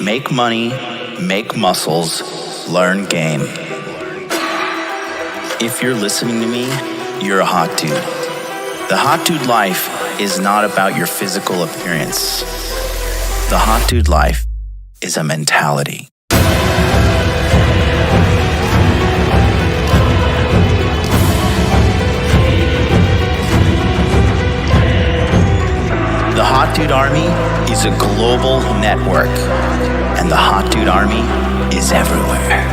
make money, make muscles, learn game. If you're listening to me, you're a hot dude. The hot dude life is not about your physical appearance. The hot dude life is a mentality. The Hot Dude Army is a global network, and the Hot Dude Army is everywhere.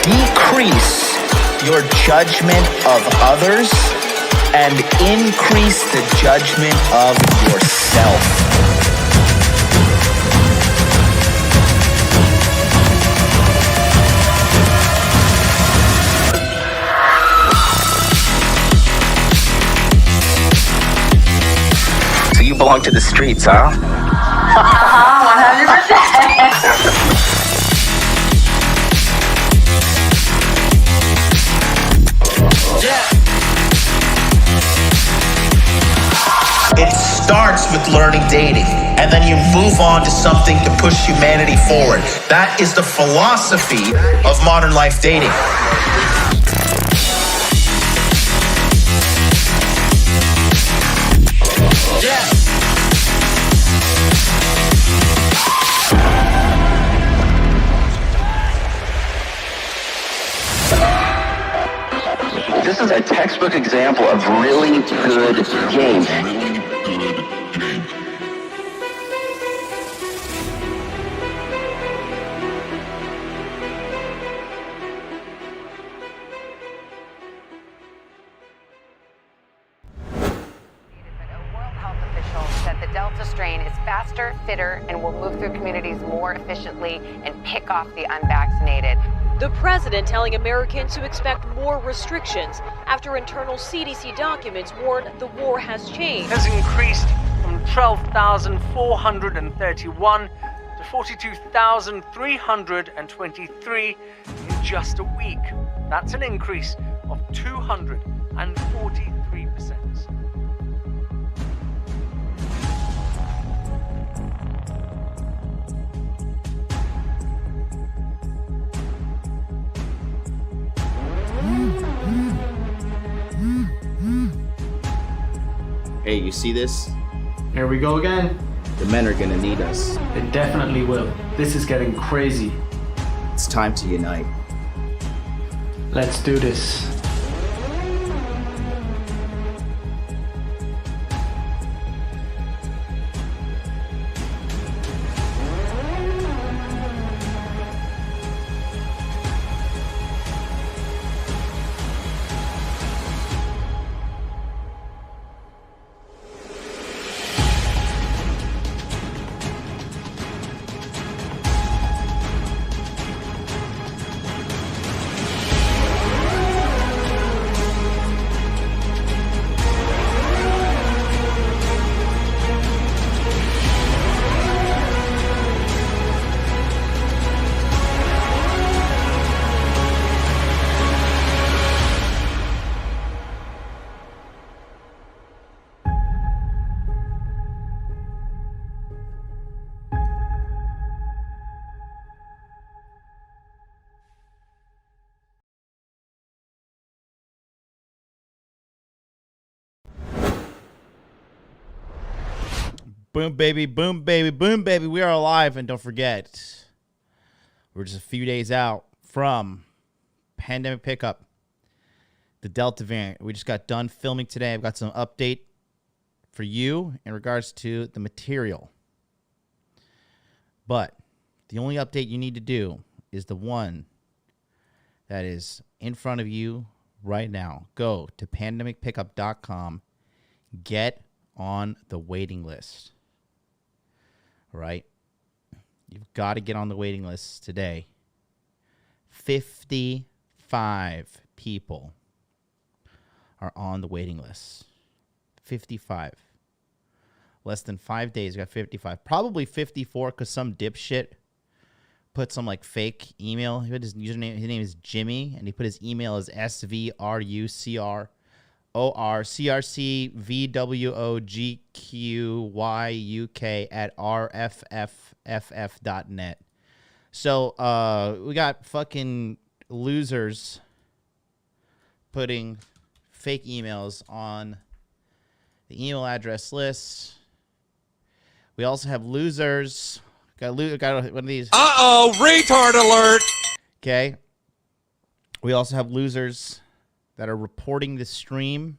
Decrease your judgment of others and increase the judgment of yourself. You belong to the streets, huh? 100%. It starts with learning dating, and then you move on to something to push humanity forward. That is the philosophy of modern life dating. This is a textbook example of really good game. That the Delta strain is faster, fitter, and will move through communities more efficiently and pick off the unvaccinated. The president telling Americans to expect more restrictions after internal CDC documents warn the war has changed. Has increased from 12,431 to 42,323 in just a week. That's an increase of 243%. Hey, you see this? Here we go again. The men are gonna need us. They definitely will. This is getting crazy. It's time to unite. Let's do this. Boom, baby, boom, baby, boom, baby. We are alive. And don't forget, we're just a few days out from pandemic pickup, the Delta variant. We just got done filming today. I've got some update for you in regards to the material. But the only update you need to do is the one that is in front of you right now. Go to pandemicpickup.com. Get on the waiting list. All right? You've got to get on the waiting list today. 55 people are on the waiting list. 55. Less than 5 days, we got 55. Probably 54 because some dipshit put some like fake email. He put his username, his name is Jimmy, and he put his email as SVRUCR ORCRCVWOGQYUK at rfff.net. So we got fucking losers putting fake emails on the email address list. We also have losers. Got one of these. Retard alert. Okay. We also have losers that are reporting the stream.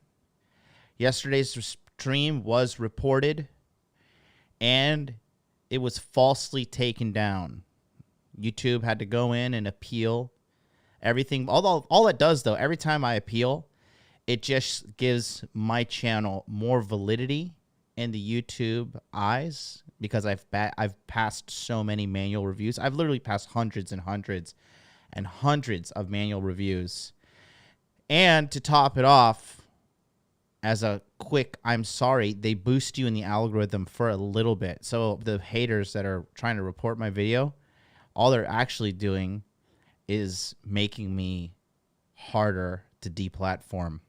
Yesterday's stream was reported, and it was falsely taken down. YouTube had to go in and appeal everything. All it does, though, every time I appeal, it just gives my channel more validity in the YouTube eyes because I've passed so many manual reviews. I've literally passed hundreds and hundreds and hundreds of manual reviews. And to top it off, as a quick I'm sorry, they boost you in the algorithm for a little bit. So the haters that are trying to report my video, all they're actually doing is making me harder to deplatform.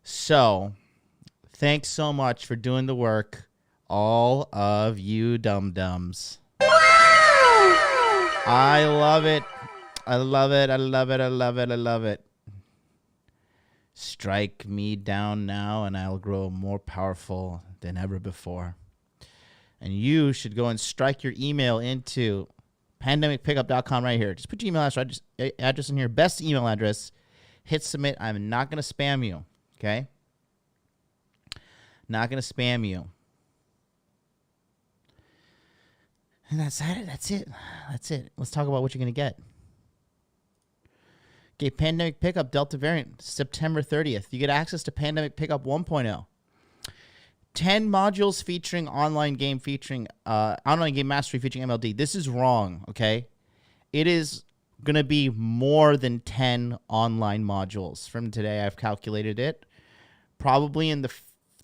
So thanks so much for doing the work, all of you dum-dums. I love it. I love it. I love it. I love it. I love it. Strike me down now, and I'll grow more powerful than ever before. And you should go and strike your email into pandemicpickup.com right here. Just put your email address in here. Best email address. Hit submit. I'm not going to spam you. Okay? Not going to spam you. And that's it. That's it. That's it. Let's talk about what you're going to get. Okay, Pandemic Pickup Delta variant, September 30th. You get access to Pandemic Pickup 1.0. 10 modules featuring online game mastery featuring MLD. This is wrong, okay? It is going to be more than 10 online modules. From today, I've calculated it. Probably in the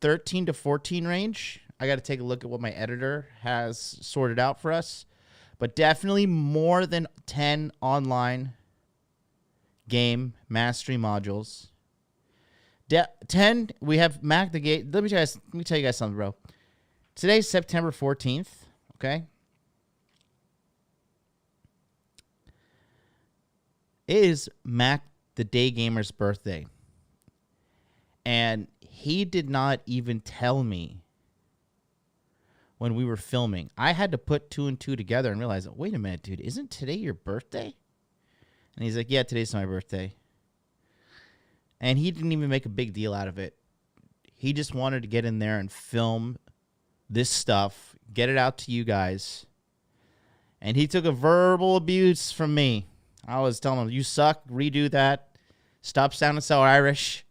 13 to 14 range. I got to take a look at what my editor has sorted out for us. But definitely more than 10 online game mastery modules. 10, we have Mac the Gate. Let me tell you guys something, bro. Today's September 14th, okay? It is Mac the Day Gamer's birthday. And he did not even tell me when we were filming. I had to put 2 and 2 together and realize, wait a minute, dude, isn't today your birthday? And he's like, yeah, today's my birthday. And he didn't even make a big deal out of it. He just wanted to get in there and film this stuff, get it out to you guys. And he took a verbal abuse from me. I was telling him, you suck, redo that. Stop sounding so Irish.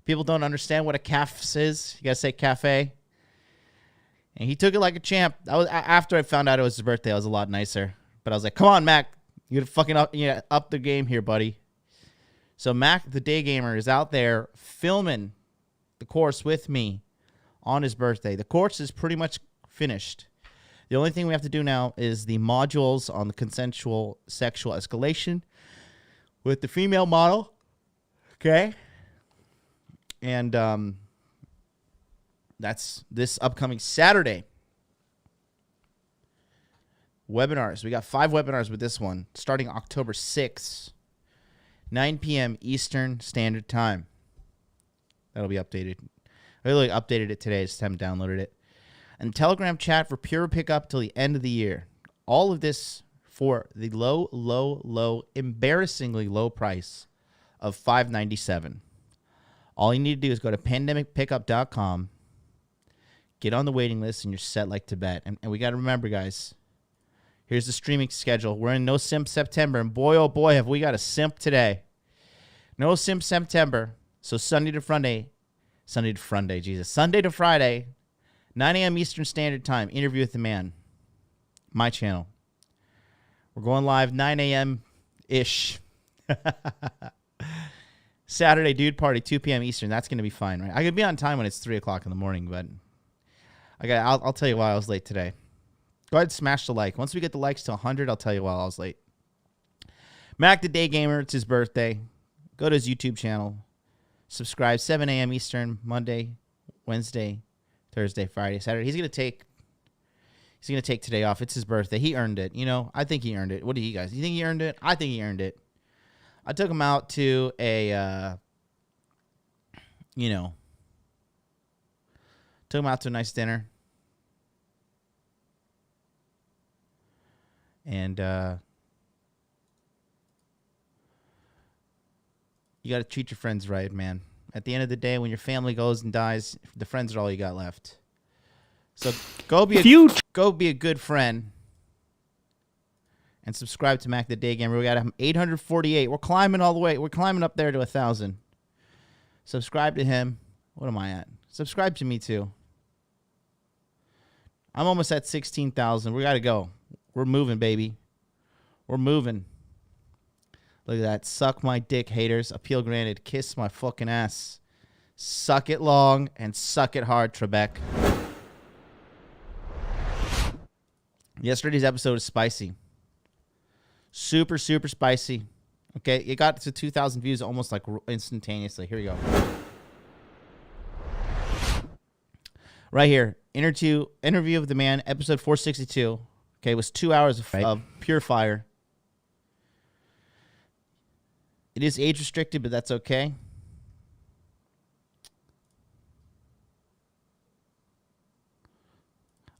People don't understand what a caf is. You got to say cafe. And he took it like a champ. After I found out it was his birthday, I was a lot nicer. But I was like, come on, Mac. You gotta fucking up the game here, buddy. So Mac the Day Gamer is out there filming the course with me on his birthday. The course is pretty much finished. The only thing we have to do now is the modules on the consensual sexual escalation with the female model. Okay? And that's this upcoming Saturday. Webinars. We got 5 webinars with this one starting October 6th, 9 p.m. Eastern Standard Time. That'll be updated. I really updated it today. Just haven't downloaded it. And Telegram chat for pure pickup till the end of the year. All of this for the low, embarrassingly low price of $597. All you need to do is go to pandemicpickup.com, get on the waiting list, and you're set like Tibet. And we got to remember, guys, here's the streaming schedule. We're in No Simp September, and boy, oh boy, have we got a simp today. No Simp September. So Sunday to Friday, Sunday to Friday, 9 a.m. Eastern Standard Time, Interview with the Man, my channel. We're going live 9 a.m.-ish. Saturday, Dude Party, 2 p.m. Eastern. That's going to be fine, right? I could be on time when it's 3 o'clock in the morning, but I'll tell you why I was late today. Go ahead and smash the like. Once we get the likes to 100, I'll tell you why I was late. Mac the Day Gamer, it's his birthday. Go to his YouTube channel. Subscribe 7 a.m. Eastern, Monday, Wednesday, Thursday, Friday, Saturday. He's gonna take today off. It's his birthday. He earned it. You know, I think he earned it. What do you guys? You think he earned it? I think he earned it. I took him out to a took him out to a nice dinner. And you got to treat your friends right, man. At the end of the day, when your family goes and dies, the friends are all you got left. So go be a good friend and subscribe to Mac the Day Gamer. We got 848. We're climbing all the way. We're climbing up there to 1,000. Subscribe to him. What am I at? Subscribe to me too. I'm almost at 16,000. We got to go. We're moving, baby. We're moving. Look at that. Suck my dick, haters. Appeal granted. Kiss my fucking ass. Suck it long and suck it hard, Trebek. Yesterday's episode is spicy. Super, super spicy. Okay, it got to 2,000 views almost like instantaneously. Here we go. Right here. Interview of the Man, episode 462. Okay, it was 2 hours of pure fire. It is age restricted, but that's okay.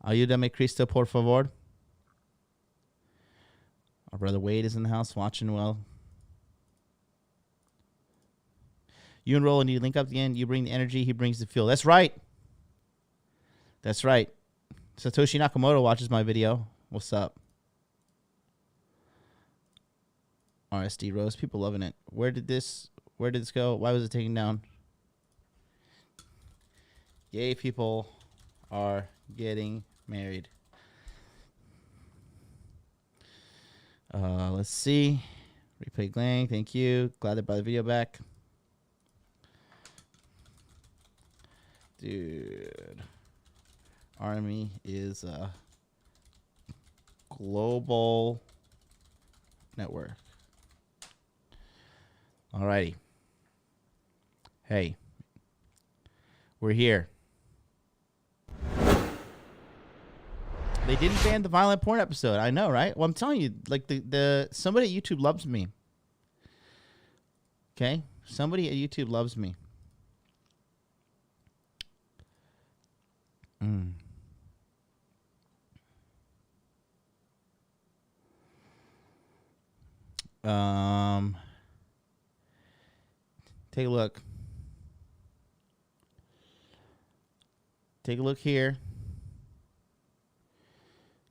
Ayúdame, Cristo, por favor. Our brother Wade is in the house watching well. You and Roland, you link up at the end. You bring the energy. He brings the fuel. That's right. That's right. Satoshi Nakamoto watches my video. What's up? RSD Rose. People loving it. Where did this go? Why was it taken down? Gay people are getting married. Let's see. Replay Glang. Thank you. Glad they brought the video back. Dude. Army is a global network. Alrighty. Hey. We're here. They didn't ban the violent porn episode. I know, right? Well, I'm telling you, like the somebody at YouTube loves me. Okay? Somebody at YouTube loves me. Take a look. Take a look here.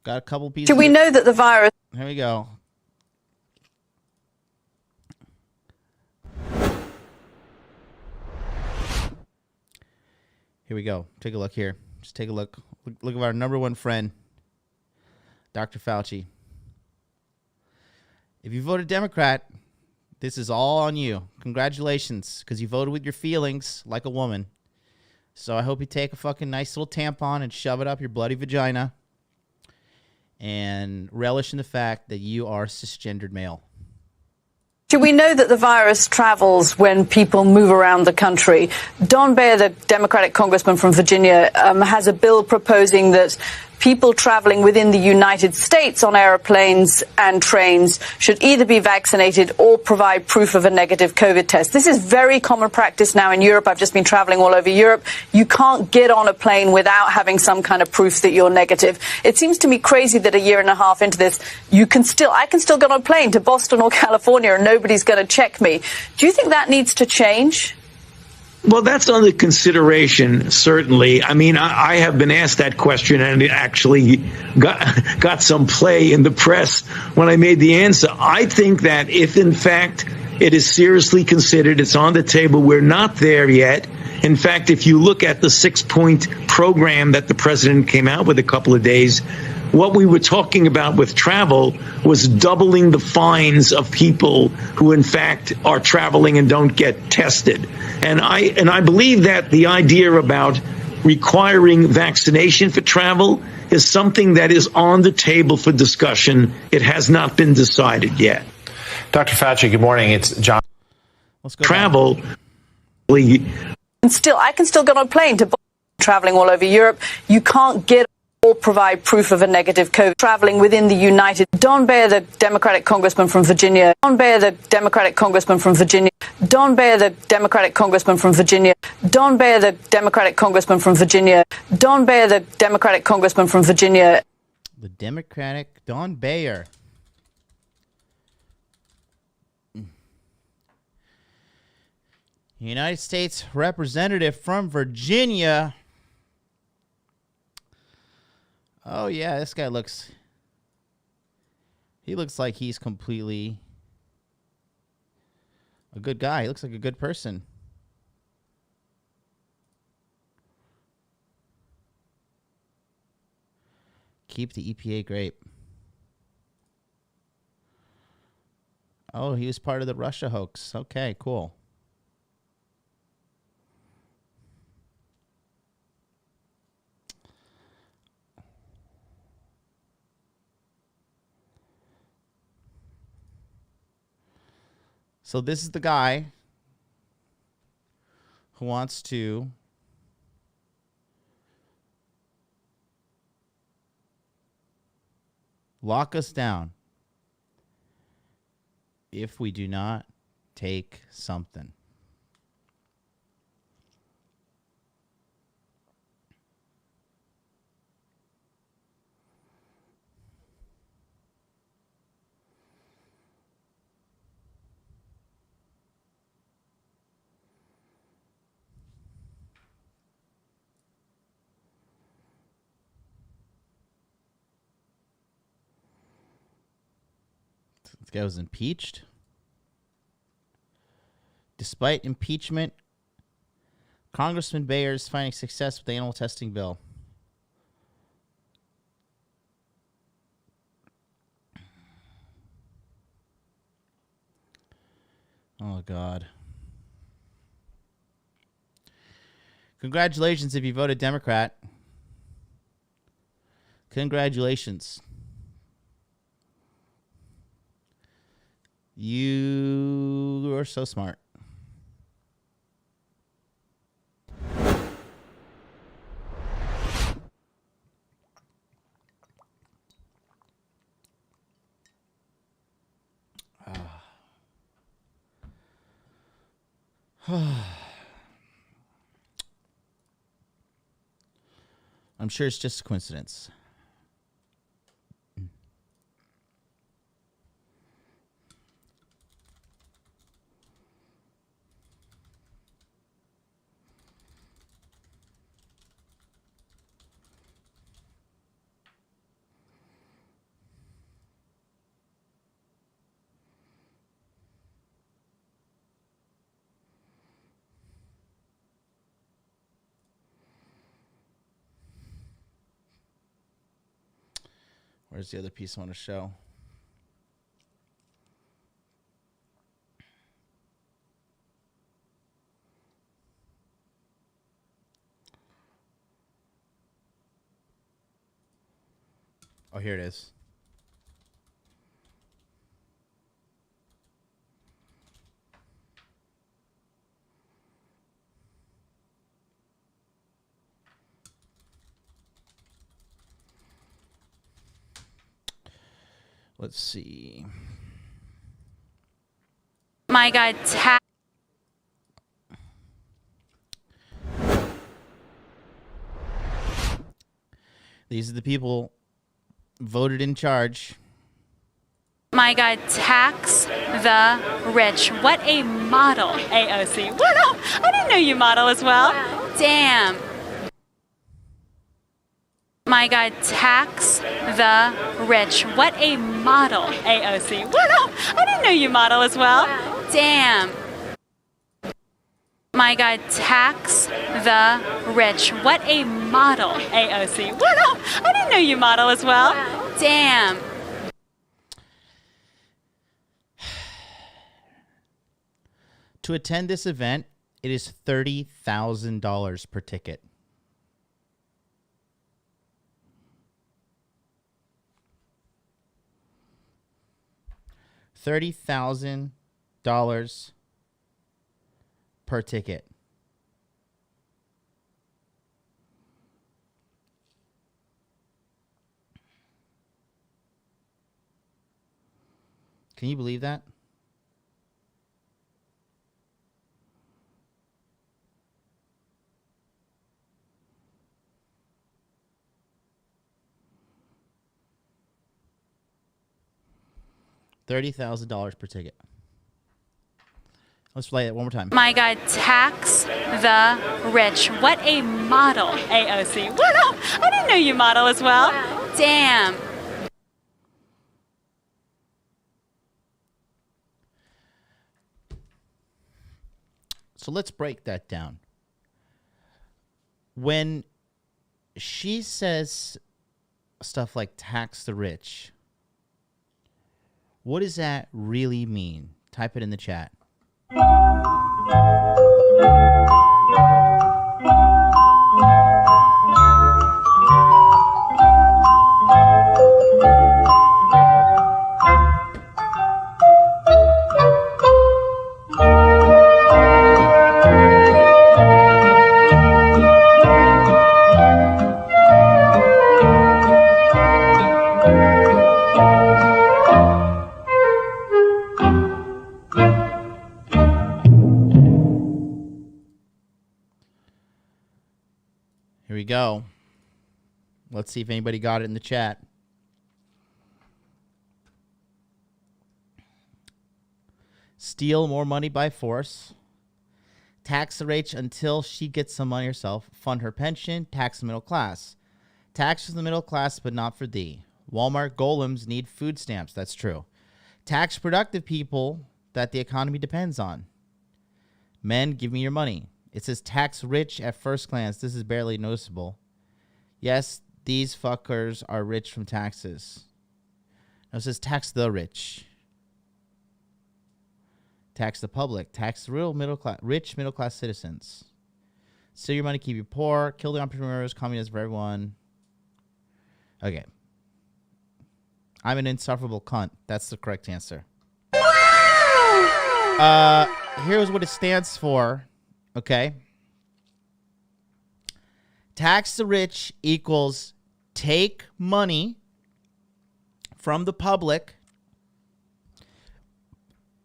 Got a couple pieces. Do we know that the virus... Here we go. Here we go. Take a look here. Just take a look. Look at our number one friend, Dr. Fauci. If you voted Democrat, this is all on you. Congratulations, because you voted with your feelings like a woman. So I hope you take a fucking nice little tampon and shove it up your bloody vagina and relish in the fact that you are a cisgendered male. Do we know that the virus travels when people move around the country? Don Bayer, the Democratic congressman from Virginia, has a bill proposing that people traveling within the United States on airplanes and trains should either be vaccinated or provide proof of a negative COVID test. This is very common practice now in Europe. I've just been traveling all over Europe. You can't get on a plane without having some kind of proof that you're negative. It seems to me crazy that a year and a half into this, I can still get on a plane to Boston or California and nobody's going to check me. Do you think that needs to change? Well, that's under consideration, certainly. I mean, I have been asked that question, and it actually got some play in the press when I made the answer. I think that if, in fact, it is seriously considered, it's on the table, we're not there yet. In fact, if you look at the 6-point program that the president came out with a couple of days, what we were talking about with travel was doubling the fines of people who, in fact, are traveling and don't get tested. And I believe that the idea about requiring vaccination for travel is something that is on the table for discussion. It has not been decided yet. Dr. Fauci, good morning. It's John. Travel. And still, I can still get on a plane to traveling all over Europe. You can't get or provide proof of a negative COVID traveling within the United. Don Beyer, the Democratic congressman from Virginia. Don Beyer, the Democratic congressman from Virginia. Don Beyer, the Democratic congressman from Virginia. Don Beyer, the Democratic congressman from Virginia. Don Beyer, the Democratic congressman from Virginia. The Democratic Don Beyer. United States representative from Virginia. Oh, yeah, this guy looks... He looks like he's completely a good guy. He looks like a good person. Keep the EPA grape. Oh, he was part of the Russia hoax. Okay, cool. So this is the guy who wants to lock us down if we do not take something. This guy was impeached. Despite impeachment, Congressman Beyer is finding success with the animal testing bill. Oh, God. Congratulations if you voted Democrat. Congratulations. You are so smart. I'm sure it's just a coincidence. Where's the other piece I want to show? Oh, here it is. Let's see. My God, These are the people voted in charge. My God, tax the rich. What a model, AOC. Wow, I didn't know you model as well. Wow. Damn. My God, tax the rich. What a model, AOC. Wow, I didn't know you model as well. Wow. Damn. My God, tax the rich. What a model, AOC. Wow, I didn't know you model as well. Wow. Damn. To attend this event, it is $30,000 per ticket. $30,000 per ticket. Can you believe that? $30,000 per ticket. Let's play it one more time. My God, tax the rich. What a model, AOC. Wow, I didn't know you model as well. Damn. So let's break that down. When she says stuff like tax the rich, what does that really mean? Type it in the chat. Here we go. Let's see if anybody got it in the chat. Steal more money by force. Tax the rich until she gets some money herself. Fund her pension. Tax the middle class. Tax for the middle class, but not for thee. Walmart golems need food stamps. That's true. Tax productive people that the economy depends on. Men, give me your money. It says tax rich at first glance. This is barely noticeable. Yes, these fuckers are rich from taxes. No, it says tax the rich. Tax the public. Tax the real middle class, rich middle class citizens. Steal your money, keep you poor. Kill the entrepreneurs. Communism for everyone. Okay. I'm an insufferable cunt. That's the correct answer. Here's what it stands for. Okay. Tax the rich equals take money from the public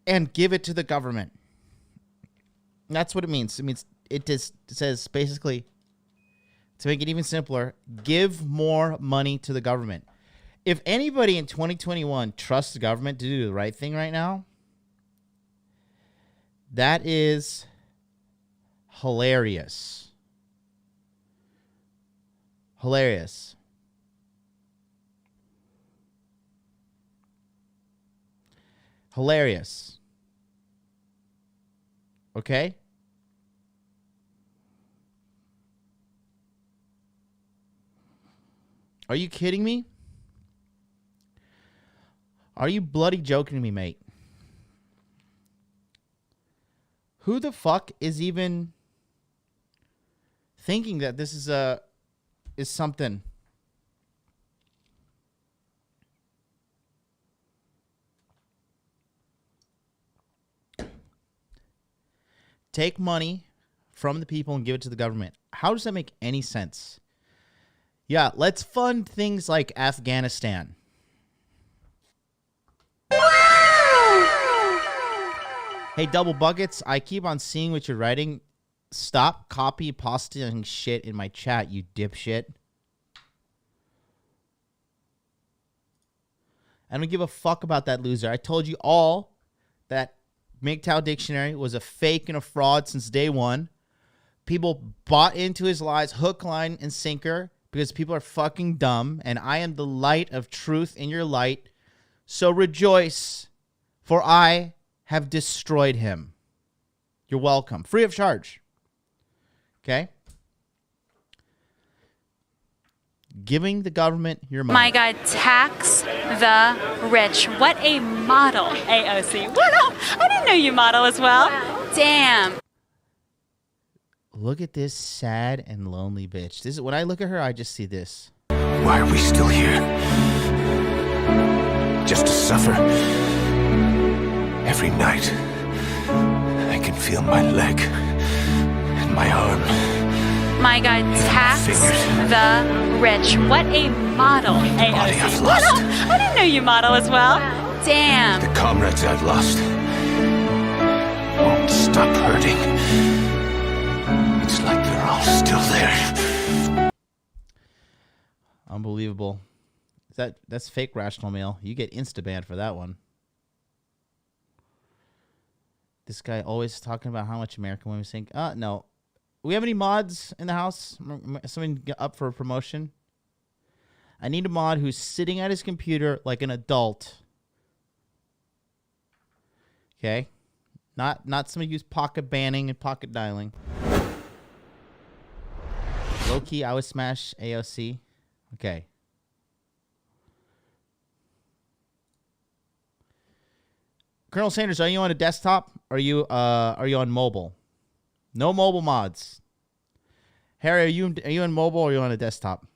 and give it to the government. That's what it means. It means it just says basically, to make it even simpler, give more money to the government. If anybody in 2021 trusts the government to do the right thing right now, that is hilarious. Hilarious. Hilarious. Okay? Are you kidding me? Are you bloody joking me, mate? Who the fuck is even thinking that this is something? Take money from the people and give it to the government. How does that make any sense? Yeah, let's fund things like Afghanistan. Hey, Double Buckets, I keep on seeing what you're writing. Stop copy pasting shit in my chat, you dipshit. I don't give a fuck about that loser. I told you all that MGTOW Dictionary was a fake and a fraud since day one. People bought into his lies, hook, line, and sinker, because people are fucking dumb, and I am the light of truth in your light. So rejoice, for I have destroyed him. You're welcome. Free of charge. Okay? Giving the government your money. My God, tax the rich. What a model, AOC. Wow, I didn't know you model as well. Damn. Look at this sad and lonely bitch. This is when I look at her, I just see this. Why are we still here? Just to suffer? Every night, I can feel my leg and my arm. My God, tax the rich. What a model, AOC. Wow, I didn't know you model as well. Damn. The comrades I've lost won't stop hurting. It's like they're all still there. Unbelievable. That's fake Rational Mail. You get insta-banned for that one. This guy always talking about how much American women think. No. We have any mods in the house? Someone get up for a promotion? I need a mod who's sitting at his computer like an adult. Okay? Not somebody who's pocket banning and pocket dialing. Low-key, I would smash AOC. Okay. Colonel Sanders, are you on a desktop? Or are you on mobile? No mobile mods. Harry, are you on mobile or are you on a desktop?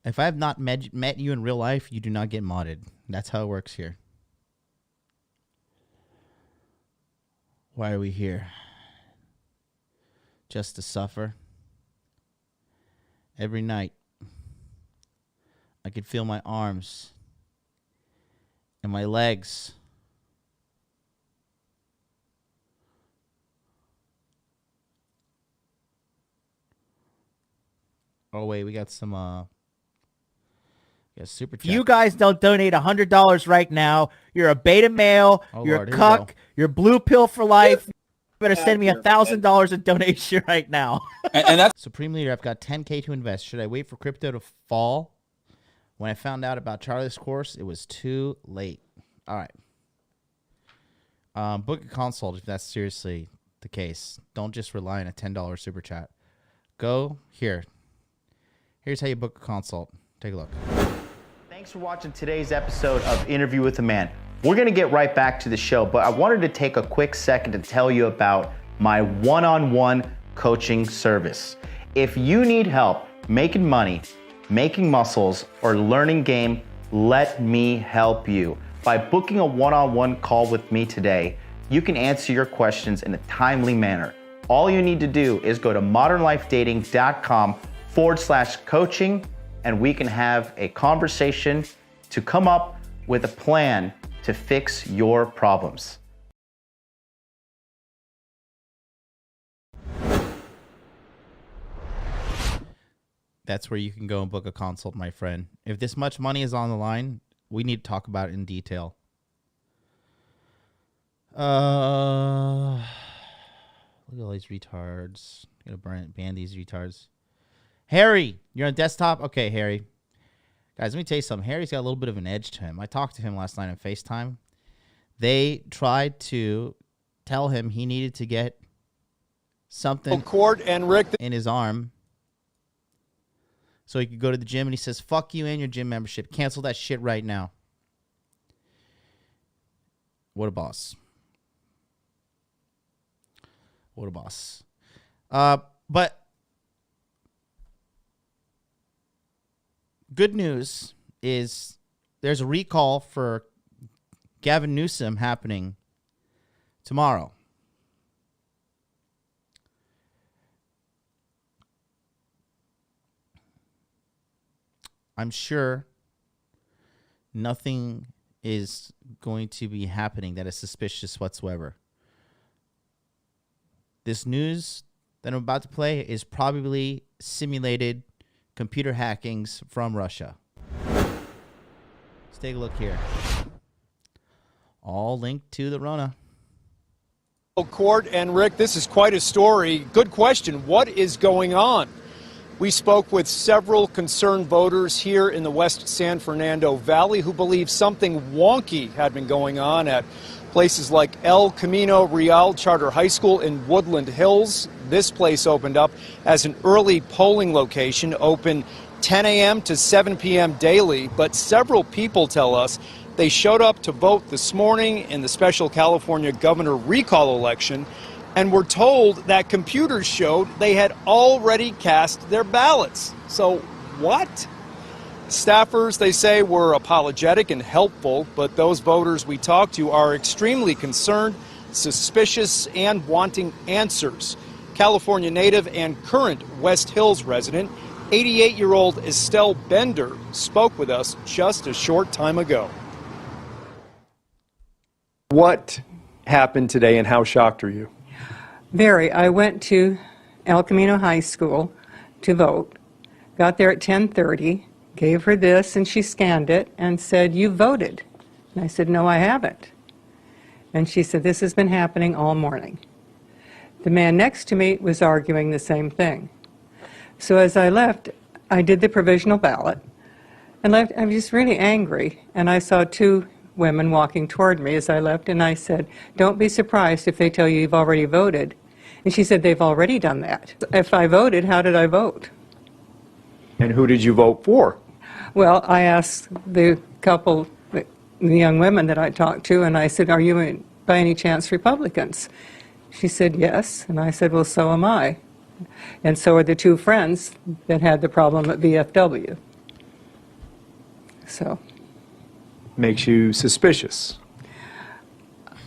If I have not met you in real life, you do not get modded. That's how it works here. Why are we here? Just to suffer? Every night, I could feel my arms and my legs. Oh, wait, we got some, super chat. You guys don't donate $100 right now. You're a beta male. You're Lord, a cuck. You're blue pill for life. You better send me $1,000 in donation right now. And that's Supreme Leader. I've got 10K to invest. Should I wait for crypto to fall? When I found out about Charlie's course, it was too late. All right. Book a consult if that's seriously the case. Don't just rely on a $10 super chat. Go here. Here's how you book a consult. Take a look. Thanks for watching today's episode of Interview with a Man. We're going to get right back to the show, but I wanted to take a quick second to tell you about my one-on-one coaching service. If you need help making money, making muscles, or learning game, let me help you. By booking a one-on-one call with me today, you can answer your questions in a timely manner. All you need to do is go to modernlifedating.com/coaching, and we can have a conversation to come up with a plan to fix your problems. That's where you can go and book a consult, my friend. If this much money is on the line, we need to talk about it in detail. Look at all these retards. I'm gonna ban these retards. Harry, you're on desktop? Okay, Harry. Guys, let me tell you something. Harry's got a little bit of an edge to him. I talked to him last night on FaceTime. They tried to tell him he needed to get something in his arm so he could go to the gym, and he says, fuck you and your gym membership. Cancel that shit right now. What a boss. What a boss. But good news is there's a recall for Gavin Newsom happening tomorrow. I'm sure nothing is going to be happening that is suspicious whatsoever. This news that I'm about to play is probably simulated computer hackings from Russia. Let's take a look here. All linked to the Rona. Court and Rick, this is quite a story. Good question. What is going on? We spoke with several concerned voters here in the West San Fernando Valley who believe something wonky had been going on at places like El Camino Real Charter High School in Woodland Hills. This place opened up as an early polling location, open 10 a.m. to 7 p.m. daily, but several people tell us they showed up to vote this morning in the special California governor recall election and were told that computers showed they had already cast their ballots. So what? Staffers, they say, were apologetic and helpful, but those voters we talked to are extremely concerned, suspicious, and wanting answers. California native and current West Hills resident 88-year-old Estelle Bender spoke with us just a short time ago. What happened today and how shocked are you? Very. I went to El Camino High School to vote, got there at 10:30, gave her this, and she scanned it and said, "You voted." And I said, "No, I haven't." And she said, "This has been happening all morning." The man next to me was arguing the same thing. So as I left, I did the provisional ballot and left. I was just really angry, and I saw two women walking toward me as I left, and I said, "Don't be surprised if they tell you you've already voted." And she said, "They've already done that." If I voted, how did I vote? And who did you vote for? Well, I asked the couple, the young women that I talked to, and I said, "Are you by any chance Republicans?" She said, "Yes." And I said, "Well, so am I. And so are the two friends that had the problem at VFW." So. Makes you suspicious.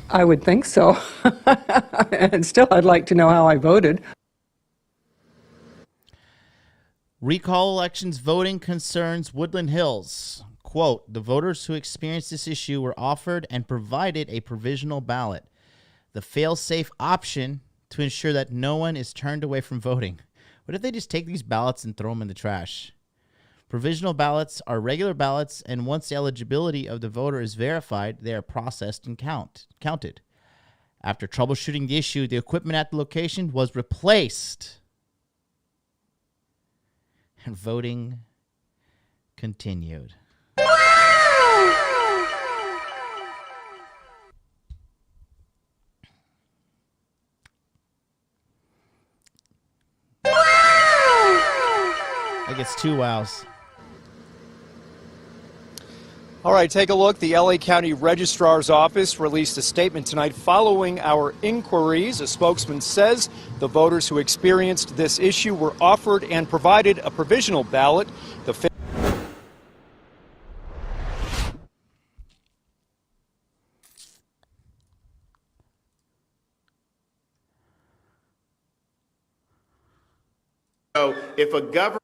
I would think so. And still, I'd like to know how I voted. Recall elections voting concerns Woodland Hills. Quote, "The voters who experienced this issue were offered and provided a provisional ballot, the fail-safe option to ensure that no one is turned away from voting." What if they just take these ballots and throw them in the trash? Provisional ballots are regular ballots, and once the eligibility of the voter is verified, they are processed and counted. After troubleshooting the issue, the equipment at the location was replaced, and voting continued. That gets 2 wows. All right, take a look. The LA County Registrar's Office released a statement tonight following our inquiries. A spokesman says the voters who experienced this issue were offered and provided a provisional ballot. So if a government...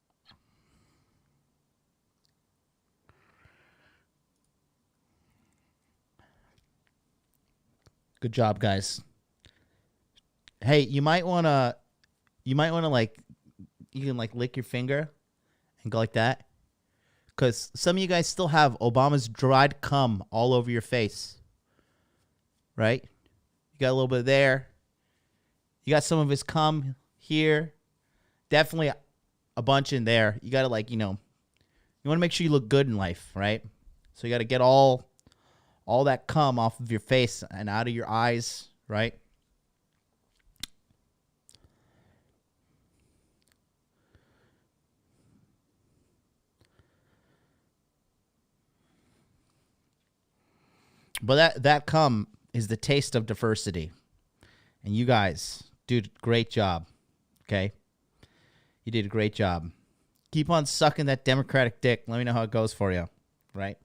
Good job, guys. Hey, you might wanna like, you can like lick your finger and go like that, because some of you guys still have Obama's dried cum all over your face, right? You got a little bit there. You got some of his cum here. Definitely a bunch in there. You got to like, you want to make sure you look good in life, right? So you got to get all that cum off of your face and out of your eyes, right? But that cum is the taste of diversity. And you guys did a great job, okay? You did a great job. Keep on sucking that Democratic dick. Let me know how it goes for you, right?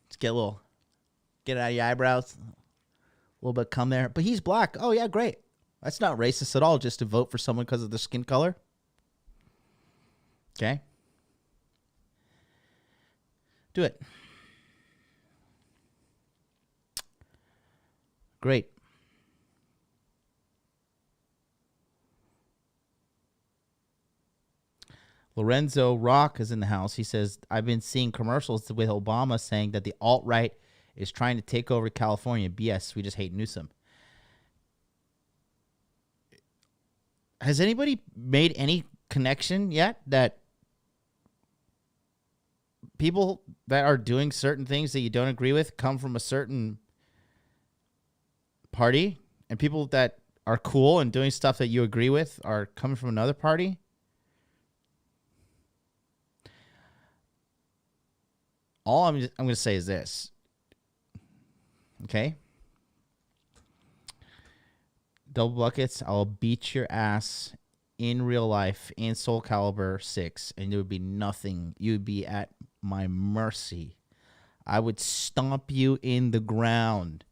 Just get it out of your eyebrows. A little bit of cum there. But he's black. Oh, yeah, great. That's not racist at all, just to vote for someone because of their skin color. Okay? Do it. Great. Lorenzo Rock is in the house. He says, "I've been seeing commercials with Obama saying that the alt-right is trying to take over California. BS, we just hate Newsom." Has anybody made any connection yet that people that are doing certain things that you don't agree with come from a certain party, and people that are cool and doing stuff that you agree with are coming from another party? All I'm going to say is this, okay? Double buckets, I'll beat your ass in real life in Soul Calibur 6, and there would be nothing. You would be at my mercy. I would stomp you in the ground,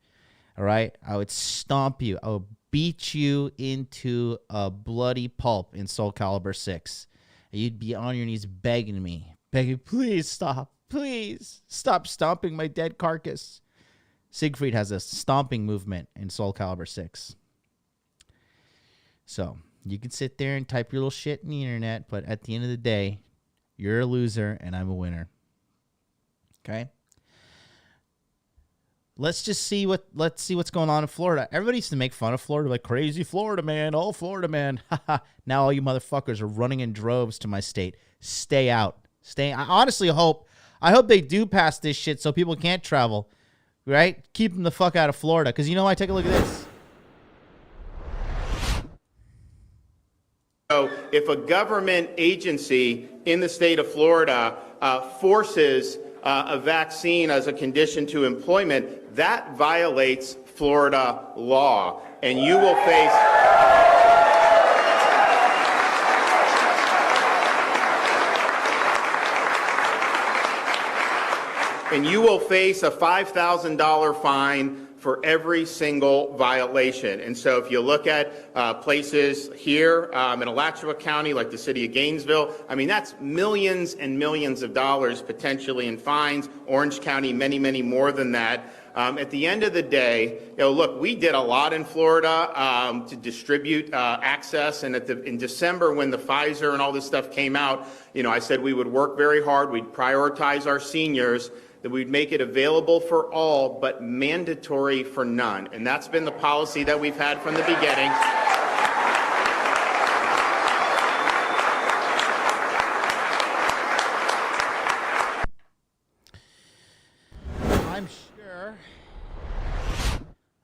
all right? I would stomp you. I would beat you into a bloody pulp in Soul Calibur 6. And you'd be on your knees begging me, please stop. Please stop stomping my dead carcass. Siegfried has a stomping movement in Soul Calibur 6. So you can sit there and type your little shit in the internet, but at the end of the day, you're a loser and I'm a winner. Okay? Let's see what's going on in Florida. Everybody used to make fun of Florida, like crazy Florida man, oh Florida man. Now all you motherfuckers are running in droves to my state. Stay out. I honestly hope they do pass this shit so people can't travel. Right? Keep them the fuck out of Florida. Because you know what? Take a look at this. So if a government agency in the state of Florida forces a vaccine as a condition to employment, that violates Florida law. And you will face... And you will face a $5,000 fine for every single violation. And so if you look at places here in Alachua County, like the city of Gainesville, I mean, that's millions and millions of dollars potentially in fines. Orange County, many, many more than that. At the end of the day, look, we did a lot in Florida to distribute access. And in December, when the Pfizer and all this stuff came out, I said we would work very hard. We'd prioritize our seniors, that we'd make it available for all, but mandatory for none. And that's been the policy that we've had from the beginning.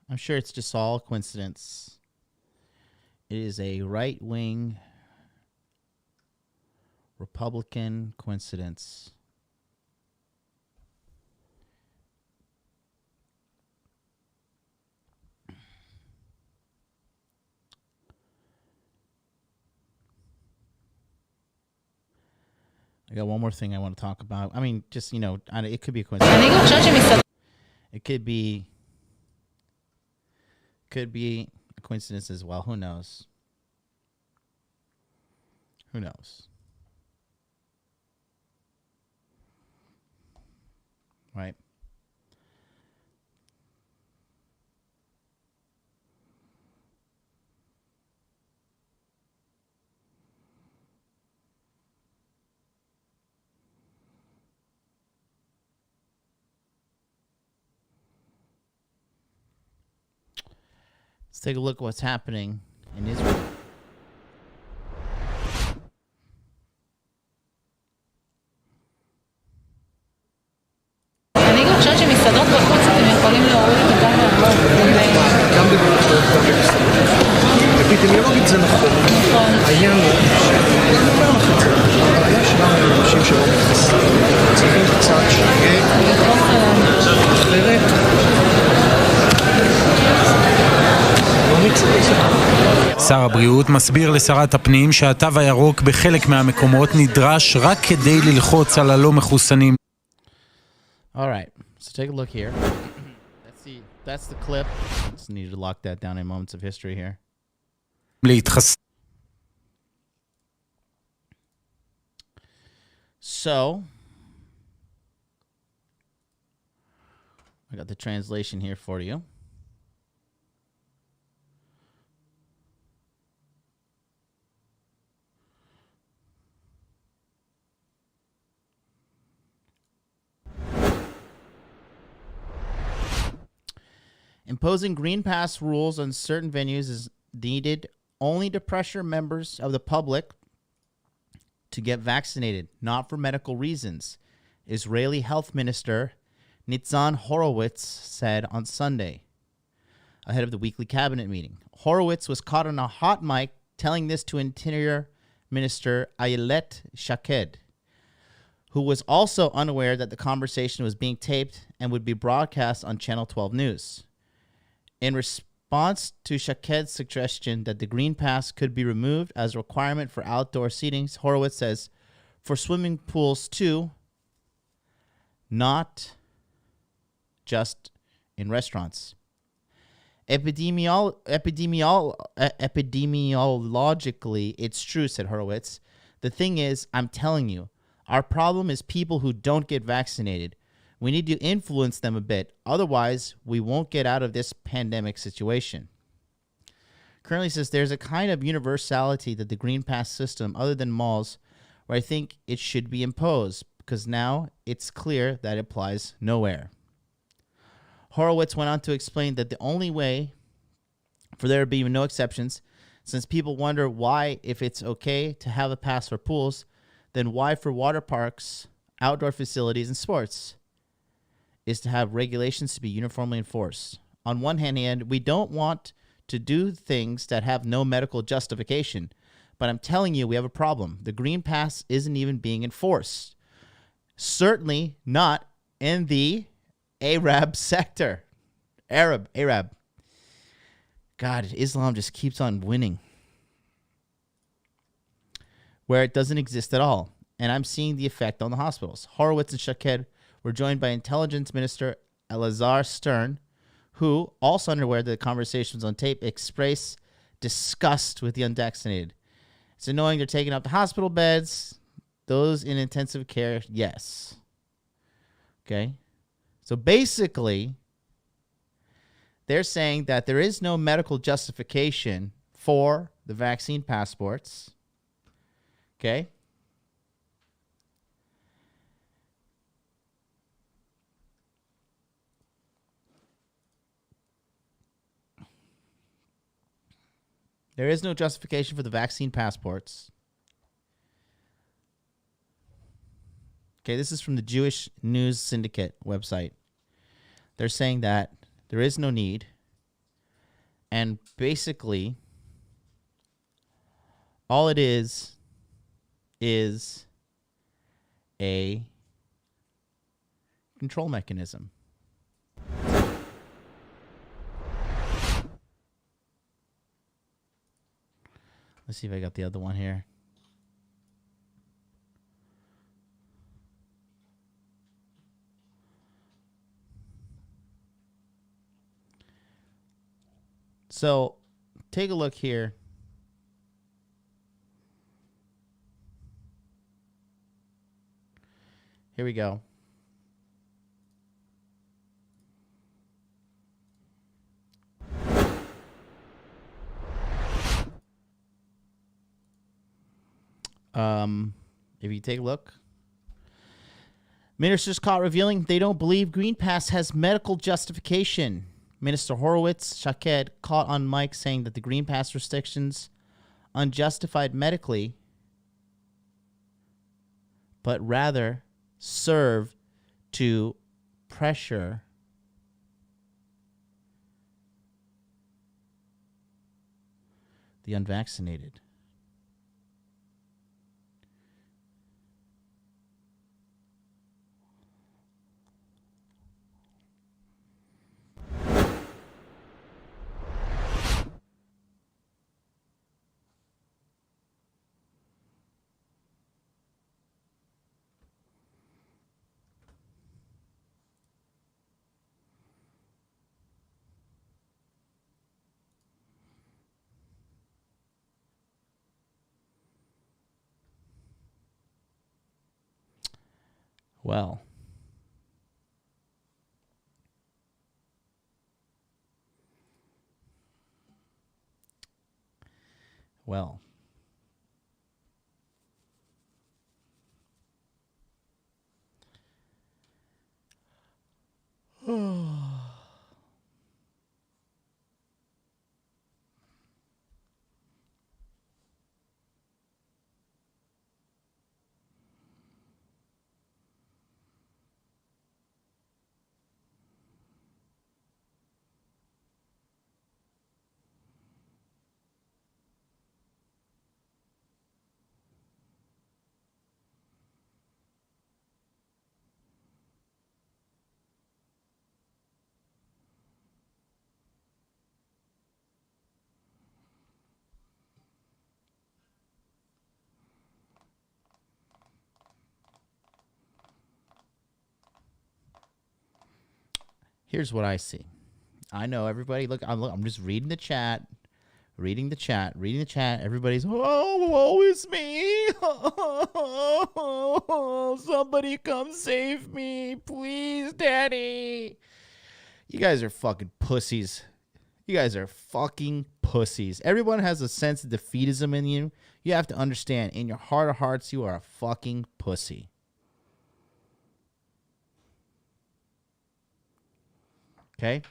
I'm sure it's just all coincidence. It is a right-wing Republican coincidence. I got one more thing I want to talk about. I mean, just, it could be a coincidence. It could be a coincidence as well. Who knows? Who knows? Right? Let's take a look at what's happening in Israel. אני גם חושבת שמסעדות בחוץ אתם יכולים להוריד את הדם מהראש. גם במסעדות, גם במסעדות. אפידמיולוגית זה נכון. העניין הוא שאומר לך את זה, הבעיה שלנו עם אנשים שלא מתחסנים. צריכים קצת שיהיה אחרת. שר הבריאות מסביר לשרת הפנים שהתו הירוק בחלק מהמקומות נדרש רק כדי ללחוץ על הלא מחוסנים. All right, so take a look here. That's the clip. Just need to lock that down in moments of history here. So, I got the translation here for you. Imposing Green Pass rules on certain venues is needed only to pressure members of the public to get vaccinated, not for medical reasons, Israeli Health Minister Nitzan Horowitz said on Sunday, ahead of the weekly cabinet meeting. Horowitz was caught on a hot mic telling this to Interior Minister Ayelet Shaked, who was also unaware that the conversation was being taped and would be broadcast on Channel 12 News. In response to Shaked's suggestion that the Green Pass could be removed as a requirement for outdoor seating, Horowitz says, for swimming pools too, not just in restaurants. Epidemiologically, it's true, said Horowitz. The thing is, I'm telling you, our problem is people who don't get vaccinated. We need to influence them a bit. Otherwise, we won't get out of this pandemic situation. Currently says there's a kind of universality to the Green Pass system other than malls where I think it should be imposed because now it's clear that it applies nowhere. Horowitz went on to explain that the only way for there to be no exceptions, since people wonder why, if it's okay to have a pass for pools, then why for water parks, outdoor facilities, and sports, is to have regulations to be uniformly enforced. On one hand, we don't want to do things that have no medical justification, but I'm telling you, we have a problem. The Green Pass isn't even being enforced. Certainly not in the Arab sector. Arab. God, Islam just keeps on winning. Where it doesn't exist at all. And I'm seeing the effect on the hospitals. Horowitz and Shaked were joined by Intelligence Minister Elazar Stern, who, also unaware that the conversations on tape, expressed disgust with the unvaccinated. It's annoying they're taking up the hospital beds. Those in intensive care, yes. Okay? So basically, they're saying that there is no medical justification for the vaccine passports. Okay? There is no justification for the vaccine passports. Okay, this is from the Jewish News Syndicate website. They're saying that there is no need. And basically, all it is a control mechanism. Let's see if I got the other one here. So, take a look here. Here we go. If you take a look, ministers caught revealing they don't believe Green Pass has medical justification. Minister Horowitz, Shaked, caught on mic saying that the Green Pass restrictions unjustified medically, but rather serve to pressure the unvaccinated. Well, here's what I see. I know, everybody. Look, I'm just reading the chat. Reading the chat. Everybody's, woe is me. Somebody come save me. Please, Daddy. You guys are fucking pussies. Everyone has a sense of defeatism in you. You have to understand, in your heart of hearts, you are a fucking pussy. Okay?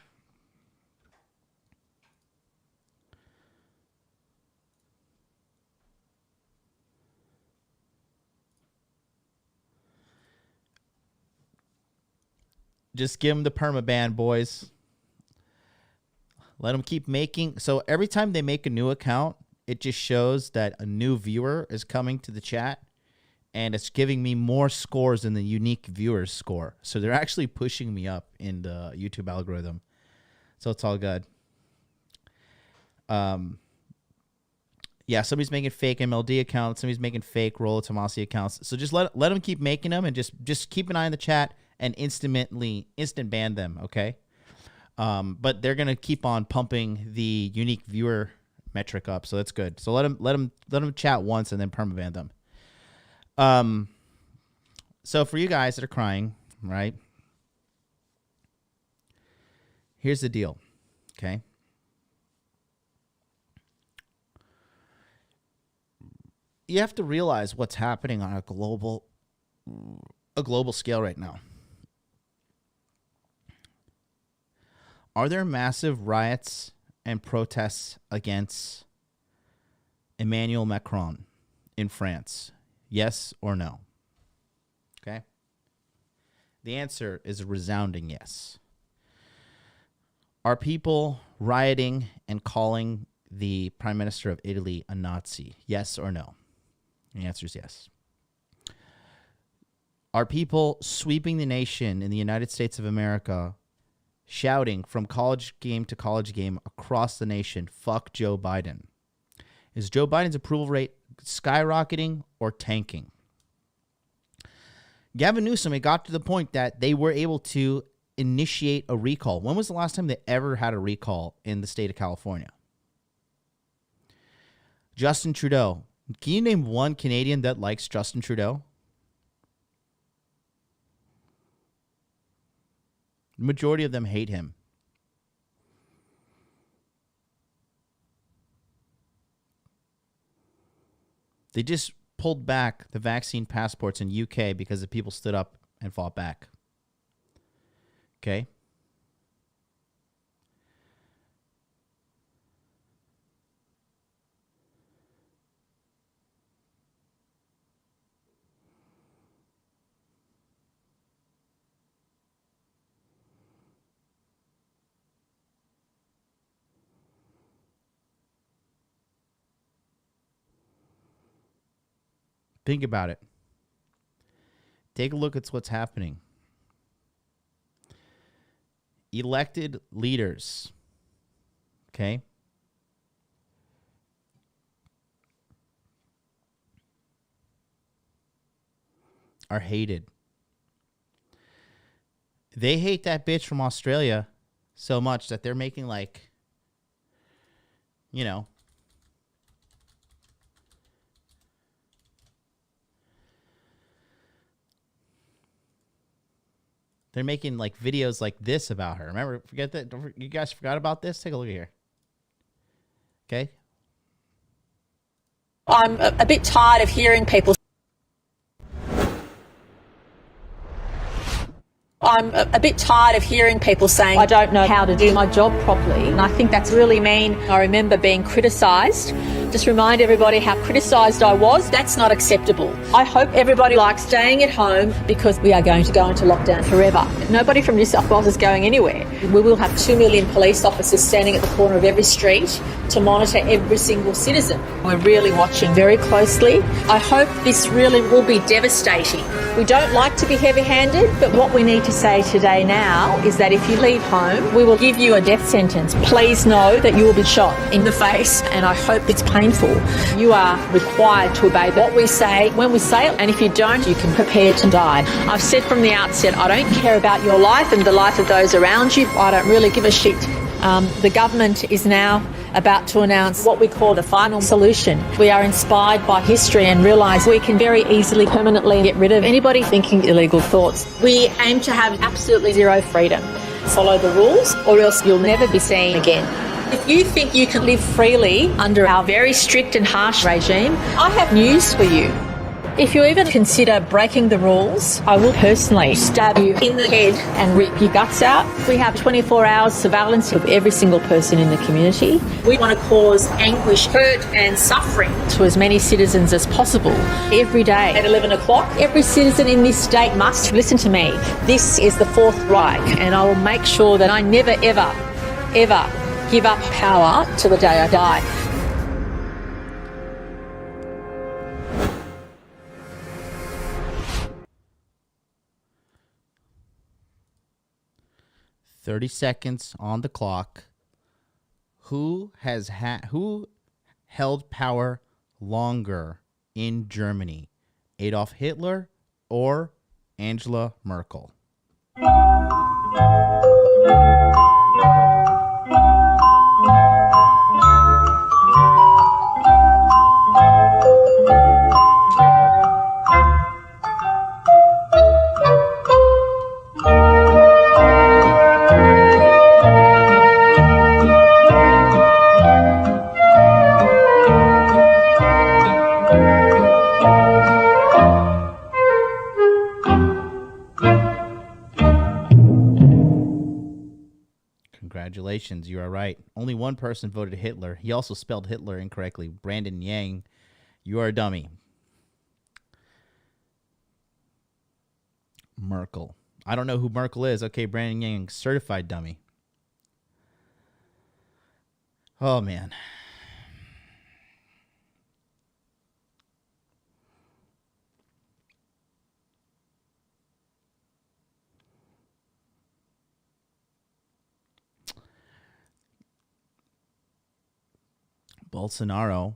Just give them the permaban, boys. Let them keep making. So every time they make a new account, it just shows that a new viewer is coming to the chat, and it's giving me more scores than the unique viewers score. So they're actually pushing me up in the YouTube algorithm. So it's all good. Yeah, somebody's making fake MLD accounts. Somebody's making fake Rolla Tomasi accounts. So just let them keep making them, and just keep an eye on the chat and instant ban them, okay? But they're gonna keep on pumping the unique viewer metric up, so that's good. So let them chat once and then permaban them. So for you guys that are crying, right? Here's the deal, okay? You have to realize what's happening on a global scale right now. Are there massive riots and protests against Emmanuel Macron in France? Yes or no? Okay. The answer is a resounding yes. Are people rioting and calling the Prime Minister of Italy a Nazi? Yes or no? The answer is yes. Are people sweeping the nation in the United States of America, shouting from college game to college game across the nation, fuck Joe Biden? Is Joe Biden's approval rate skyrocketing or tanking? Gavin Newsom, it got to the point that they were able to initiate a recall. When was the last time they ever had a recall in the state of California? Justin Trudeau. Can you name one Canadian that likes Justin Trudeau? The majority of them hate him. They just pulled back the vaccine passports in UK because the people stood up and fought back. Okay? Think about it. Take a look at what's happening. Elected leaders, okay, are hated. They hate that bitch from Australia so much that they're making, like, you know, they're making like videos like this about her. Remember, forget that. You guys forgot about this? Take a look at here. Okay. I'm a bit tired of hearing people. I'm a bit tired of hearing people saying, I don't know how to do my job properly. And I think that's really mean. I remember being criticised. Just remind everybody how criticised I was. That's not acceptable. I hope everybody likes staying at home because we are going to go into lockdown forever. Nobody from New South Wales is going anywhere. We will have 2 million police officers standing at the corner of every street to monitor every single citizen. We're really watching very closely. I hope this really will be devastating. We don't like to be heavy-handed, but what we need to say today now is that if you leave home, we will give you a death sentence. Please know that you will be shot in the face, and I hope it's painful. You are required to obey what we say when we say it, and if you don't, you can prepare to die. I've said from the outset, I don't care about your life and the life of those around you. I don't really give a shit. The government is now about to announce what we call the final solution. We are inspired by history and realise we can very easily permanently get rid of anybody thinking illegal thoughts. We aim to have absolutely zero freedom. Follow the rules or else you'll never be seen again. If you think you can live freely under our very strict and harsh regime, I have news for you. If you even consider breaking the rules, I will personally stab you in the head and rip your guts out. We have 24 hours surveillance of every single person in the community. We want to cause anguish, hurt and suffering to as many citizens as possible. Every day at 11 o'clock, every citizen in this state must listen to me. This is the Fourth Reich, and I will make sure that I never, ever, ever give up power till the day I die. $30 on the clock. Who held power longer in Germany? Adolf Hitler or Angela Merkel? Congratulations, you are right. Only one person voted Hitler. He also spelled Hitler incorrectly. Brandon Yang, you are a dummy. Merkel. I don't know who Merkel is. Okay, Brandon Yang, certified dummy. Oh, man. Bolsonaro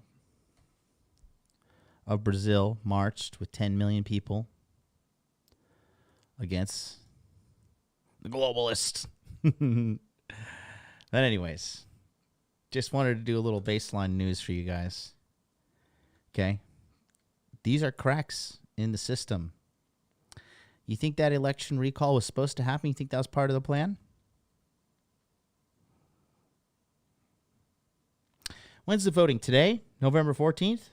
of Brazil marched with 10 million people against the globalists. But anyways, just wanted to do a little baseline news for you guys. Okay? These are cracks in the system. You think that election recall was supposed to happen? You think that was part of the plan? When's the voting? Today? November 14th?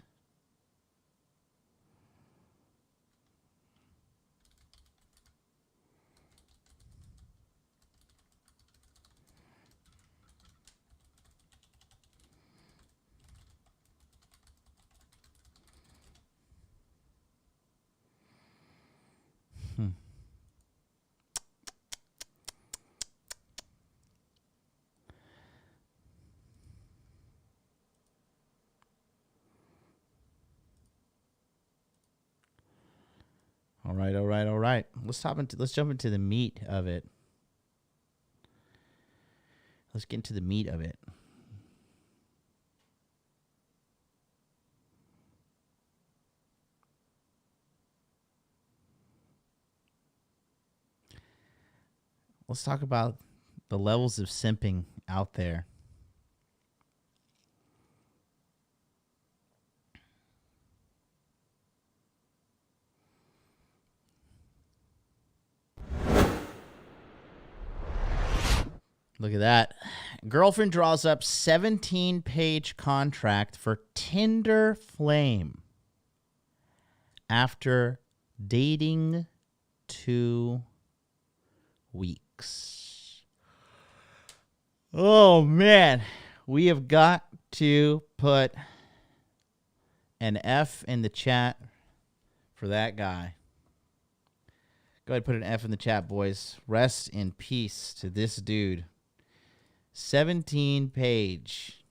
All right. Let's jump into the meat of it. Let's get into the meat of it. Let's talk about the levels of simping out there. Look at that. Girlfriend draws up 17-page contract for Tinder Flame after dating 2 weeks. Oh, man. We have got to put an F in the chat for that guy. Go ahead and put an F in the chat, boys. Rest in peace to this dude. 17-page.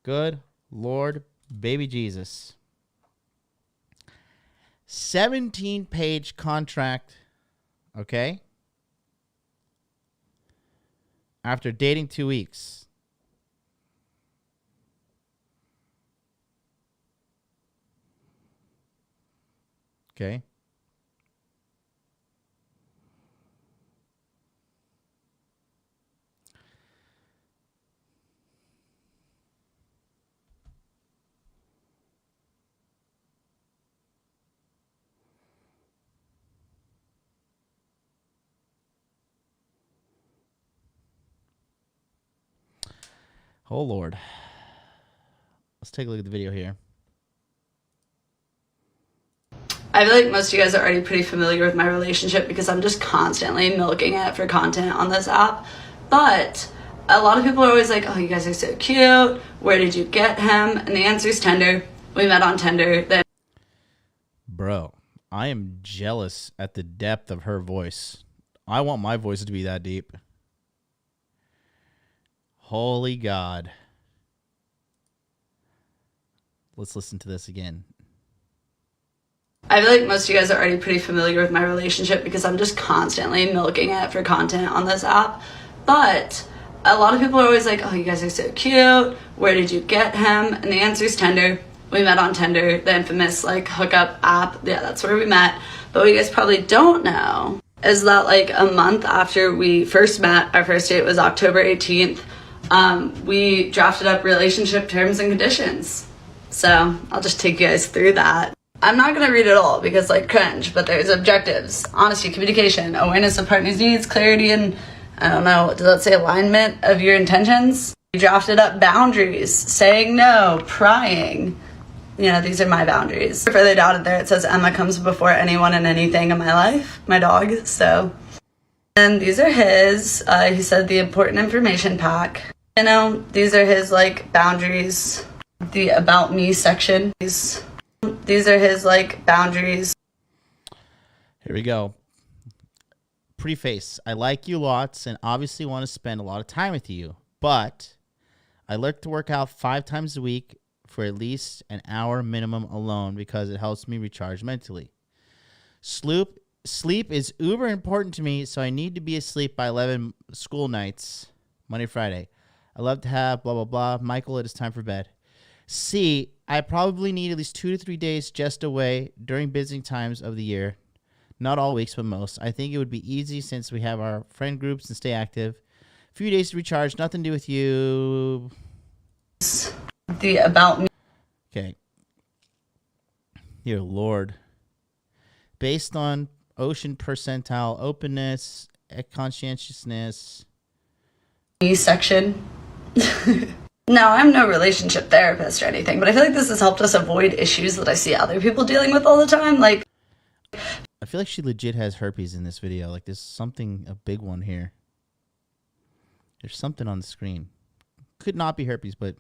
Good Lord, baby Jesus. 17-page contract, okay? After dating 2 weeks. Okay. Oh, Lord. Let's take a look at the video here. I feel like most of you guys are already pretty familiar with my relationship because I'm just constantly milking it for content on this app. But a lot of people are always like, oh, you guys are so cute. Where did you get him? And the answer is Tinder. We met on Tinder. Then, bro, I am jealous at the depth of her voice. I want my voice to be that deep. Holy God. Let's listen to this again. I feel like most of you guys are already pretty familiar with my relationship because I'm just constantly milking it for content on this app. But a lot of people are always like, oh, you guys are so cute. Where did you get him? And the answer is Tinder. We met on Tinder, the infamous like hookup app. Yeah, that's where we met. But what you guys probably don't know is that like a month after we first met, our first date was October 18th, we drafted up relationship terms and conditions. So I'll just take you guys through that. I'm not going to read it all because like cringe, but there's objectives, honesty, communication, awareness of partner's needs, clarity, and I don't know, does that say alignment of your intentions? We drafted up boundaries, saying no, prying. You know, these are my boundaries. Further down in there, it says Emma comes before anyone and anything in my life, my dog, so. And these are his, he said the important information pack. You know, these are his like boundaries, the about me section. These are his like boundaries. Here we go. Preface. I like you lots and obviously want to spend a lot of time with you, but I like to work out 5 times a week for at least an hour minimum alone because it helps me recharge mentally. Sleep is uber important to me, so I need to be asleep by 11 school nights, Monday, Friday. I love to have blah, blah, blah. Michael, it is time for bed. C, I probably need at least 2 to 3 days just away during busy times of the year. Not all weeks, but most. I think it would be easy since we have our friend groups and stay active. A few days to recharge, nothing to do with you. The about me. Okay. Dear Lord. Based on ocean percentile, openness, conscientiousness. Me section. No, I'm no relationship therapist or anything, but I feel like this has helped us avoid issues that I see other people dealing with all the time. Like, I feel like she legit has herpes in this video. Like, there's something, a big one here. There's something on the screen. Could not be herpes, but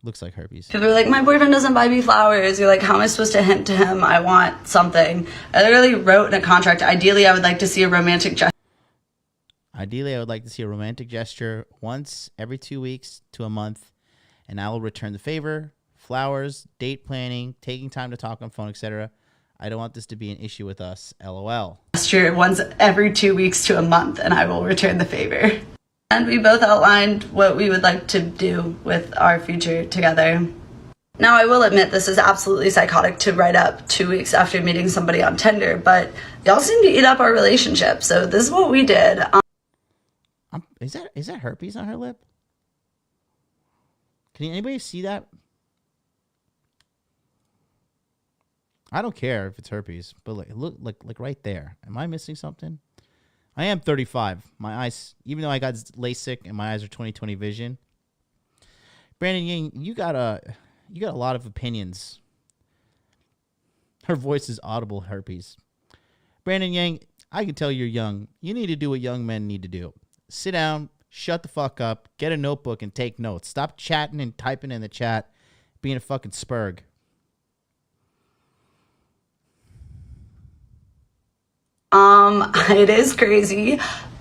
looks like herpes. people are like, my boyfriend doesn't buy me flowers. You're like, how am I supposed to hint to him I want something? I literally wrote in a contract, ideally I would like to see a romantic gesture. Ideally, I would like to see a romantic gesture once every 2 weeks to a month, and I will return the favor. Flowers, date planning, taking time to talk on phone, etc. I don't want this to be an issue with us. LOL. Gesture once every 2 weeks to a month, and I will return the favor. And we both outlined what we would like to do with our future together. Now, I will admit this is absolutely psychotic to write up 2 weeks after meeting somebody on Tinder, but y'all seem to eat up our relationship, so this is what we did. Is that herpes on her lip? Can anybody see that? I don't care if it's herpes, but look right there. Am I missing something? I am 35. My eyes, even though I got LASIK and my eyes are 20/20 vision. Brandon Yang, you got a lot of opinions. Her voice is audible herpes. Brandon Yang, I can tell you're young. You need to do what young men need to do. Sit down, shut the fuck up, get a notebook and take notes. Stop chatting and typing in the chat, being a fucking spurg. It is crazy,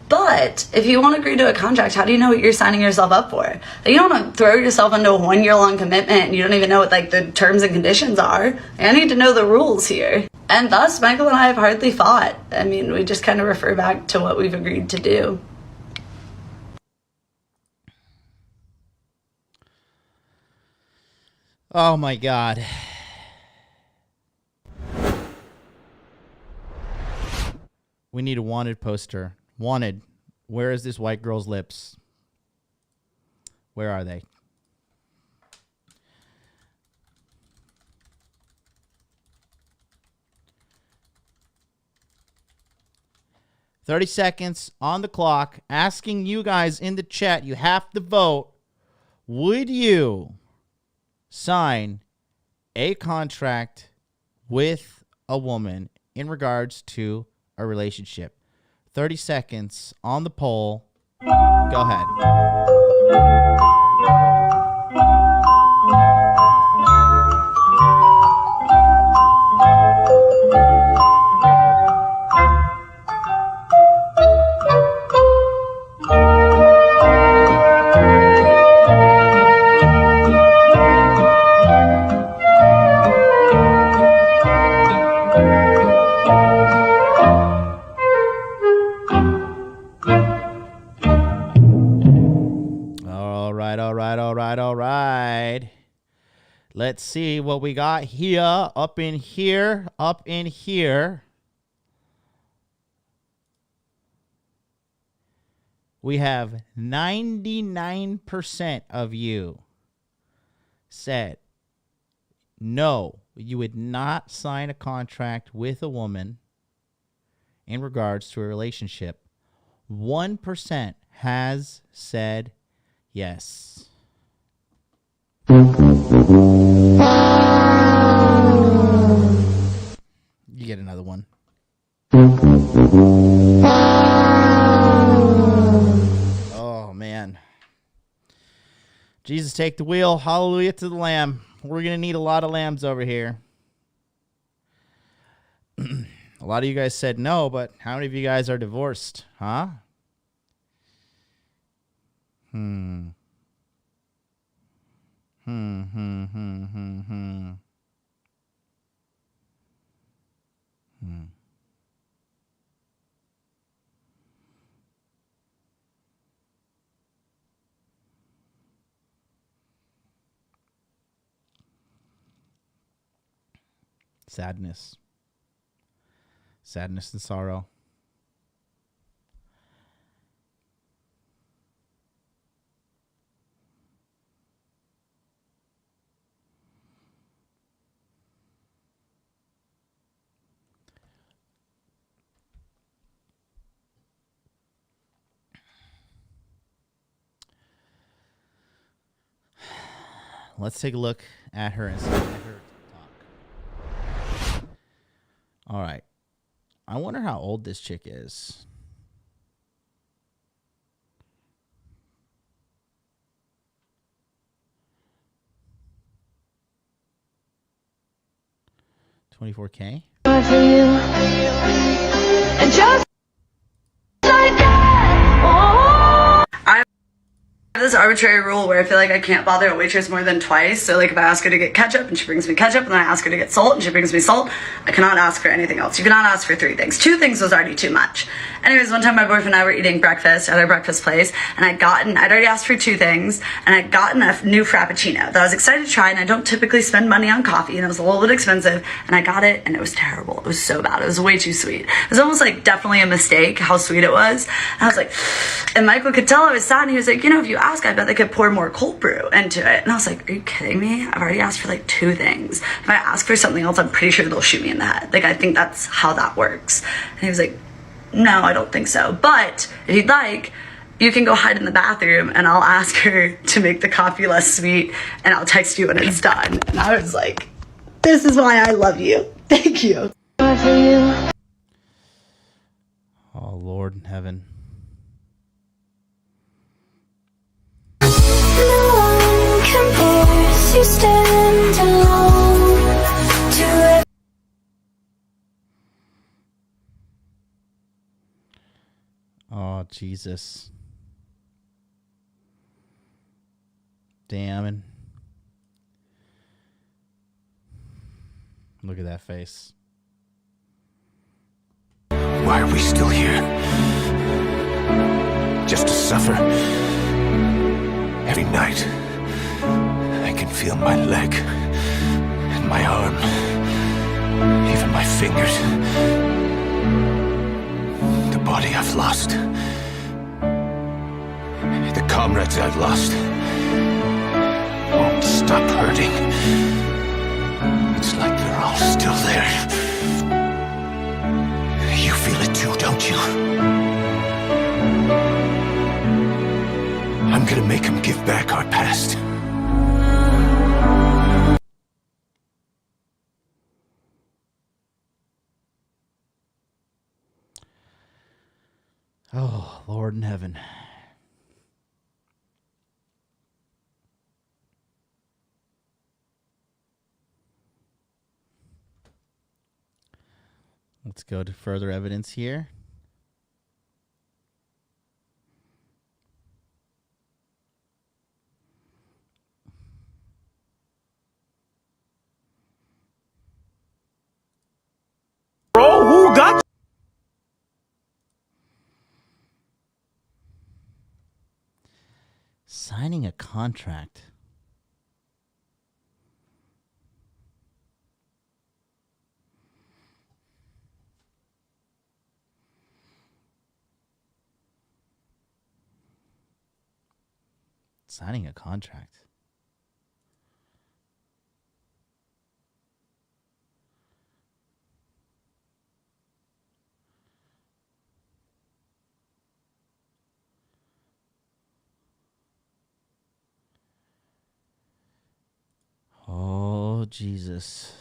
but if you won't agree to a contract, how do you know what you're signing yourself up for? You don't want to throw yourself into a 1 year long commitment and you don't even know what like the terms and conditions are. I need to know the rules here. And thus, Michael and I have hardly fought. I mean, we just kind of refer back to what we've agreed to do. Oh my God. We need a wanted poster. Wanted. Where is this white girl's lips? Where are they? $30 seconds on the clock. Asking you guys in the chat. You have to vote. Would you sign a contract with a woman in regards to a relationship? 30 seconds on the poll. Go ahead. All right. Let's see what we got here. Up in here. We have 99% of you said no, you would not sign a contract with a woman in regards to a relationship. 1% has said yes. You get another one. Oh, man. Jesus, take the wheel. Hallelujah to the Lamb. We're going to need a lot of lambs over here. A lot of you guys said no, but how many of you guys are divorced? Huh? Sadness and sorrow. Let's take a look at her and see her talk. All right. I wonder how old this chick is. $24K. And just like that, I have this arbitrary rule where I feel like I can't bother a waitress more than twice. So like if I ask her to get ketchup and she brings me ketchup, and then I ask her to get salt and she brings me salt, I cannot ask for anything else. You cannot ask for 3 things. 2 things was already too much. Anyways, one time my boyfriend and I were eating breakfast at our breakfast place, and I'd already asked for 2 things, and I'd gotten a new Frappuccino that I was excited to try, and I don't typically spend money on coffee, and it was a little bit expensive, and I got it, and it was terrible. It was so bad. It was way too sweet. It was almost like definitely a mistake how sweet it was. And I was like, and Michael could tell I was sad, and he was like, you know, if you ask, I bet they could pour more cold brew into it. And I was like, are you kidding me? I've already asked for like 2 things. If I ask for something else, I'm pretty sure they'll shoot me in the head. Like, I think that's how that works. And he was like, no, I don't think so. But if you'd like, you can go hide in the bathroom and I'll ask her to make the coffee less sweet and I'll text you when it's done. And I was like, this is why I love you. Thank you. Oh, Lord in heaven. No one compares, you stand alone to Oh, Jesus. Damn. Look at that face. Why are we still here? Just to suffer? Every night, I can feel my leg and my arm, even my fingers. The body I've lost, the comrades I've lost, won't stop hurting. It's like they're all still there. You feel it too, don't you? I'm gonna make them give back our past. Oh, Lord in heaven. Let's go to further evidence here. Bro, who got Signing a contract. Signing a contract. Oh, Jesus.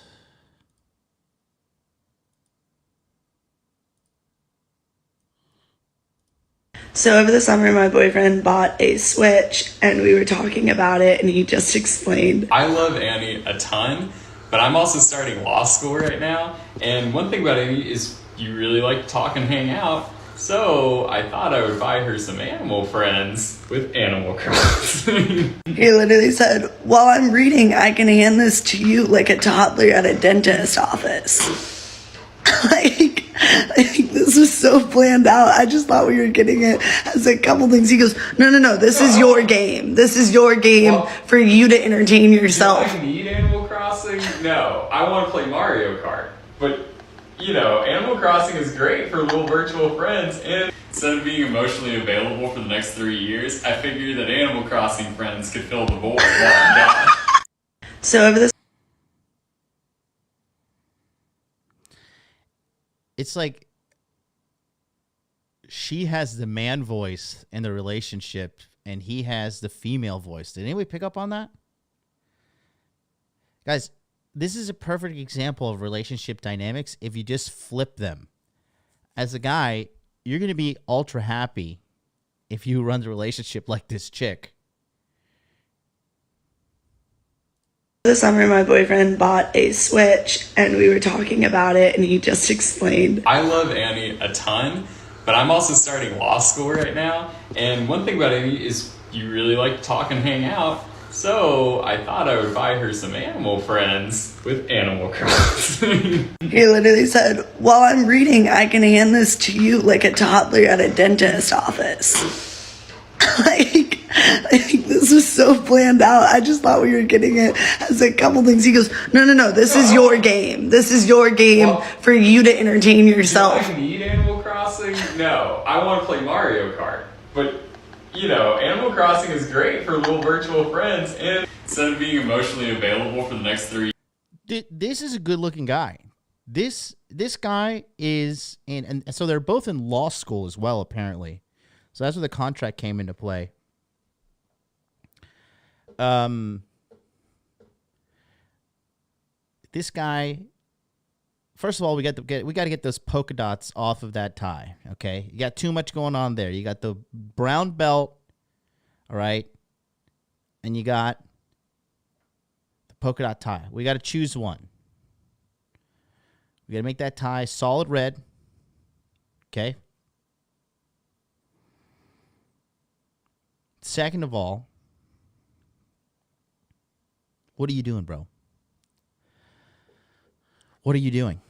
So over the summer, my boyfriend bought a Switch, and we were talking about it, and he just explained. I love Annie a ton, but I'm also starting law school right now, and one thing about Annie is you really like to talk and hang out, so I thought I would buy her some animal friends with Animal Crossing. He literally said, while I'm reading, I can hand this to you like a toddler at a dentist office. like, this was so planned out. I just thought we were getting it as a couple things. He goes, no, this is your game. This is your game for you to entertain yourself. Do I need Animal Crossing? No, I want to play Mario Kart. But, you know, Animal Crossing is great for little virtual friends, and instead of being emotionally available for the next 3 years, I figured that Animal Crossing friends could fill the void while I'm gone. So over this, It's like she has the man voice in the relationship and he has the female voice. Did anybody pick up on that? Guys, this is a perfect example of relationship dynamics if you just flip them. As a guy, you're going to be ultra happy if you run the relationship like this chick. this summer, my boyfriend bought a Switch, and we were talking about it, and he just explained. I love Annie a ton, but I'm also starting law school right now, and one thing about Annie is you really like to talk and hang out, so I thought I would buy her some animal friends with Animal Crossing. He literally said, while I'm reading, I can hand this to you like a toddler at a dentist office. like, this was so planned out. I just thought we were getting it as a couple things. He goes, no, this is your game. This is your game for you to entertain yourself. Do I need Animal Crossing? No, I want to play Mario Kart. But, you know, Animal Crossing is great for little virtual friends, and instead of being emotionally available for the next 3 years. This is a good-looking guy. This guy is in, and so they're both in law school as well, apparently. So that's where the contract came into play. This guy, first of all, we got to get those polka dots off of that tie. Okay, you got too much going on there. You got the brown belt, all right, and you got the polka dot tie. We got to choose one. We got to make that tie solid red. Okay. Second of all, what are you doing, bro? What are you doing?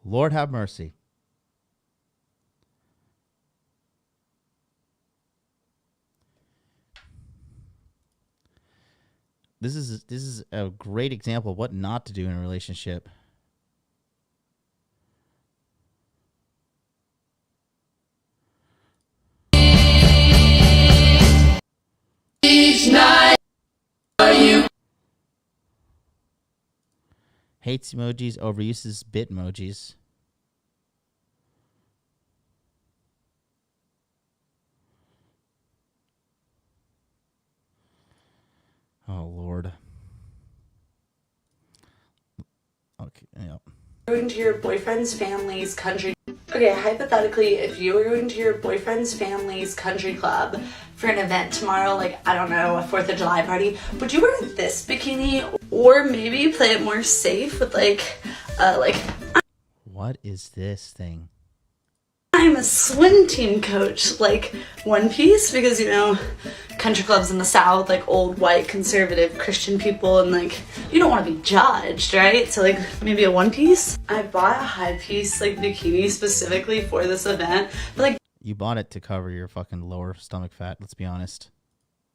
Lord have mercy. This is a great example of what not to do in a relationship. Each night are you Hates emojis, overuses bit emojis. Oh, Lord. Okay, yeah. Going to your boyfriend's family's country Okay, hypothetically, if you were going to your boyfriend's family's country club for an event tomorrow, like, I don't know, a 4th of July party, would you wear this bikini or maybe play it more safe with What is this thing? I'm a swim team coach, like one piece, because, you know, country clubs in the South, like old white conservative Christian people, and like you don't want to be judged, right? So like maybe a one piece. I bought a high piece like bikini specifically for this event, but like, You bought it to cover your fucking lower stomach fat, let's be honest.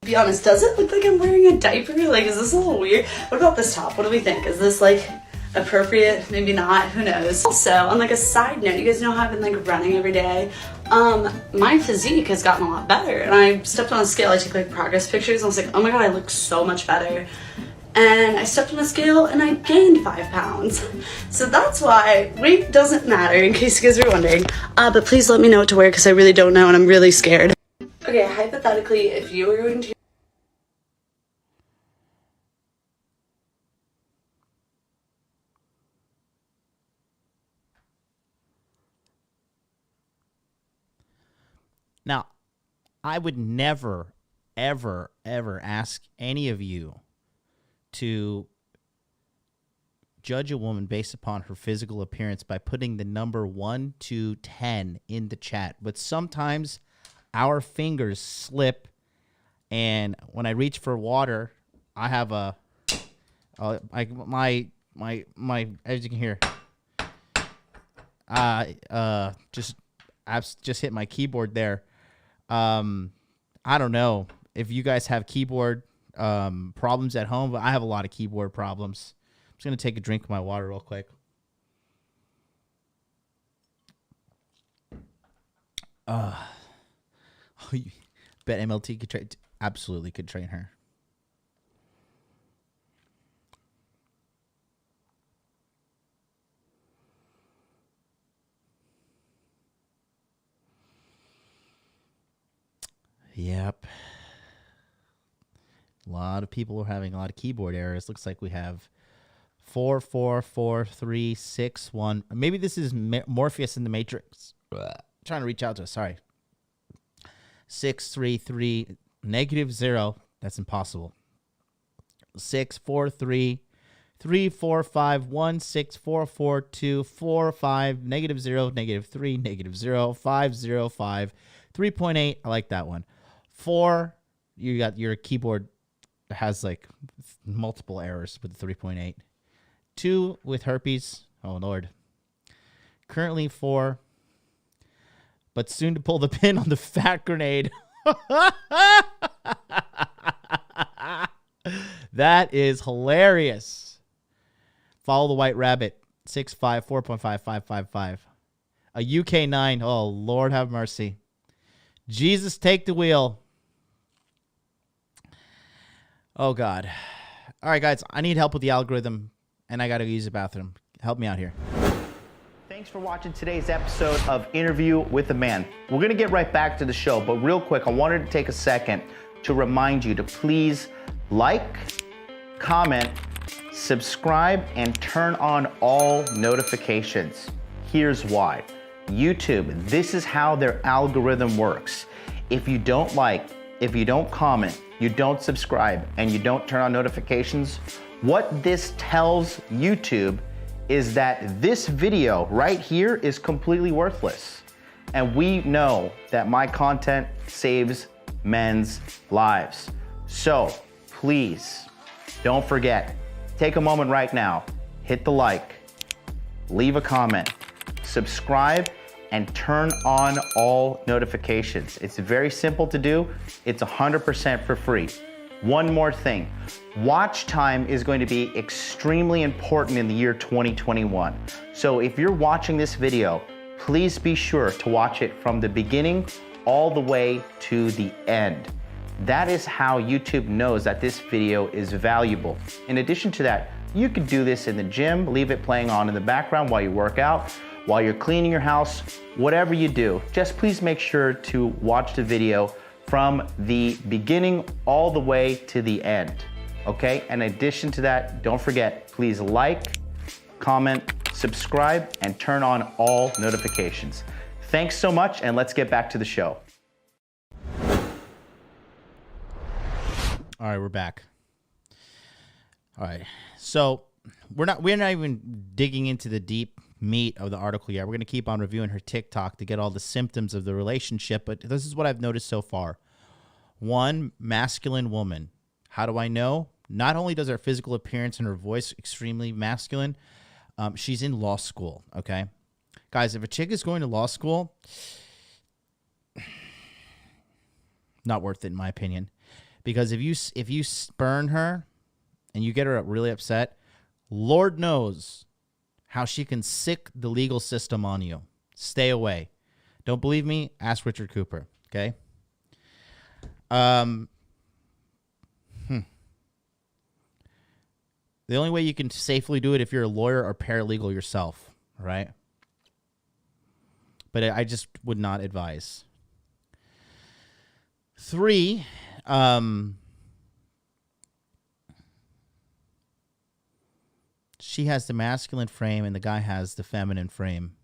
to be honest, does it look like I'm wearing a diaper? Like, is this a little weird? What about this top? What do we think? Is this like appropriate? Maybe not, who knows? Also, on like a side note, you guys know how I've been like running every day. My physique has gotten a lot better, and I stepped on a scale. I took like progress pictures, and I was like, oh my god, I look so much better. And I stepped on a scale and I gained 5 pounds. So that's why weight doesn't matter, in case you guys were wondering. But please let me know what to wear, because I really don't know and I'm really scared. Okay, hypothetically, if you were going to... Now, I would never, ever, ever ask any of you to judge a woman based upon her physical appearance by putting the number 1 to 10 in the chat. But sometimes our fingers slip, and when I reach for water, I have my as you can hear, just hit my keyboard there. I don't know if you guys have keyboard problems at home, but I have a lot of keyboard problems. I'm just gonna take a drink of my water real quick. Bet MLT could train. Absolutely could train her. Yep. A lot of people are having a lot of keyboard errors. Looks like we have 4, 4, 4, 3, 6, 1. Maybe this is Morpheus in the Matrix. Trying to reach out to us. Sorry. 6, 3, 3, -0. That's impossible. 6, 4, 3, 3, 4, 5, 1, 6, 4, 4, 2, 4, 5, -0, -3, -0, 5, 0, 5, 3.8. I like that one. 4, you got your keyboard has like multiple errors with the 3.8. 2 with herpes. Oh, Lord. Currently 4, but soon to pull the pin on the fat grenade. That is hilarious. Follow the White Rabbit. 6'5", 4.5, 5.55. A UK 9. Oh, Lord have mercy. Jesus, take the wheel. Oh, God. All right, guys. I need help with the algorithm, and I got to use the bathroom. Help me out here. Thanks for watching today's episode of Interview with a Man. We're going to get right back to the show, but real quick, I wanted to take a second to remind you to please like, comment, subscribe, and turn on all notifications. Here's why. YouTube, this is how their algorithm works. If you don't like, if you don't comment, you don't subscribe, and you don't turn on notifications, what this tells YouTube is that this video right here is completely worthless. And we know that my content saves men's lives. So please don't forget, take a moment right now, hit the like, leave a comment, subscribe, and turn on all notifications. It's very simple to do. It's 100% for free. One more thing, watch time is going to be extremely important in the year 2021. So if you're watching this video, please be sure to watch it from the beginning all the way to the end. That is how YouTube knows that this video is valuable. In addition to that, you could do this in the gym, leave it playing on in the background while you work out, while you're cleaning your house, whatever you do. Just please make sure to watch the video from the beginning all the way to the end, okay? In addition to that, don't forget, please like, comment, subscribe, and turn on all notifications. Thanks so much, and let's get back to the show. All right, we're back. All right, so we're not even digging into the deep meat of the article yet. We're going to keep on reviewing her TikTok to get all the symptoms of the relationship, but this is what I've noticed so far. One, masculine woman. How do I know? Not only does her physical appearance and her voice extremely masculine, she's in law school, okay? Guys, if a chick is going to law school, not worth it in my opinion. Because if you spurn her and you get her really upset, Lord knows how she can sick the legal system on you. Stay away. Don't believe me? Ask Richard Cooper, okay? The only way you can safely do it if you're a lawyer or paralegal yourself, right? But I just would not advise. 3, she has the masculine frame and the guy has the feminine frame.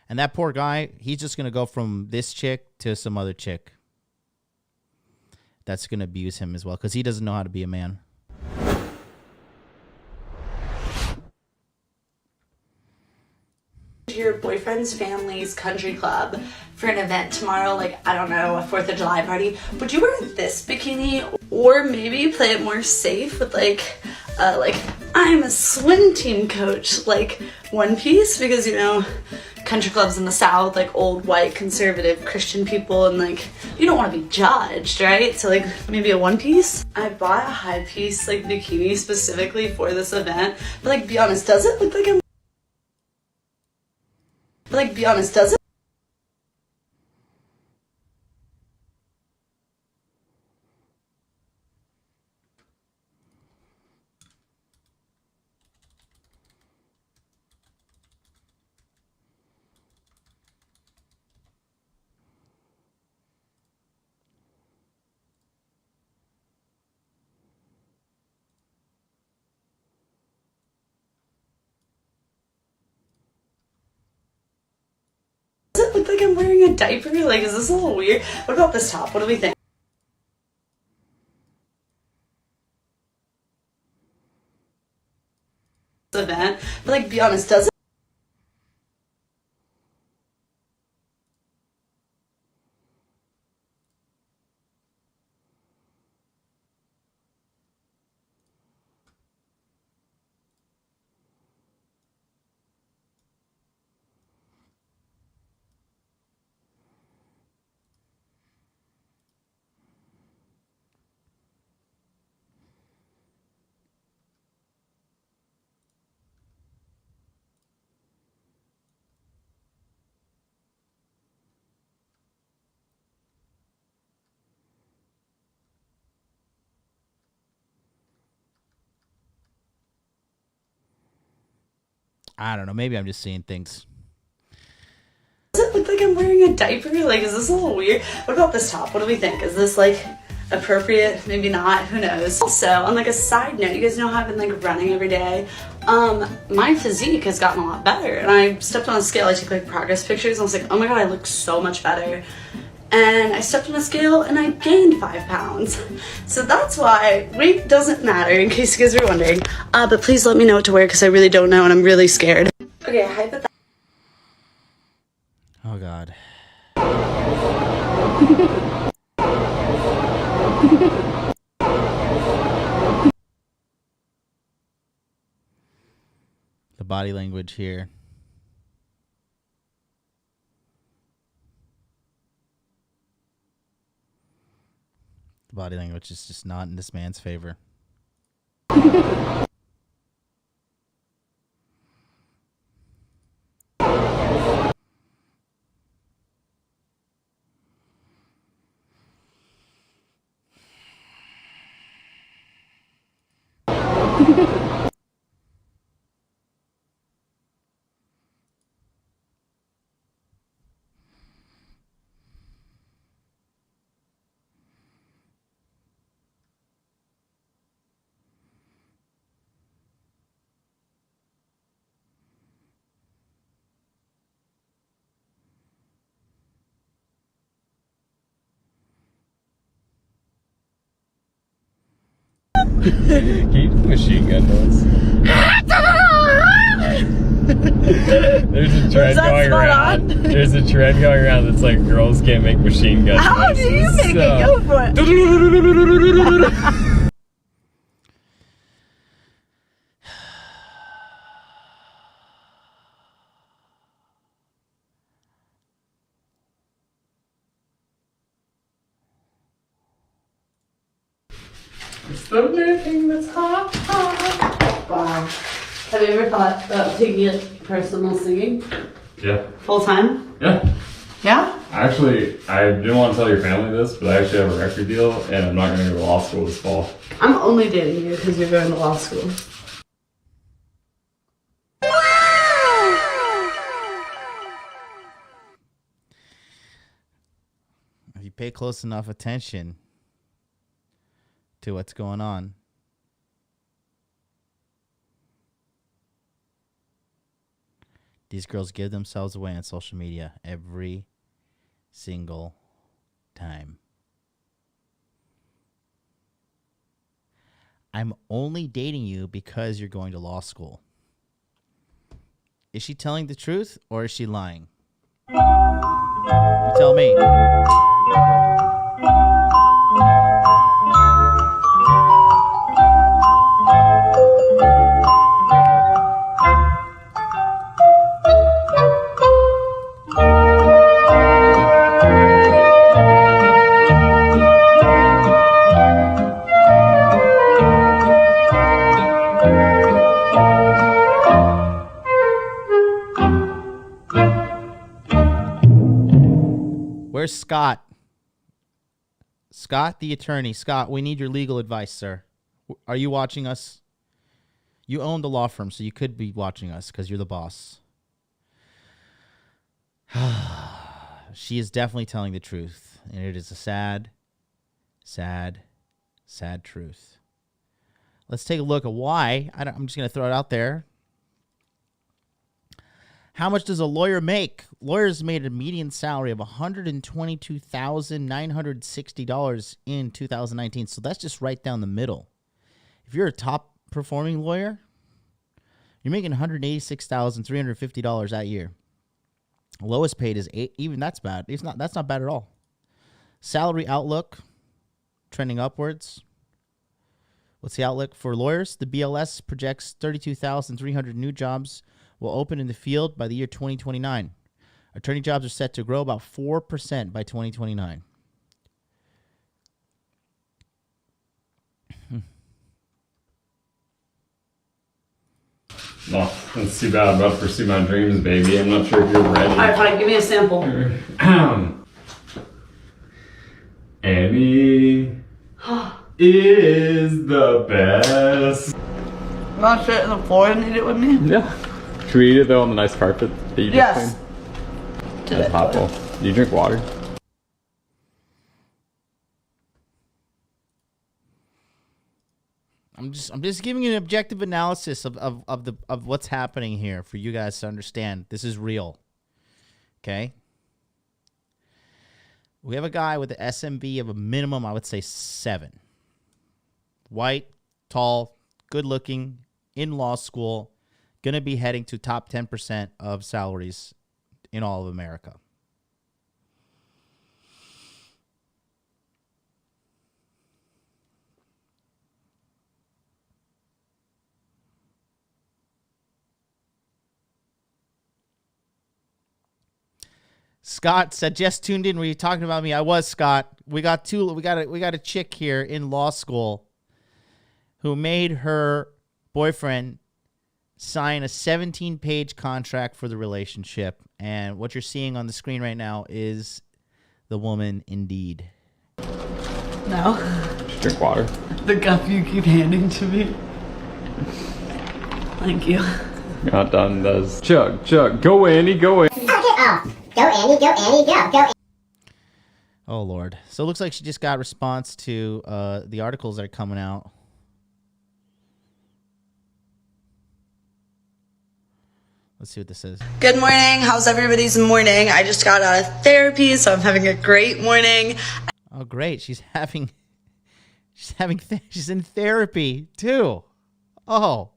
And that poor guy, he's just going to go from this chick to some other chick that's going to abuse him as well because he doesn't know how to be a man. Your boyfriend's family's country club for an event tomorrow, like, I don't know, a 4th of July party, would you wear this bikini or maybe play it more safe with like I'm a swim team coach, like one piece? Because, you know, country clubs in the South, like old white conservative Christian people, and like you don't want to be judged, right? So like maybe a one piece. I bought a high piece like bikini specifically for this event, but like be honest, does it look like I'm does it? Does it look like I'm wearing a diaper? Like, is this a little weird? What about this top? What do we think? Event, but like be honest, does it? I don't know. Maybe I'm just seeing things. Does it look like I'm wearing a diaper? Like, is this a little weird? What about this top? What do we think? Is this like appropriate? Maybe not. Who knows? Also, on like a side note, you guys know how I've been like running every day. My physique has gotten a lot better, and I stepped on a scale. I took like progress pictures, and I was like, oh my god, I look so much better. And I stepped on a scale and I gained 5 pounds. So that's why weight doesn't matter, in case you guys were wondering. But please let me know what to wear because I really don't know and I'm really scared. Okay, hypothetically. Oh God. The body language here. The body language is just not in this man's favor. Keep the machine gun noise. There's a trend going around. There's a trend going around that's like girls can't make machine gun noises. How do you make it? Go for it. It's the thing that's hot. Wow. Have you ever thought about taking it personal singing? Yeah. Full time? Yeah. Yeah? Actually, I didn't want to tell your family this, but I actually have a record deal, and I'm not going to go to law school this fall. I'm only dating you because you're going to law school. If you pay close enough attention to what's going on, these girls give themselves away on social media every single time. I'm only dating you because you're going to law school. Is she telling the truth or is she lying? You tell me. Where's Scott? Scott, the attorney. Scott, we need your legal advice, sir. Are you watching us? You own the law firm, so you could be watching us because you're the boss. She is definitely telling the truth, and it is a sad, sad, sad truth. Let's take a look at why. I'm just going to throw it out there. How much does a lawyer make? Lawyers made a median salary of $122,960 in 2019. So that's just right down the middle. If you're a top performing lawyer, you're making $186,350 that year. Lowest paid is $8. Even that's bad. That's not bad at all. Salary outlook trending upwards. What's the outlook for lawyers? The BLS projects 32,300 new jobs will open in the field by the year 2029. Attorney jobs are set to grow about 4% by 2029. Well, that's too bad. I'm about to pursue my dreams, baby. I'm not sure if you're ready. All right, fine. Give me a sample. Annie is the best. You want to sit on the floor and eat it with me? Yeah. Should we eat it though on the nice carpet that you just cleaned? That's hot bowl. Do you drink water? I'm just giving you an objective analysis of what's happening here for you guys to understand. This is real. Okay? We have a guy with an SMV of a minimum, I would say 7. White, tall, good looking, in law school, going to be heading to top 10% of salaries in all of America. Scott said, just tuned in. Were you talking about me? I was, Scott. We got a chick here in law school who made her boyfriend sign a 17-page contract for the relationship. And what you're seeing on the screen right now is the woman indeed. No. Just drink water. The cup you keep handing to me. Thank you. Not done, does. Chug. Go, Annie, go, Annie. Go, Annie, go, Annie, go. Oh, Lord. So it looks like she just got a response to the articles that are coming out. Let's see what this is. Good morning. How's everybody's morning? I just got out of therapy, so I'm having a great morning. Oh, great. She's having She's in therapy too. Oh.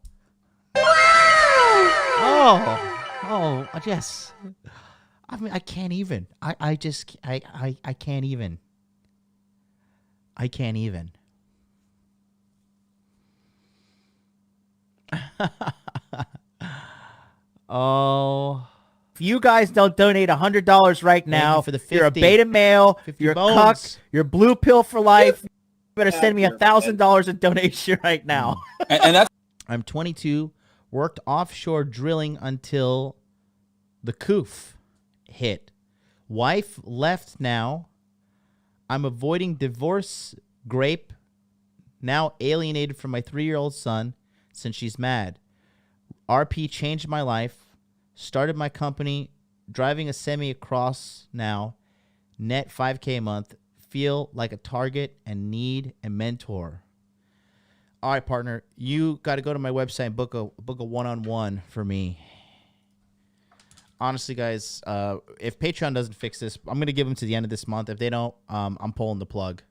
Yes. I mean, I can't even. I can't even. I can't even. Oh. If you guys don't donate $100 right now, for the 50, you're a beta male, you're a cuck, you're blue pill for life. You better send me $1,000 in donation right now. And that's. I'm 22, worked offshore drilling until the coof hit. Wife left now. I'm avoiding divorce, grape, now alienated from my 3-year-old son since she's mad. RP changed my life. Started my company, driving a semi across now, net $5K a month, feel like a target and need a mentor. All right, partner, you got to go to my website and book a one-on-one for me. Honestly, guys, if Patreon doesn't fix this, I'm going to give them to the end of this month. If they don't, I'm pulling the plug.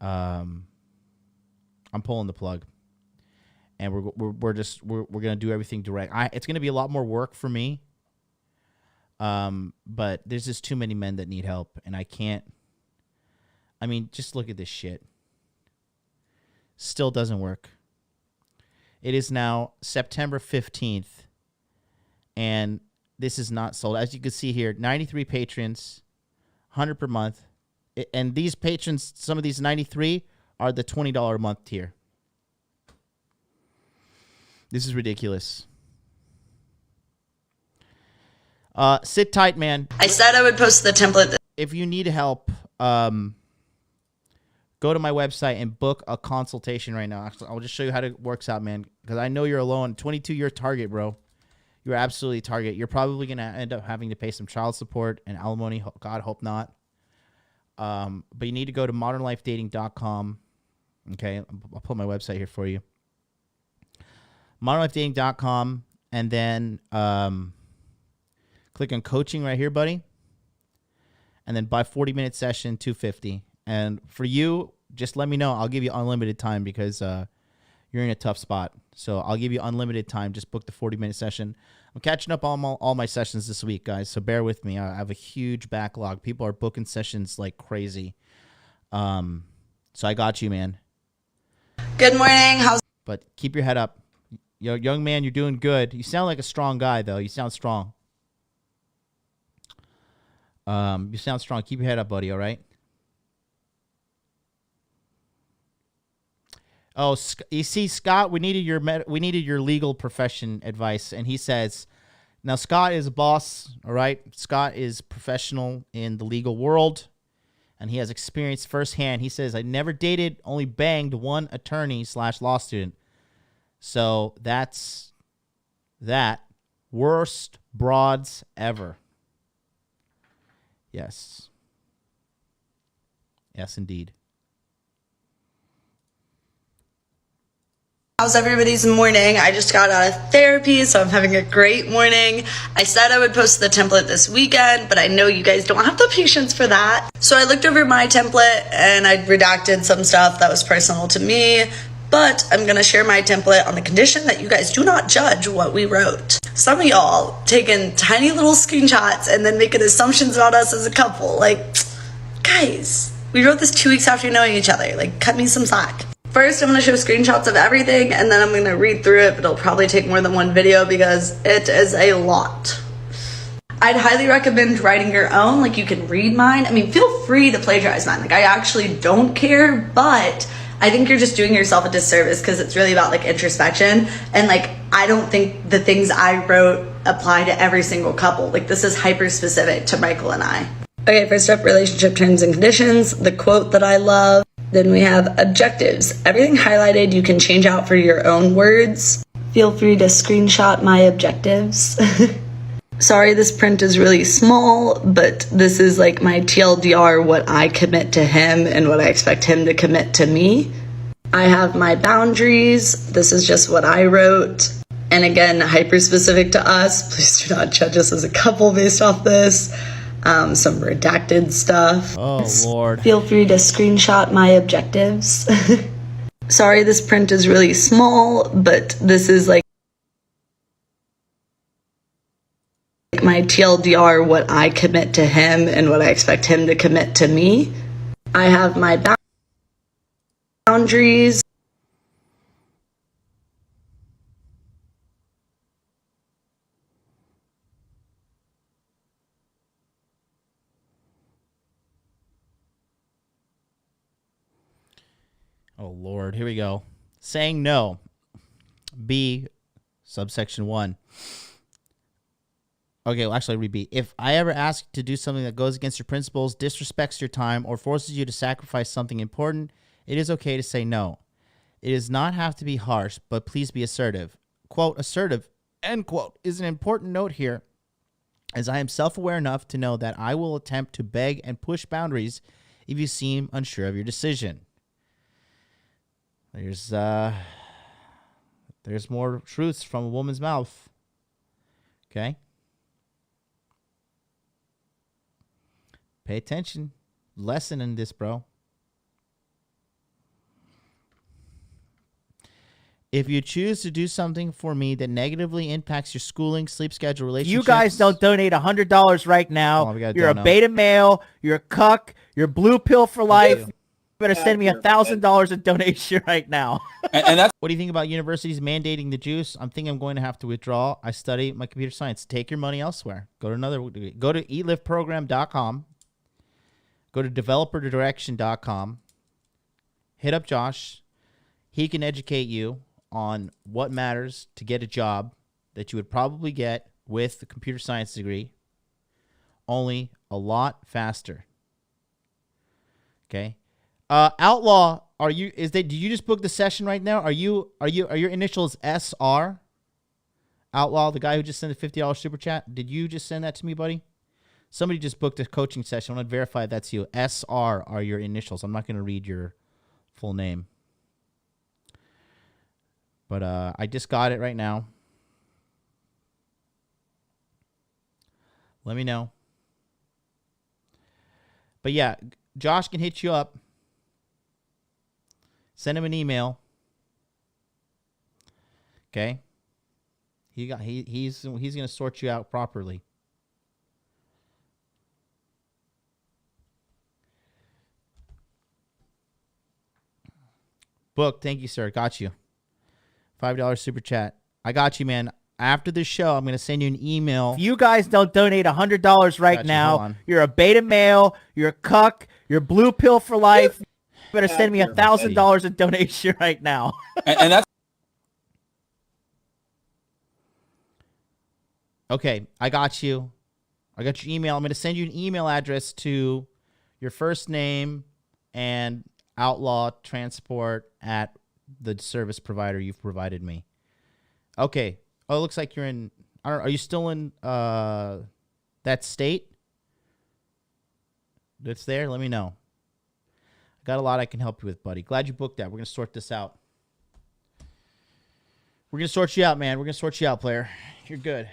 I'm pulling the plug. And we're gonna do everything direct. It's gonna be a lot more work for me. But there's just too many men that need help, and I can't. I mean, just look at this shit. Still doesn't work. It is now September 15th, and this is not sold. As you can see here, 93 patrons, 100 per month, and these patrons, some of these 93 are the $20 a month tier. This is ridiculous. Sit tight, man. I said I would post the template. If you need help, go to my website and book a consultation right now. Actually, I'll just show you how it works out, man, because I know you're alone. 22, you're a target, bro. You're absolutely a target. You're probably going to end up having to pay some child support and alimony. God, hope not. But you need to go to modernlifedating.com. Okay, I'll put my website here for you. modernlifedating.com, and then click on coaching right here, buddy. And then buy 40-minute session, $250. And for you, just let me know. I'll give you unlimited time because you're in a tough spot. So I'll give you unlimited time. Just book the 40-minute session. I'm catching up on all my sessions this week, guys. So bear with me. I have a huge backlog. People are booking sessions like crazy. So I got you, man. Good morning. But keep your head up. Yo, young man, you're doing good. You sound like a strong guy, though. You sound strong. You sound strong. Keep your head up, buddy, all right? Oh, you see, Scott, we needed your legal profession advice, and he says, now Scott is a boss, all right? Scott is professional in the legal world, and he has experience firsthand. He says, I never dated, only banged one attorney/law student. So that's that. Worst broads ever. Yes. Yes, indeed. How's everybody's morning? I just got out of therapy, so I'm having a great morning. I said I would post the template this weekend, but I know you guys don't have the patience for that. So I looked over my template and I redacted some stuff that was personal to me. But I'm going to share my template on the condition that you guys do not judge what we wrote. Some of y'all taking tiny little screenshots and then making assumptions about us as a couple. Like, guys, we wrote this 2 weeks after knowing each other. Like, cut me some slack. First, I'm going to show screenshots of everything, and then I'm going to read through it, but it'll probably take more than one video because it is a lot. I'd highly recommend writing your own. Like, you can read mine. I mean, feel free to plagiarize mine. Like, I actually don't care, but I think you're just doing yourself a disservice because it's really about like introspection, and like I don't think the things I wrote apply to every single couple. Like this is hyper specific to Michael and I. Okay, first up, relationship terms and conditions, the quote that I love. Then we have objectives. Everything highlighted you can change out for your own words. Feel free to screenshot my objectives. Sorry, this print is really small, but this is like my TLDR, what I commit to him and what I expect him to commit to me. I have my boundaries. This is just what I wrote. And again, hyper specific to us. Please do not judge us as a couple based off this. some redacted stuff. Oh, Lord. Feel free to screenshot my objectives. Sorry, this print is really small, but this is like my TLDR, what I commit to him and what I expect him to commit to me. I have my boundaries. Oh, Lord. Here we go. Saying no. B, subsection 1. Okay, well, actually, read B. If I ever ask you to do something that goes against your principles, disrespects your time, or forces you to sacrifice something important, it is okay to say no. It does not have to be harsh, but please be assertive. Quote, assertive, end quote, is an important note here, as I am self-aware enough to know that I will attempt to beg and push boundaries if you seem unsure of your decision. There's more truths from a woman's mouth. Okay? Pay attention. Lesson in this, bro. If you choose to do something for me that negatively impacts your schooling, sleep schedule, relationships... You guys don't donate $100 right now. You're a beta male. You're a cuck. You're blue pill for life. You better send me $1,000 in donation right now. And that's what do you think about universities mandating the juice? I'm thinking I'm going to have to withdraw. I study my computer science. Take your money elsewhere. Go to eliftprogram.com. Go to developerdirection.com. Hit up Josh. He can educate you on what matters to get a job that you would probably get with a computer science degree, only a lot faster. Okay? Outlaw, did you just book the session right now? Are your initials SR? Outlaw, the guy who just sent a $50 super chat, did you just send that to me, buddy? Somebody just booked a coaching session. I want to verify that's you. SR are your initials. I'm not going to read your full name. But I just got it right now. Let me know. But yeah, Josh can hit you up. Send him an email. Okay? He's going to sort you out properly. Book, thank you, sir. Got you. $5 super chat. I got you, man. After this show, I'm going to send you an email. If you guys don't donate $100 right now, you're a beta male. You're a cuck. You're blue pill for life. You better send me $1,000 in donation right now. And that's okay. I got you. I got your email. I'm going to send you an email address to your first name and outlaw transport at the service provider you've provided me. Okay. Oh, it looks like you're in. Are you still in that state? That's there. Let me know. I got a lot I can help you with, buddy. Glad you booked that. We're gonna sort this out. We're gonna sort you out, man. We're gonna sort you out, player. You're good.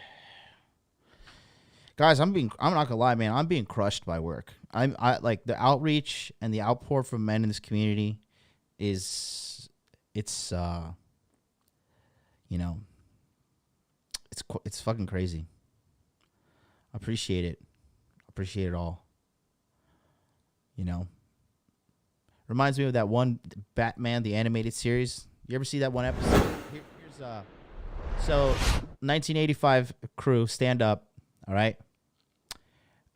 Guys, I'm not gonna lie, man. I'm being crushed by work. I like the outreach and the outpour from men in this community it's fucking crazy. I appreciate it. I appreciate it all. Reminds me of that one Batman the animated series. You ever see that one episode? So 1985 crew, stand up. All right.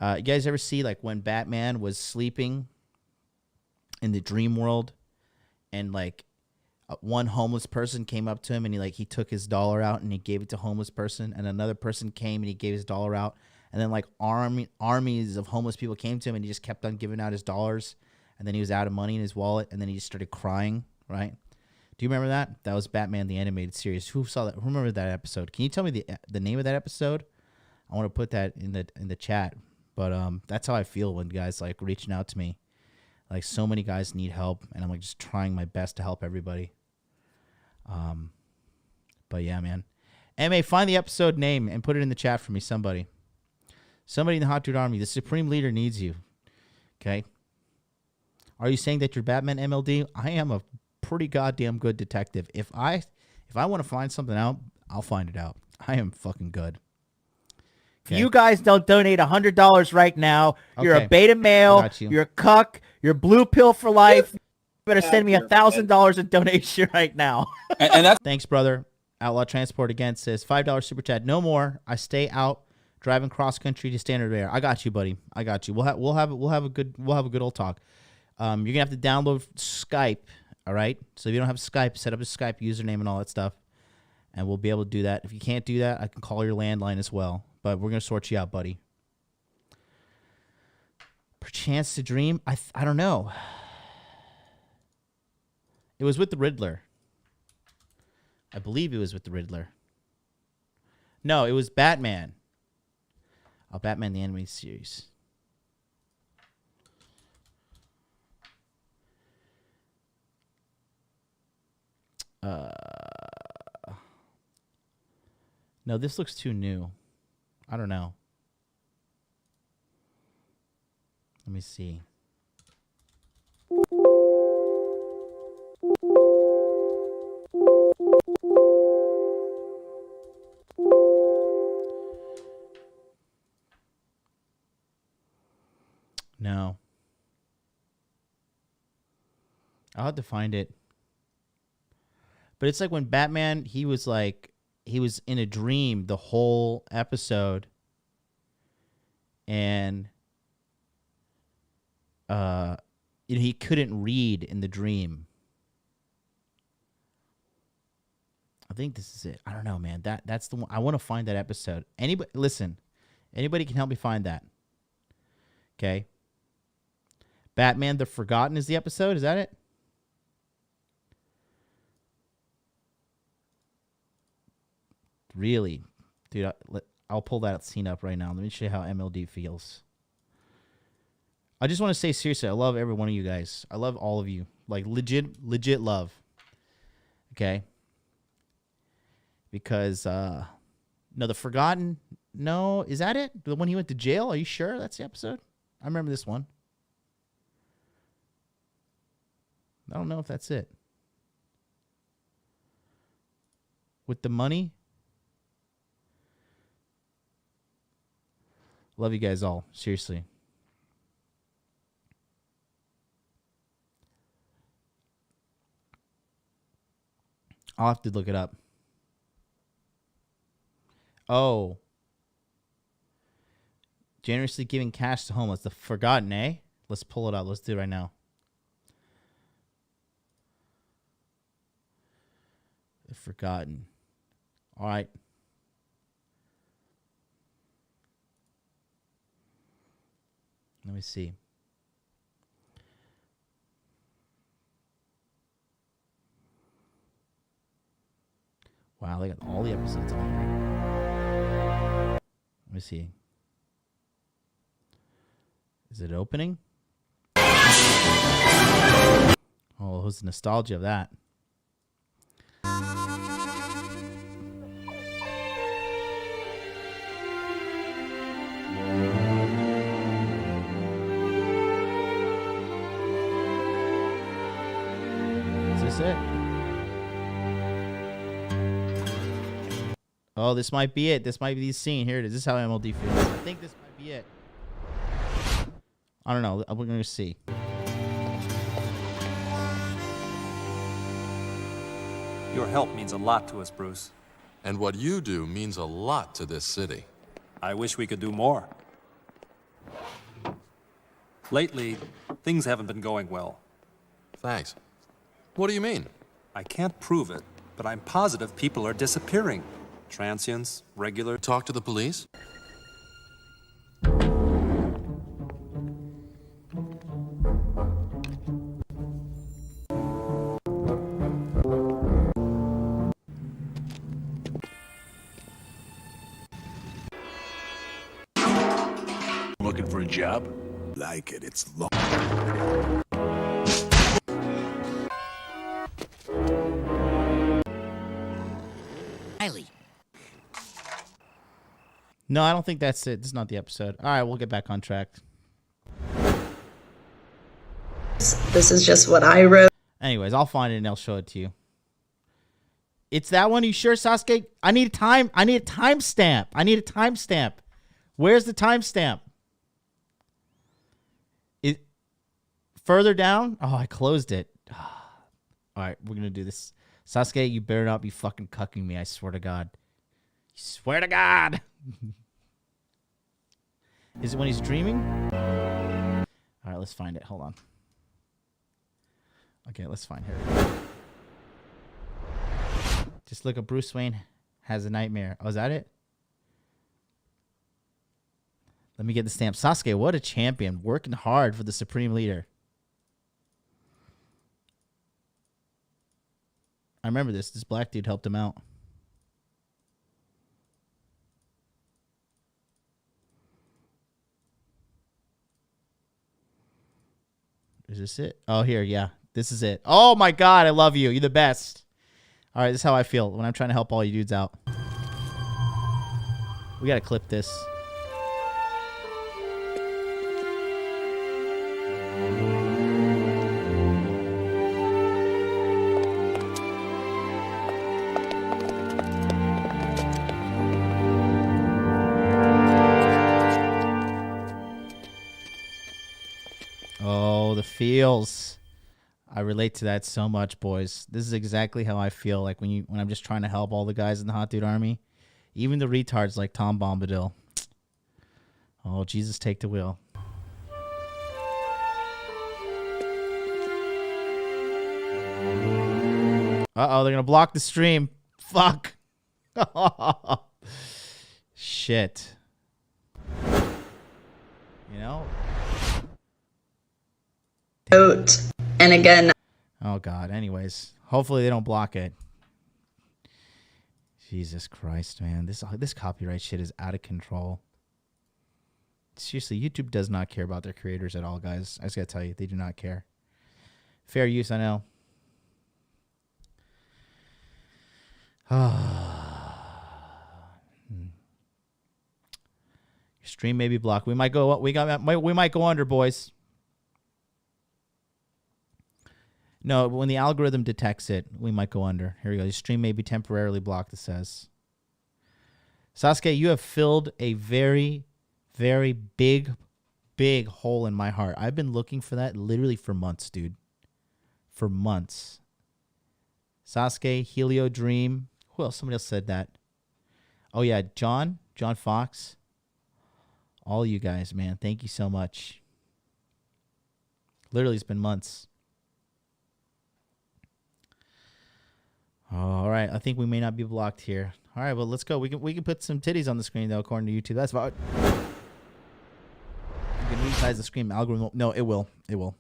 You guys ever see like when Batman was sleeping in the dream world, and like one homeless person came up to him and he took his dollar out and he gave it to a homeless person, and another person came and he gave his dollar out, and then like armies of homeless people came to him and he just kept on giving out his dollars, and then he was out of money in his wallet, and then he just started crying, right? Do you remember that? That was Batman the animated series. Who saw that? Who remembered that episode? Can you tell me the name of that episode? I want to put that in the chat. But that's how I feel when guys like reaching out to me. Like so many guys need help, and I'm like just trying my best to help everybody. But yeah, man. MA, find the episode name and put it in the chat for me, somebody. Somebody in the Hot Dude Army, the Supreme Leader needs you. Okay? Are you saying that you're Batman, MLD? I am a pretty goddamn good detective. If I want to find something out, I'll find it out. I am fucking good. If you guys don't donate $100 right now, you're a beta male, you're a cuck, you're blue pill for life. You better send me $1,000 in donation right now. And that's thanks, brother. Outlaw Transport again says $5 super chat. No more. I stay out driving cross country to Standard Bearer. I got you, buddy. I got you. We'll have a good old talk. You're gonna have to download Skype. All right. So if you don't have Skype, set up a Skype username and all that stuff, and we'll be able to do that. If you can't do that, I can call your landline as well. But we're gonna sort you out, buddy. Perchance to dream. I don't know. It was with the Riddler. I believe it was with the Riddler. No, it was Batman. Oh, Batman the Animated Series. No, this looks too new. I don't know. Let me see. No. I'll have to find it. But it's like when Batman, he was in a dream the whole episode. And he couldn't read in the dream. I think this is it. I don't know, man. That's the one. I want to find that episode. Anybody can help me find that. Okay. Batman the Forgotten is the episode. Is that it? Really? Dude, I'll pull that scene up right now. Let me show you how MLD feels. I just want to say seriously, I love every one of you guys. I love all of you. Like legit love. Okay? Because no, the Forgotten, no, is that it? The one he went to jail? Are you sure that's the episode? I remember this one. I don't know if that's it. With the money? Love you guys all. Seriously. I'll have to look it up. Oh. Generously giving cash to homeless. The Forgotten, eh? Let's pull it out. Let's do it right now. The Forgotten. All right. Let me see. Wow, they got all the episodes on here. Let me see. Is it opening? Oh, who's the nostalgia of that? Is this it? Oh, this might be it. This might be the scene. Here it is. This is how MLD feels. I think this might be it. I don't know. We're going to see. Your help means a lot to us, Bruce. And what you do means a lot to this city. I wish we could do more. Lately, things haven't been going well. Thanks. What do you mean? I can't prove it, but I'm positive people are disappearing. Transients, regular... Talk to the police? Looking for a job? Like it, it's long. No, I don't think that's it. This is not the episode. All right, we'll get back on track. This is just what I wrote. Anyways, I'll find it and I'll show it to you. It's that one? You sure, Sasuke? I need a timestamp. I need a timestamp. Where's the timestamp? It further down? Oh, I closed it. All right, we're gonna do this. Sasuke, you better not be fucking cucking me. I swear to God. Swear to God. Is it when he's dreaming? All right, let's find it. Hold on. Okay, let's find her. Just look up Bruce Wayne has a nightmare. Oh, is that it? Let me get the stamp. Sasuke, what a champion. Working hard for the Supreme Leader. I remember this. This black dude helped him out. Is this it? Oh, here, yeah. This is it. Oh, my God. I love you. You're the best. All right, this is how I feel when I'm trying to help all you dudes out. We got to clip this. Oh, the feels. I relate to that so much, boys. This is exactly how I feel like when I'm just trying to help all the guys in the Hot Dude Army. Even the retards like Tom Bombadil. Oh, Jesus, take the wheel. Uh-oh, they're going to block the stream. Fuck. Shit. You know? And again, oh God. Anyways, hopefully they don't block it. Jesus Christ, man. This copyright shit is out of control. Seriously, YouTube does not care about their creators at all, guys. I just gotta tell you, they do not care. Fair use, I know. Your stream may be blocked. We might go under, boys. No, but when the algorithm detects it, we might go under. Here we go. Your stream may be temporarily blocked, it says. Sasuke, you have filled a very, very big hole in my heart. I've been looking for that literally for months, dude. For months. Sasuke, Helio Dream. Who else? Somebody else said that. Oh, yeah, John Fox. All you guys, man. Thank you so much. Literally, it's been months. All right, I think we may not be blocked here. All right, well, let's go. We can put some titties on the screen, though, according to YouTube. That's fine. You can resize the screen algorithm. No, it will. It will.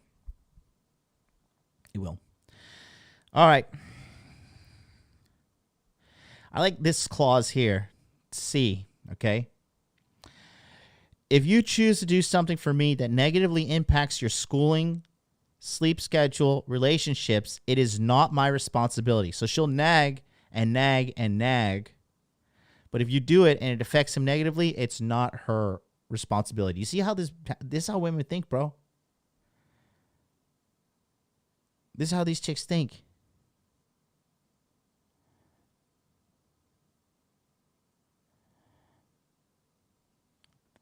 It will. All right. I like this clause here. C, okay? If you choose to do something for me that negatively impacts your schooling, sleep schedule, relationships, it is not my responsibility. So she'll nag and nag and nag. But if you do it and it affects him negatively, it's not her responsibility. You see how this is how women think, bro. This is how these chicks think.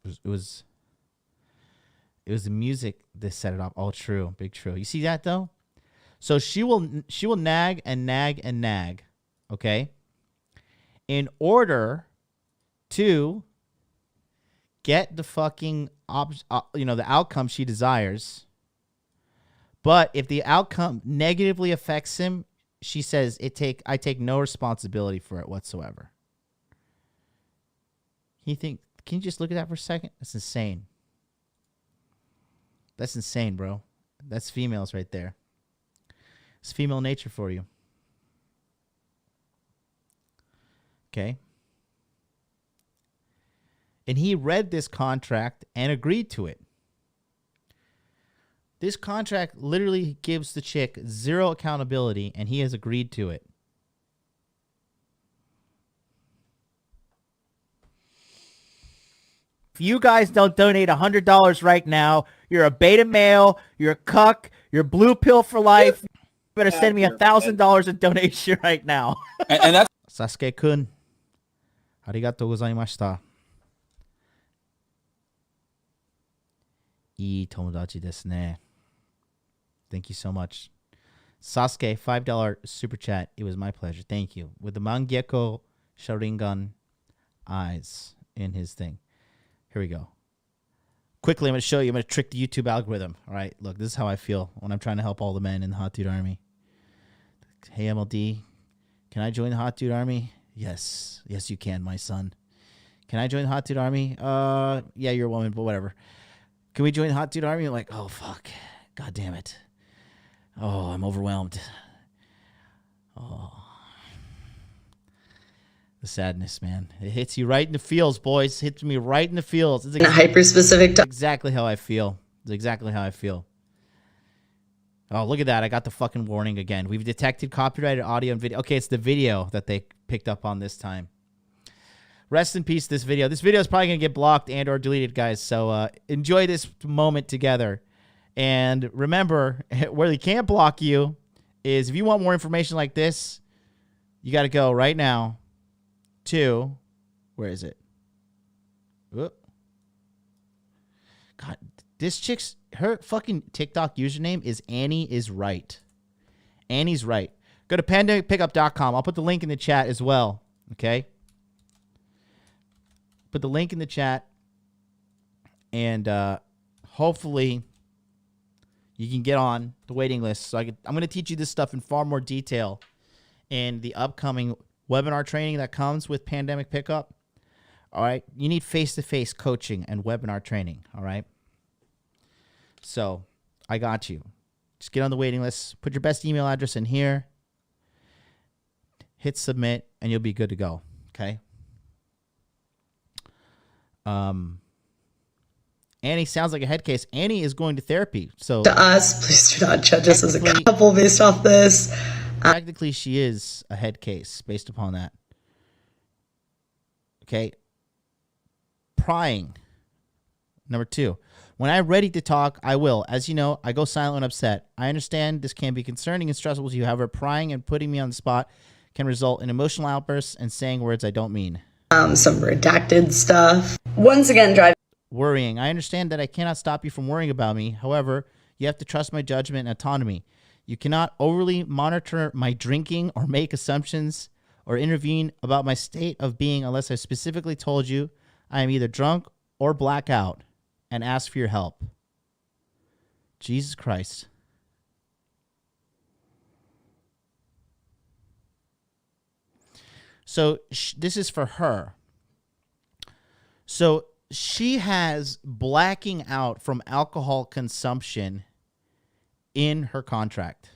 It was the music that set it off. Oh, true. Big true. You see that, though? So she will nag and nag and nag, okay? In order to get the fucking, the outcome she desires. But if the outcome negatively affects him, she says, I take no responsibility for it whatsoever. Can you just look at that for a second? That's insane. That's insane, bro. That's females right there. It's female nature for you. Okay. And he read this contract and agreed to it. This contract literally gives the chick zero accountability, and he has agreed to it. If you guys don't donate $100 right now, you're a beta male, you're a cuck, you're blue pill for life. You better send me $1,000 in donation right now. And that's Sasuke-kun, arigatou gozaimashita. いい友達ですね. Thank you so much. Sasuke, $5 super chat. It was my pleasure. Thank you. With the Mangekyo Sharingan eyes in his thing. Here we go. Quickly, I'm going to show you. I'm going to trick the YouTube algorithm. All right, look, this is how I feel when I'm trying to help all the men in the Hot Dude Army. Hey, MLD, can I join the Hot Dude Army? Yes. Yes, you can, my son. Can I join the Hot Dude Army? Yeah, you're a woman, but whatever. Can we join the Hot Dude Army? I'm like, oh, fuck. God damn it. Oh, I'm overwhelmed. Oh. The sadness, man. It hits you right in the feels, boys. It hits me right in the feels. It's hyper-specific. Exactly how I feel. It's exactly how I feel. Oh, look at that. I got the fucking warning again. We've detected copyrighted audio and video. Okay, it's the video that they picked up on this time. Rest in peace, this video. This video is probably going to get blocked and or deleted, guys. So enjoy this moment together. And remember, where they can't block you is if you want more information like this, you got to go right now to, where is it? Whoop. God, this chick's, her fucking TikTok username is Annie is right. Annie's right. Go to pandemicpickup.com. I'll put the link in the chat as well. Okay? Put the link in the chat. And hopefully you can get on the waiting list. So I'm going to teach you this stuff in far more detail in the upcoming webinar training that comes with Pandemic Pickup. All right? You need face-to-face coaching and webinar training. All right? So I got you. Just get on the waiting list. Put your best email address in here. Hit submit, and you'll be good to go. Okay? Annie sounds like a head case. Annie is going to therapy. So To us, please do not judge us as a couple based off this. Technically, she is a head case based upon that. Okay? Prying. Number 2. When I'm ready to talk, I will. As you know, I go silent when upset. I understand this can be concerning and stressful to you. However, prying and putting me on the spot can result in emotional outbursts and saying words I don't mean. Some redacted stuff. Once again, driving. Worrying. I understand that I cannot stop you from worrying about me. However, you have to trust my judgment and autonomy. You cannot overly monitor my drinking or make assumptions or intervene about my state of being unless I specifically told you I am either drunk or blackout and ask for your help. Jesus Christ. So this is for her. So she has blacking out from alcohol consumption in her contract.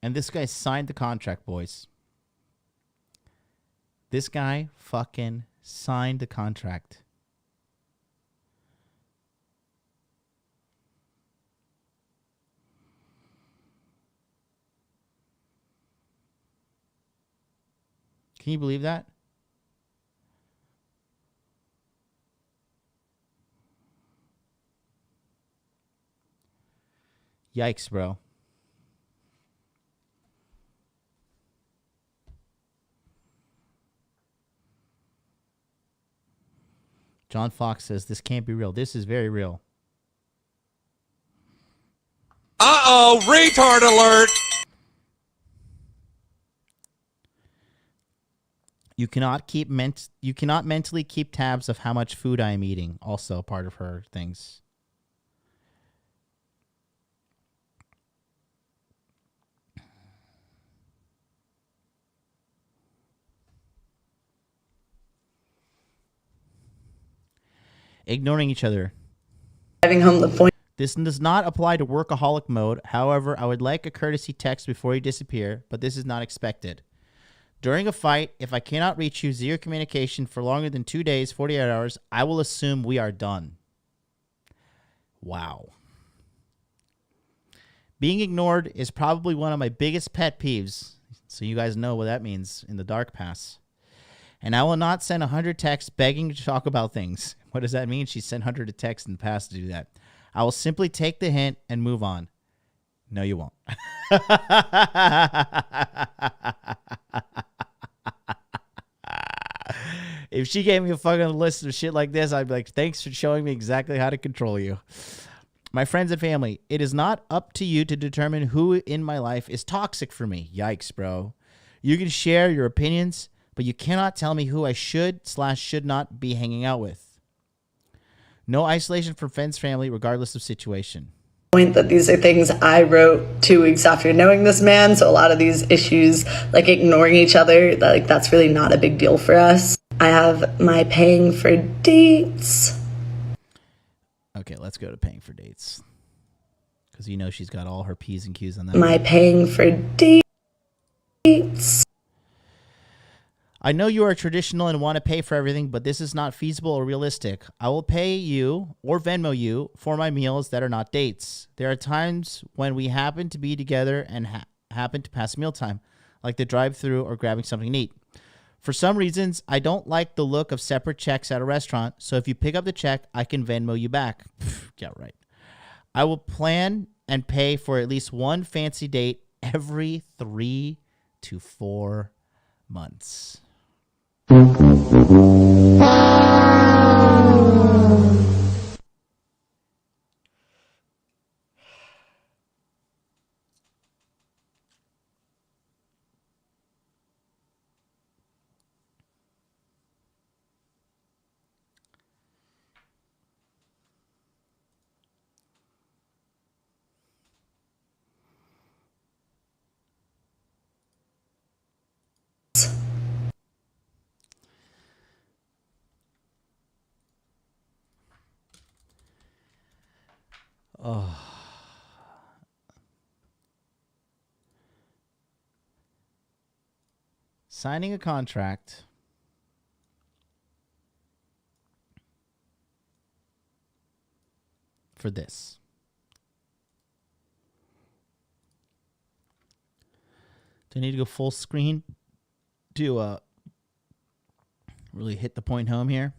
And this guy signed the contract, boys. This guy fucking signed the contract. Can you believe that? Yikes, bro. John Fox says, this can't be real. This is very real. Uh-oh, retard alert! You cannot mentally keep tabs of how much food I am eating. Also part of her things. Ignoring each other. Driving home the point. This does not apply to workaholic mode. However, I would like a courtesy text before you disappear, but this is not expected. During a fight, if I cannot reach you, zero communication for longer than 2 days, 48 hours, I will assume we are done. Wow. Being ignored is probably one of my biggest pet peeves, so you guys know what that means in the dark past. And I will not send 100 texts begging to talk about things. What does that mean? She sent 100 texts in the past to do that. I will simply take the hint and move on. No, you won't. If she gave me a fucking list of shit like this, I'd be like, thanks for showing me exactly how to control you. My friends and family, it is not up to you to determine who in my life is toxic for me. Yikes, bro. You can share your opinions, but you cannot tell me who I should/should not be hanging out with. No isolation from friends, family, regardless of situation. Point that these are things I wrote 2 weeks after knowing this man, so a lot of these issues, like ignoring each other, that's really not a big deal for us. I have my paying for dates. Okay, let's go to paying for dates. Because you know she's got all her P's and Q's on that. My paying for dates. I know you are traditional and want to pay for everything, but this is not feasible or realistic. I will pay you or Venmo you for my meals that are not dates. There are times when we happen to be together and happen to pass mealtime, like the drive-thru or grabbing something neat. For some reasons, I don't like the look of separate checks at a restaurant, so if you pick up the check, I can Venmo you back. Yeah, right. I will plan and pay for at least one fancy date every 3 to 4 months. Oh. Signing a contract for this. Do I need to go full screen to really hit the point home here?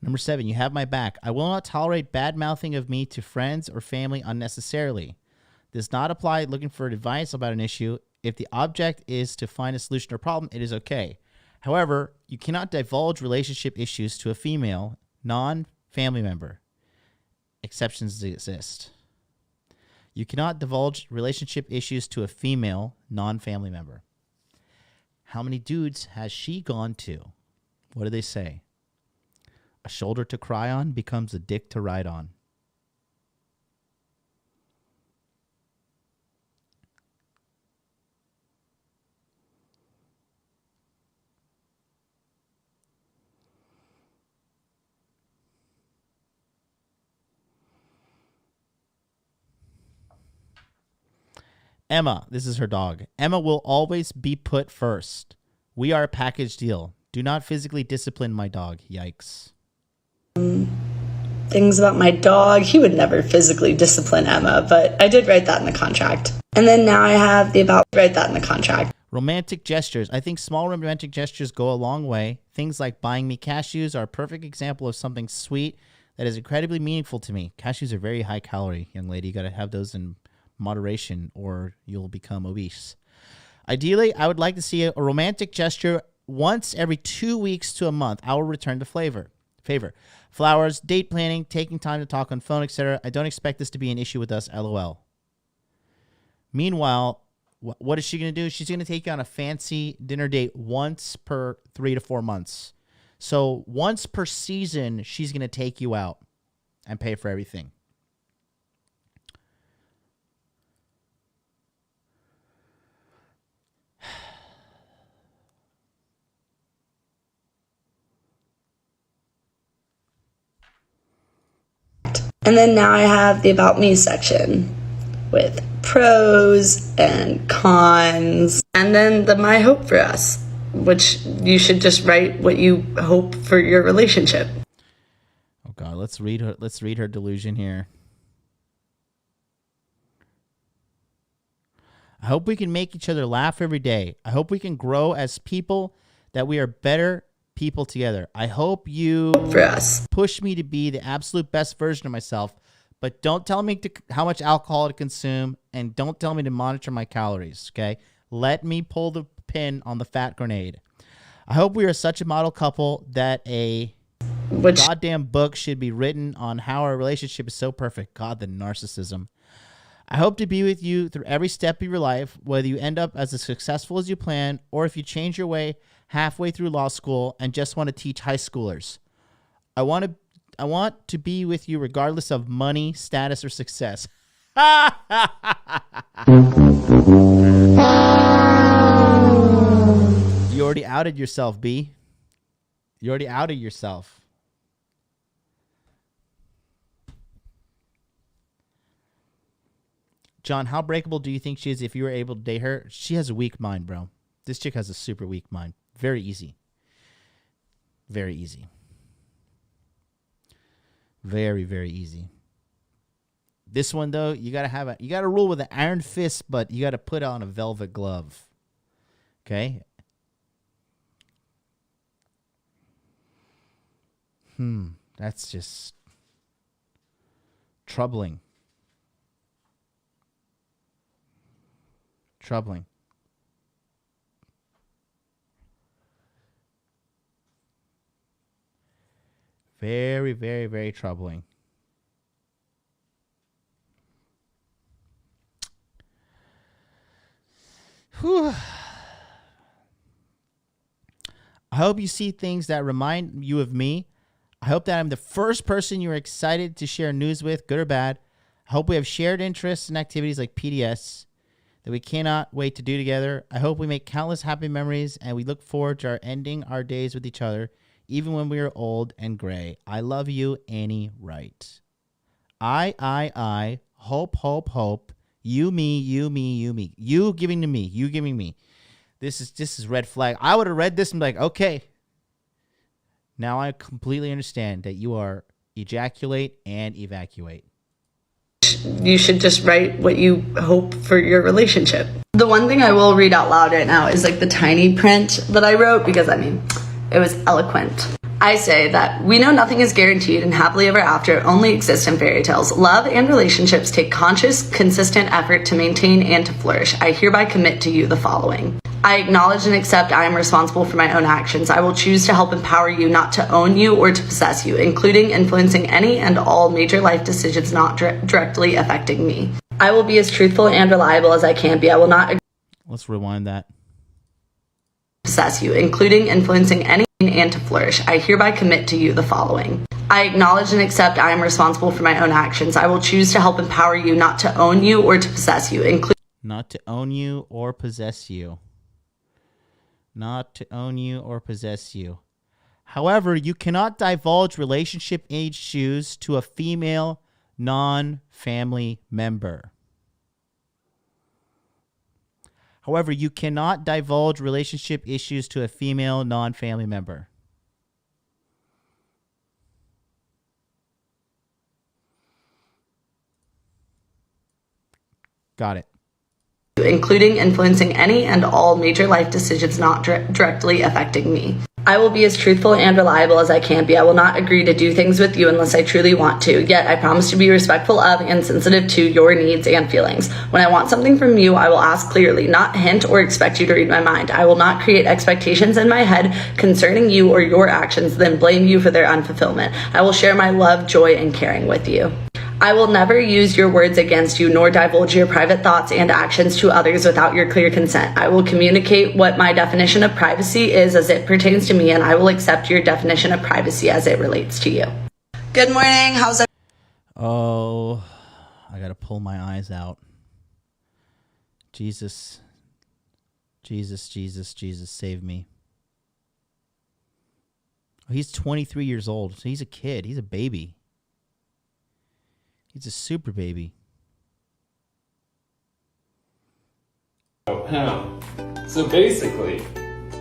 Number 7, you have my back. I will not tolerate bad mouthing of me to friends or family unnecessarily. Does not apply looking for advice about an issue. If the object is to find a solution or problem, it is okay. However, you cannot divulge relationship issues to a female, non-family member. Exceptions exist. You cannot divulge relationship issues to a female, non-family member. How many dudes has she gone to? What do they say? A shoulder to cry on becomes a dick to ride on. Emma, this is her dog. Emma will always be put first. We are a package deal. Do not physically discipline my dog. Yikes. Things about my dog. He would never physically discipline Emma, but I did write that in the contract. And then now I have the about write that in the contract. Romantic gestures. I think small romantic gestures go a long way. Things like buying me cashews are a perfect example of something sweet that is incredibly meaningful to me. Cashews are very high calorie, young lady. You got to have those in moderation or you'll become obese. Ideally, I would like to see a romantic gesture once every 2 weeks to a month. I will return the favor. Flowers, date planning, taking time to talk on phone, etc. I don't expect this to be an issue with us, LOL. Meanwhile, what is she going to do? She's going to take you on a fancy dinner date once per 3 to 4 months. So once per season, she's going to take you out and pay for everything. And then now I have the About Me section with pros and cons. And then the My Hope for Us, which you should just write what you hope for your relationship. Oh God, let's read her delusion here. I hope we can make each other laugh every day. I hope we can grow as people, that we are better people together. I hope you for us push me to be the absolute best version of myself, but don't tell me how much alcohol to consume, and don't tell me to monitor my calories, okay? Let me pull the pin on the fat grenade. I hope we are such a model couple that a goddamn book should be written on how our relationship is so perfect. God, the narcissism. I hope to be with you through every step of your life, whether you end up as successful as you plan, or if you change your way halfway through law school and just want to teach high schoolers. I want to be with you regardless of money, status, or success. You already outed yourself, B. You already outed yourself. John, how breakable do you think she is if you were able to date her? She has a weak mind, bro. This chick has a super weak mind. Very easy. Very easy. Very, very easy. This one, though, you gotta rule with an iron fist, but you gotta put on a velvet glove. Okay? That's just troubling. Troubling. Very, very, very troubling. Whew. I hope you see things that remind you of me. I hope that I'm the first person you're excited to share news with, good or bad. I hope we have shared interests and activities like PDS that we cannot wait to do together. I hope we make countless happy memories, and we look forward to ending our days with each other, even when we are old and gray. I love you, Annie Wright. I, hope, hope, hope. You, me, you, me, you, me. You giving to me, you giving me. This is red flag. I would have read this and be like, okay. Now I completely understand that you are ejaculate and evacuate. You should just write what you hope for your relationship. The one thing I will read out loud right now is like the tiny print that I wrote, because I mean, it was eloquent. I say that we know nothing is guaranteed and happily ever after only exists in fairy tales. Love and relationships take conscious, consistent effort to maintain and to flourish. I hereby commit to you the following. I acknowledge and accept I am responsible for my own actions. I will choose to help empower you, not to own you or to possess you, including influencing any and all major life decisions not directly affecting me. I will be as truthful and reliable as I can be. I will not Let's rewind that. Possess you, including influencing any and to flourish. I hereby commit to you the following. I acknowledge and accept I am responsible for my own actions. I will choose to help empower you, not to own you or to possess you, including Not to own you or possess you. Not to own you or possess you. However, you cannot divulge relationship issues to a female non-family member. However, you cannot divulge relationship issues to a female non-family member. Got it. including influencing any and all major life decisions not directly affecting me. I will be as truthful and reliable as I can be. I will not agree to do things with you unless I truly want to. Yet I promise to be respectful of and sensitive to your needs and feelings. When I want something from you, I will ask clearly, not hint or expect you to read my mind. I will not create expectations in my head concerning you or your actions, then blame you for their unfulfillment. I will share my love, joy, and caring with you. I will never use your words against you, nor divulge your private thoughts and actions to others without your clear consent. I will communicate what my definition of privacy is as it pertains to me, and I will accept your definition of privacy as it relates to you. Good morning. How's it? Oh, I gotta pull my eyes out. Jesus, Jesus, Jesus, Jesus, save me. Oh, he's 23 years old, so he's a kid. He's a baby. He's a super baby. So basically,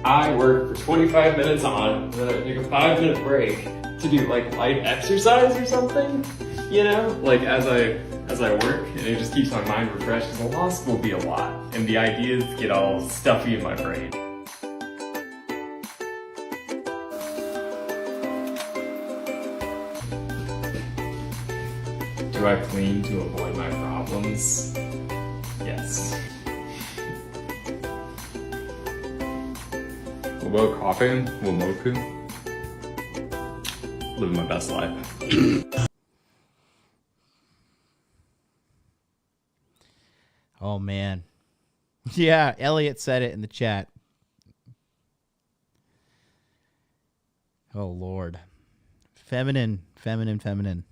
I work for 25 minutes on, then I take a 5-minute break to do like light exercise or something, you know? Like as I work, and it just keeps my mind refreshed, because law school will be a lot, and the ideas get all stuffy in my brain. Do I clean to avoid my problems? Yes. What about coffee? Womoku? Living my best life. Oh, man. Yeah, Elliot said it in the chat. Oh, Lord. Feminine, feminine, feminine.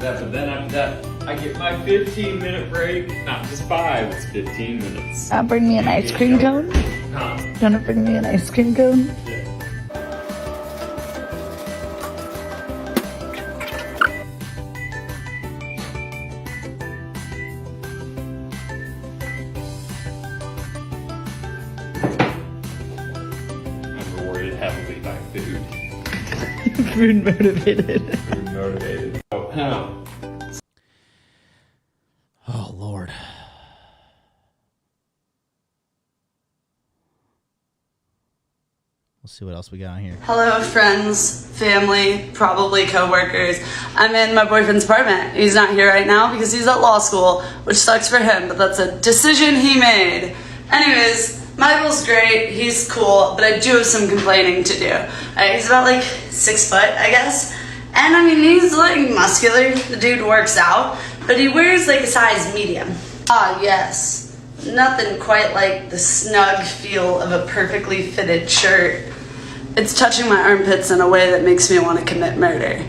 But then after that, I get my 15-minute break. Not just 5, it's 15 minutes. Bring me an ice cream cone? Huh? You want to bring me an ice cream cone? I'm rewarded heavily by food. Food motivated. Food motivated. Oh, Lord. We'll see what else we got on here. Hello, friends, family, probably coworkers. I'm in my boyfriend's apartment. He's not here right now because he's at law school, which sucks for him, but that's a decision he made. Anyways, Michael's great. He's cool, but I do have some complaining to do. He's about like 6 foot, I guess. And I mean, he's like muscular. The dude works out, but he wears like a size medium. Ah, yes. Nothing quite like the snug feel of a perfectly fitted shirt. It's touching my armpits in a way that makes me want to commit murder.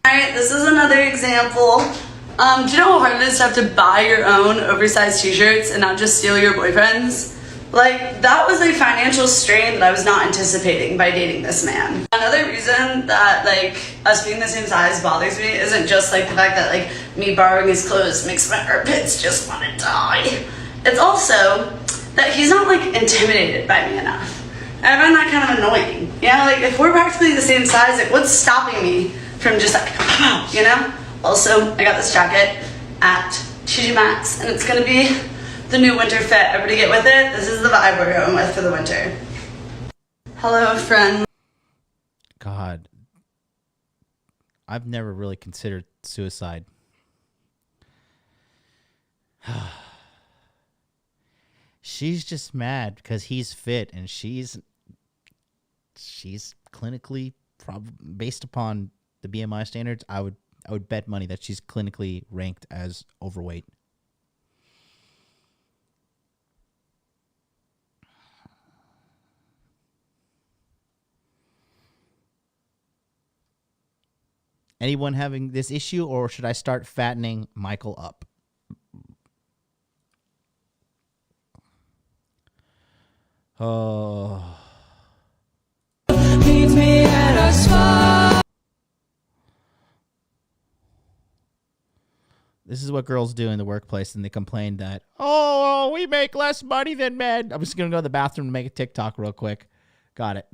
Alright, this is another example. Do you know how hard it is to have to buy your own oversized t-shirts and not just steal your boyfriend's? Like, that was a financial strain that I was not anticipating by dating this man. Another reason that, like, us being the same size bothers me isn't just, like, the fact that, like, me borrowing his clothes makes my armpits just want to die. It's also that he's not, like, intimidated by me enough. I find that kind of annoying. You know, like, if we're practically the same size, like, what's stopping me from just, like, you know? Also, I got this jacket at TJ Maxx, and it's gonna be the new winter fit. Everybody get with it? This is the vibe we're going with for the winter. Hello, friend. God. I've never really considered suicide. She's just mad because he's fit and she's clinically, based upon the BMI standards, I would bet money that she's clinically ranked as overweight. Anyone having this issue, or should I start fattening Michael up? Oh. Meet me at a spa. This is what girls do in the workplace, and they complain that, oh, we make less money than men. I'm just going to go to the bathroom and make a TikTok real quick. Got it.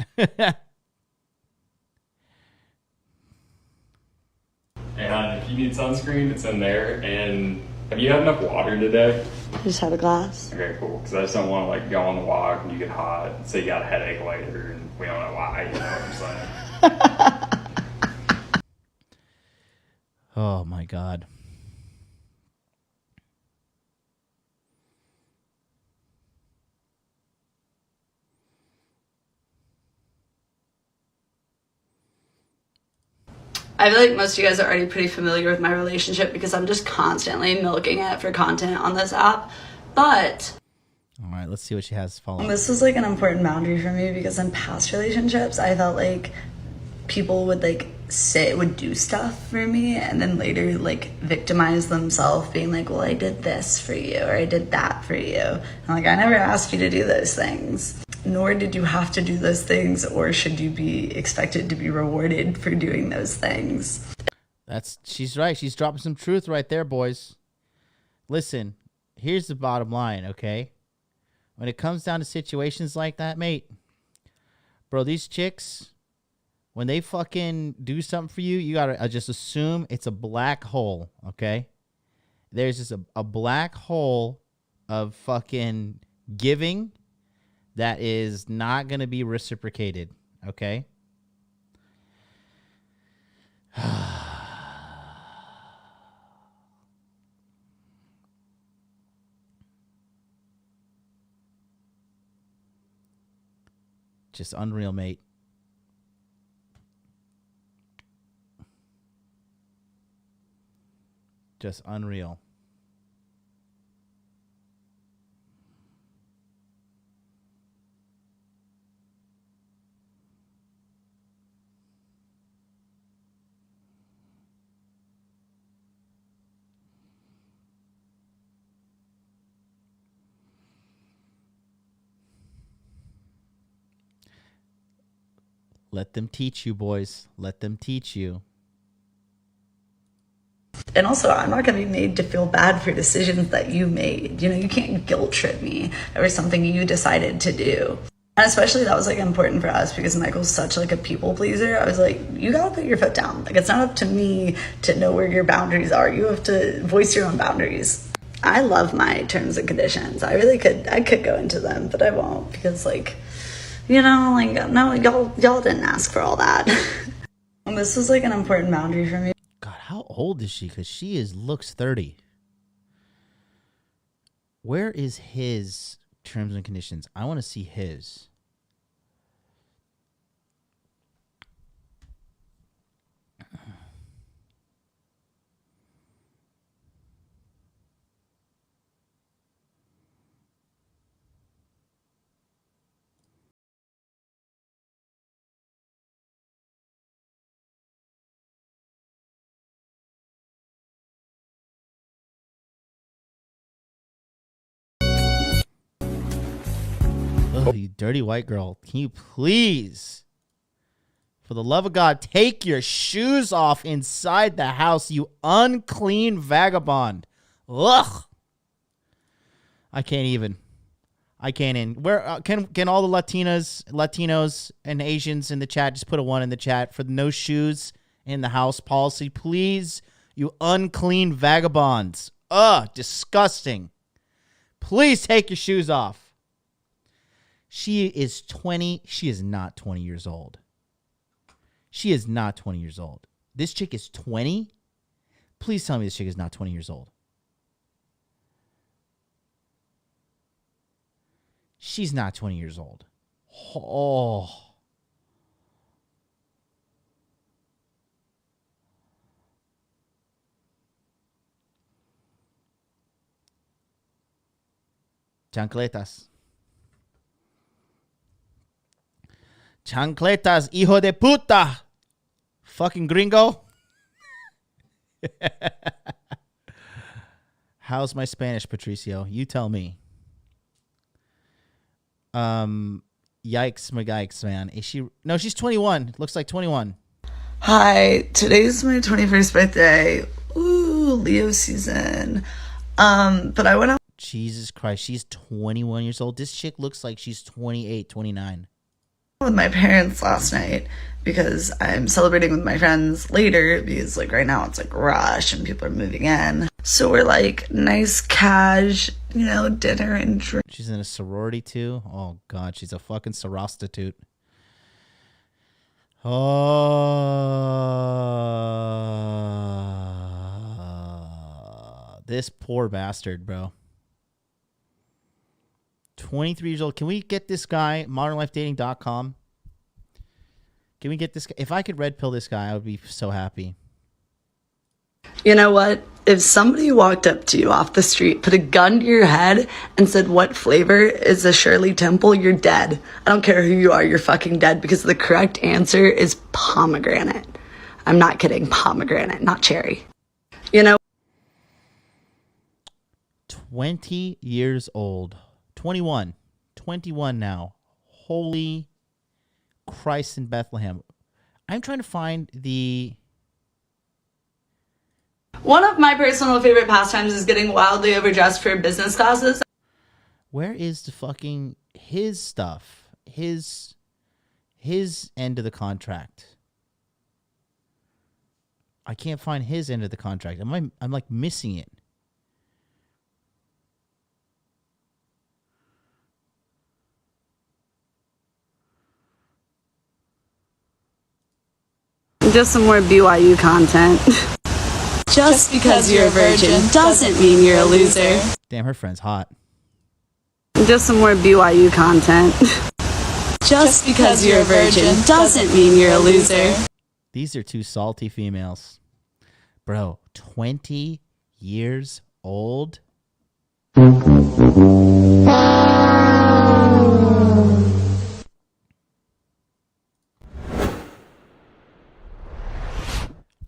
And if you need sunscreen, it's in there. And have you had enough water today? I just had a glass. Okay, cool. Because I just don't want to like go on the walk and you get hot. Say you got a headache later, and we don't know why. You know what I'm saying? Oh my God. I feel like most of you guys are already pretty familiar with my relationship because I'm just constantly milking it for content on this app. But all right, let's see what she has following. This was like an important boundary for me because in past relationships, I felt like people would like would do stuff for me and then later like victimize themselves, being like, well, I did this for you or I did that for you. And like, I never asked you to do those things. Nor did you have to do those things, or should you be expected to be rewarded for doing those things. She's right. She's dropping some truth right there, boys. Listen, here's the bottom line, okay? When it comes down to situations like that, mate, bro, these chicks, when they fucking do something for you, you gotta just assume it's a black hole, okay? There's just a black hole of fucking giving that is not going to be reciprocated, okay? Just unreal, mate. Just unreal. Let them teach you, boys. Let them teach you. And also, I'm not going to be made to feel bad for decisions that you made. You know, you can't guilt trip me over something you decided to do. And especially that was like important for us because Michael's such like a people pleaser. I was like, you got to put your foot down. Like, it's not up to me to know where your boundaries are. You have to voice your own boundaries. I love my terms and conditions. I could go into them, but I won't because like, you know, like, no, y'all didn't ask for all that. And this was like an important boundary for me. God, how old is she? Because she looks 30. Where is his terms and conditions? I want to see his. Oh, you dirty white girl. Can you please, for the love of God, take your shoes off inside the house, you unclean vagabond. Ugh. I can't even. Where can all the Latinos and Asians in the chat just put a 1 in the chat for no shoes in the house policy, please, you unclean vagabonds. Ugh, disgusting. Please take your shoes off. She is 20. She is not 20 years old. She is not 20 years old. This chick is 20? Please tell me this chick is not 20 years old. She's not 20 years old. Oh. Chancletas. Chancletas, hijo de puta. Fucking gringo. How's my Spanish, Patricio? You tell me. Yikes, my yikes, man. Is she? No, she's 21. Looks like 21. Hi, today's my 21st birthday. Ooh, Leo season. But I went out. Jesus Christ, she's 21 years old. This chick looks like she's 28, 29. with my parents last night because I'm celebrating with my friends later because like right now it's like rush and people are moving in. So we're like nice cash, you know, dinner and drink. She's in a sorority too. Oh God, she's a fucking sorostitute. Oh, this poor bastard, bro. 23 years old. Can we get this guy, modernlifedating.com? Can we get this guy? If I could red pill this guy, I would be so happy. You know what? If somebody walked up to you off the street, put a gun to your head, and said, what flavor is the Shirley Temple? You're dead. I don't care who you are, you're fucking dead because the correct answer is pomegranate. I'm not kidding. Pomegranate, not cherry. You know? 20 years old. 21 now. Holy Christ in Bethlehem. I'm trying to find the... One of my personal favorite pastimes is getting wildly overdressed for business classes. Where is the fucking... his stuff? His end of the contract. I can't find his end of the contract. I'm like missing it. Just some more BYU content. Just because you're a virgin doesn't mean you're a loser. Damn, her friend's hot. Just some more BYU content. Just because you're a virgin doesn't mean you're a loser. These are two salty females. Bro, 20 years old? I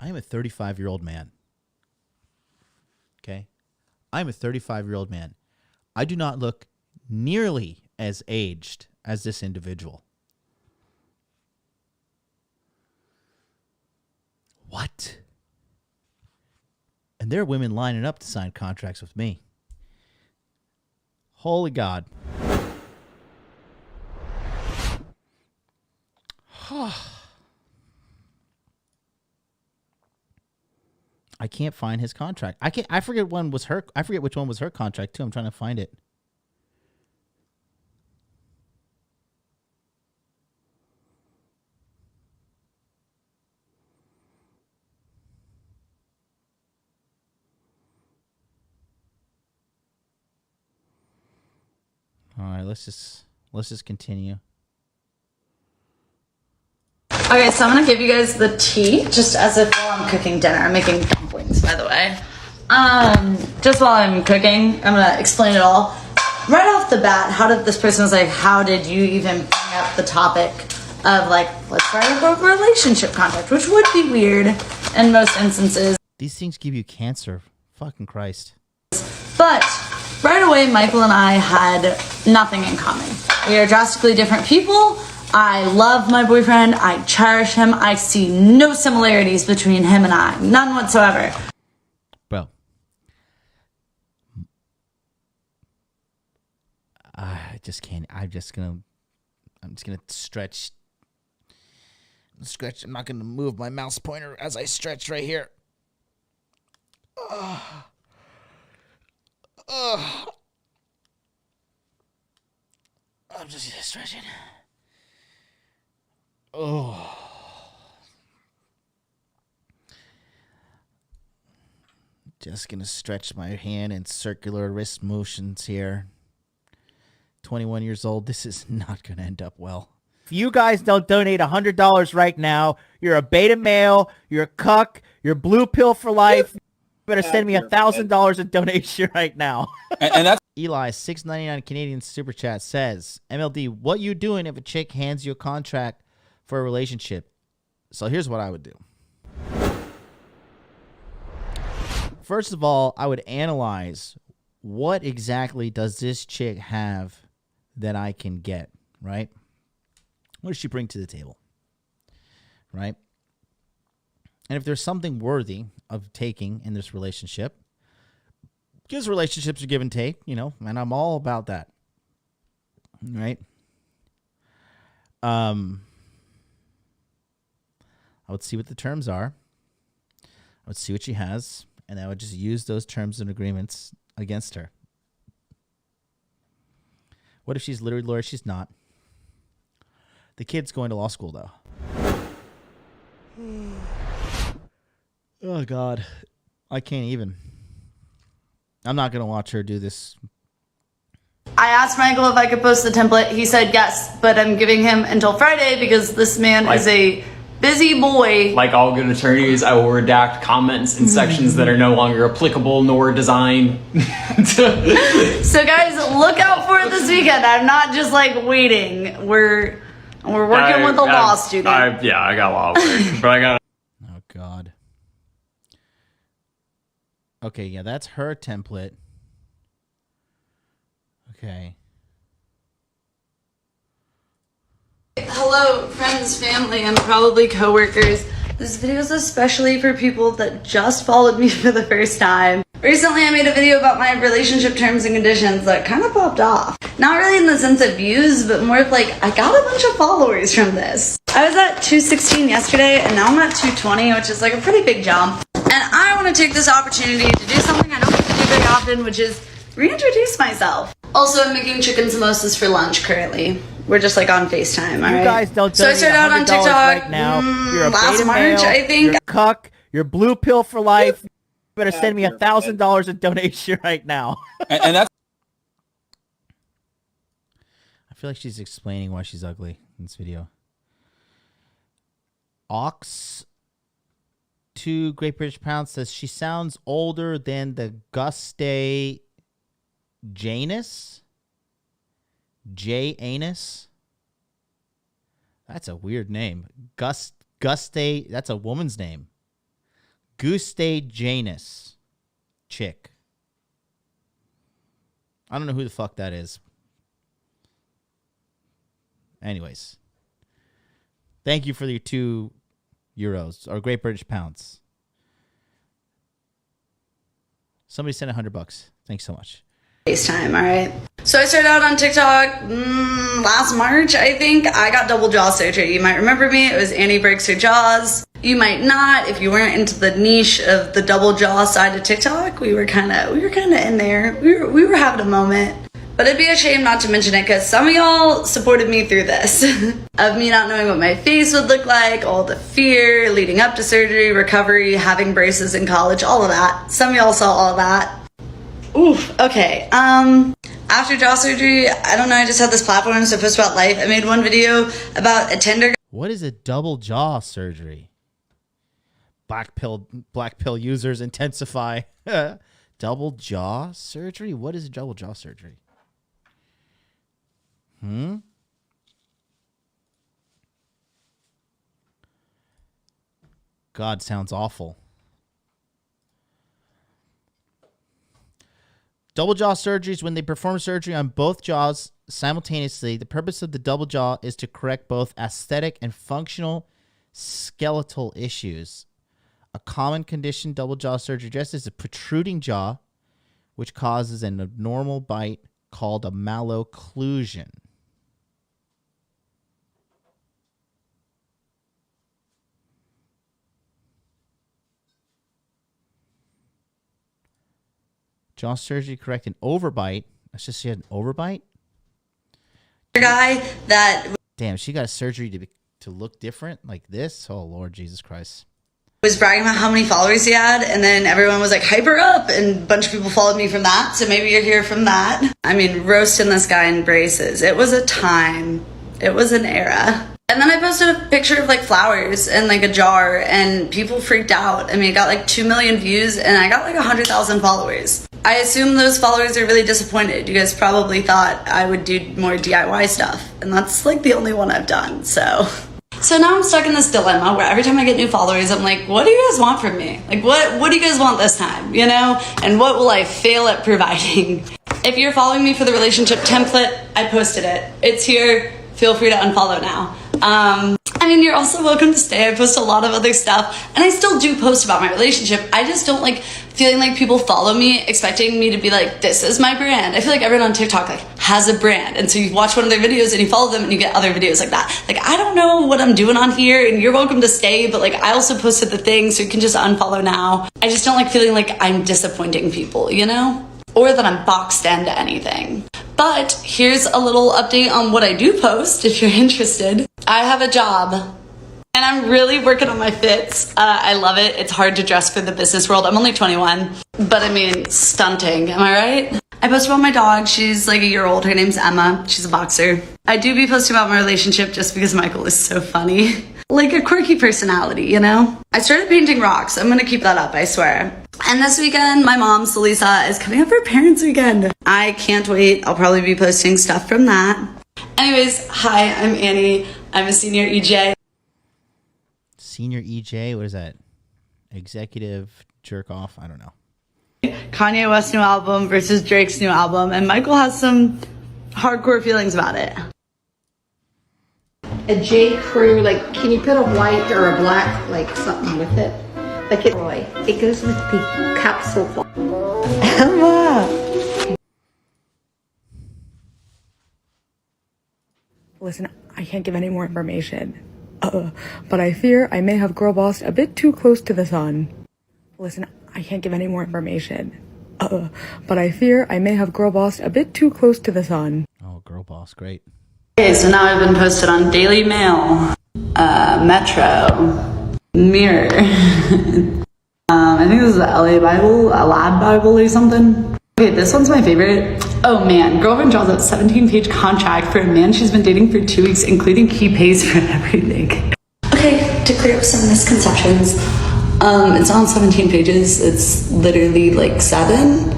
am a 35-year-old man. Okay? I'm a 35-year-old man. I do not look nearly as aged as this individual. What? And there are women lining up to sign contracts with me. Holy God. I can't find his contract. I forget one was her. I forget which one was her contract too. I'm trying to find it. All right, let's just continue. Okay, so I'm gonna give you guys the tea just as if while I'm cooking dinner. I'm making dumplings, by the way. Just while I'm cooking, I'm gonna explain it all. Right off the bat, this person was like, how did you even bring up the topic of like, let's write up a relationship contract, which would be weird in most instances. These things give you cancer. Fucking Christ. But right away, Michael and I had nothing in common. We are drastically different people. I love my boyfriend. I cherish him. I see no similarities between him and I. None whatsoever. Bro. I just can't. I'm just gonna stretch. I'm not gonna move my mouse pointer as I stretch right here. I'm just stretching. Oh. Just gonna stretch my hand in circular wrist motions here. 21 years old. This is not gonna end up well. If you guys don't donate $100 right now, you're a beta male, you're a cuck, you're blue pill for life. You better send me $1,000 in donation right now. And that's Eli, $6.99 Canadian super chat says, MLD, what you doing if a chick hands you a contract for a relationship? So here's what I would do. First of all, I would analyze what exactly does this chick have that I can get, right? What does she bring to the table, right? And if there's something worthy of taking in this relationship, because relationships are give and take, and I'm all about that, right? I would see what the terms are. I would see what she has, and I would just use those terms and agreements against her. What if she's literally lawyer? She's not. The kid's going to law school, though. Oh, God. I can't even. I'm not going to watch her do this. I asked Michael if I could post the template. He said yes, but I'm giving him until Friday because this man is a busy boy. Like all good attorneys, I will redact comments in sections that are no longer applicable nor designed. So guys, look out for it this weekend. I'm not just like waiting. We're working with a law student. I got law work, but I got. Oh, God. Okay, yeah, that's her template. Okay. Hello, friends, family, and probably coworkers. This video is especially for people that just followed me for the first time. Recently, I made a video about my relationship terms and conditions that kind of popped off. Not really in the sense of views, but more of like, I got a bunch of followers from this. I was at 216 yesterday, and now I'm at 220, which is like a pretty big jump. And I want to take this opportunity to do something I don't get to do very often, which is reintroduce myself. Also, I'm making chicken samosas for lunch currently. We're just like on FaceTime, alright? You guys don't So I started out on TikTok right now. You're a last beta March, male, I think. You're a cuck. You're blue pill for life. You better send me $1,000 in donation right now. And that's. I feel like she's explaining why she's ugly in this video. Ox to Great British Pound says she sounds older than the Guste Janus. J Anus. That's a weird name. Guste. That's a woman's name. Guste Janus. Chick. I don't know who the fuck that is. Anyways. Thank you for your €2 or Great British Pounds. Somebody sent $100. Thanks so much. FaceTime, alright? So I started out on TikTok last March, I think. I got double jaw surgery. You might remember me. It was Annie Breaks Her Jaws. You might not if you weren't into the niche of the double jaw side of TikTok. We were kind of in there. We were having a moment. But it'd be a shame not to mention it because some of y'all supported me through this. Of me not knowing what my face would look like, all the fear leading up to surgery, recovery, having braces in college, all of that. Some of y'all saw all of that. Oof, okay. After jaw surgery, I don't know, I just had this platform to post about life. I made one video about a Tinder. What is a double jaw surgery? Black pill users intensify. Double jaw surgery? What is a double jaw surgery? God, sounds awful. Double jaw surgery is when they perform surgery on both jaws simultaneously. The purpose of the double jaw is to correct both aesthetic and functional skeletal issues. A common condition double jaw surgery addresses is a protruding jaw, which causes an abnormal bite called a malocclusion. Jaw surgery correct an overbite. That's just she had an overbite. Guy that damn, she got a surgery to look different like this. Oh Lord Jesus Christ! Was bragging about how many followers he had, and then everyone was like, hype her up, and a bunch of people followed me from that. So maybe you're here from that. I mean, roasting this guy in braces. It was a time. It was an era. And then I posted a picture of like flowers and like a jar, and people freaked out. I mean, it got like 2 million views, and I got like 100,000 followers. I assume those followers are really disappointed. You guys probably thought I would do more DIY stuff, and that's like the only one I've done. So now I'm stuck in this dilemma where every time I get new followers, I'm like, what do you guys want from me? Like, what do you guys want this time, you know? And what will I fail at providing? If you're following me for the relationship template, I posted it. It's here. Feel free to unfollow now. I mean, you're also welcome to stay. I post a lot of other stuff, and I still do post about my relationship. I just don't like feeling like people follow me expecting me to be like, this is my brand. I feel like everyone on TikTok like has a brand, and so you watch one of their videos and you follow them and you get other videos like that. Like, I don't know what I'm doing on here, and you're welcome to stay, but like, I also posted the thing, so you can just unfollow now. I just don't like feeling like I'm disappointing people, you know? Or that I'm boxed into anything. But here's a little update on what I do post if you're interested. I have a job and I'm really working on my fits. I love it. It's hard to dress for the business world. I'm only 21, but I mean, stunting. Am I right? I post about my dog. She's like a year old. Her name's Emma. She's a boxer. I do be posting about my relationship just because Michael is so funny. Like a quirky personality, you know? I started painting rocks. I'm gonna keep that up, I swear. And this weekend, my mom, Salisa, is coming up for Parents Weekend. I can't wait. I'll probably be posting stuff from that. Anyways, hi, I'm Annie. I'm a senior EJ. Senior EJ? What is that? Executive jerk off? I don't know. Kanye West's new album versus Drake's new album, and Michael has some hardcore feelings about it. A J. Crew, like, can you put a white or a black, like, something with it? Like it goes with the capsule. Emma! Listen, I can't give any more information. But I fear I may have girl bossed a bit too close to the sun. Listen, I can't give any more information. But I fear I may have girl bossed a bit too close to the sun. Oh, girl boss, great. Okay, so now I've been posted on Daily Mail, Metro, Mirror. I think this is the LA Bible, a Lad Bible or something. Okay, this one's my favorite. Oh man, girlfriend draws up 17-page contract for a man she's been dating for 2 weeks, including he pays for everything. Okay, to clear up some misconceptions, it's not 17 pages, it's literally like 7.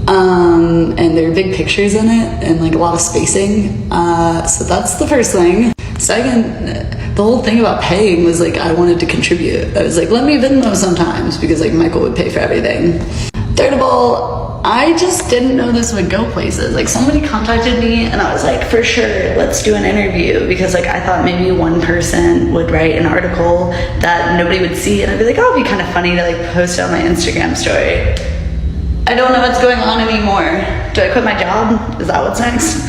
And there are big pictures in it and like a lot of spacing. So that's the first thing. Second, the whole thing about paying was like, I wanted to contribute. I was like, let me Venmo sometimes because like Michael would pay for everything. Third of all, I just didn't know this would go places. Like somebody contacted me and I was like, for sure, let's do an interview because like I thought maybe one person would write an article that nobody would see and I'd be like, oh, it'd be kind of funny to like post it on my Instagram story. I don't know what's going on anymore. Do I quit my job? Is that what's next?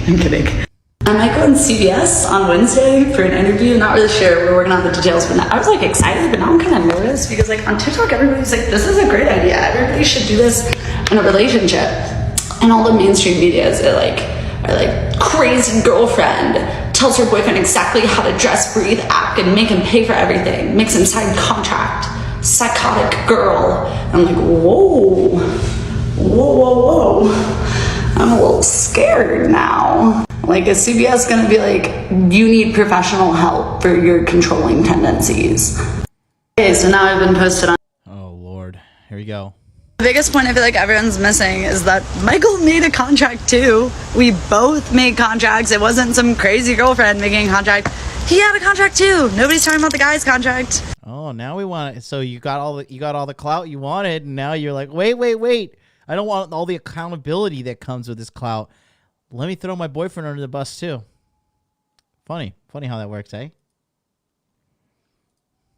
I'm kidding. I might go on CBS on Wednesday for an interview. Not really sure. We're working on the details, but I was like excited, but now I'm kind of nervous because like on TikTok, everybody's like, this is a great idea. Everybody should do this in a relationship. And all the mainstream medias are like crazy girlfriend tells her boyfriend exactly how to dress, breathe, act, and make him pay for everything. Makes him sign contract. Psychotic girl. I'm like, whoa. I'm a little scared now. Like, is CBS gonna be like, you need professional help for your controlling tendencies? Okay, so now I've been posted on. Oh, Lord. Here we go. The biggest point I feel like everyone's missing is that Michael made a contract too. We both made contracts. It wasn't some crazy girlfriend making a contract. He had a contract too. Nobody's talking about the guy's contract. Oh, now we want it. So you got all the clout you wanted, and now you're like, wait. I don't want all the accountability that comes with this clout. Let me throw my boyfriend under the bus too. Funny how that works, eh?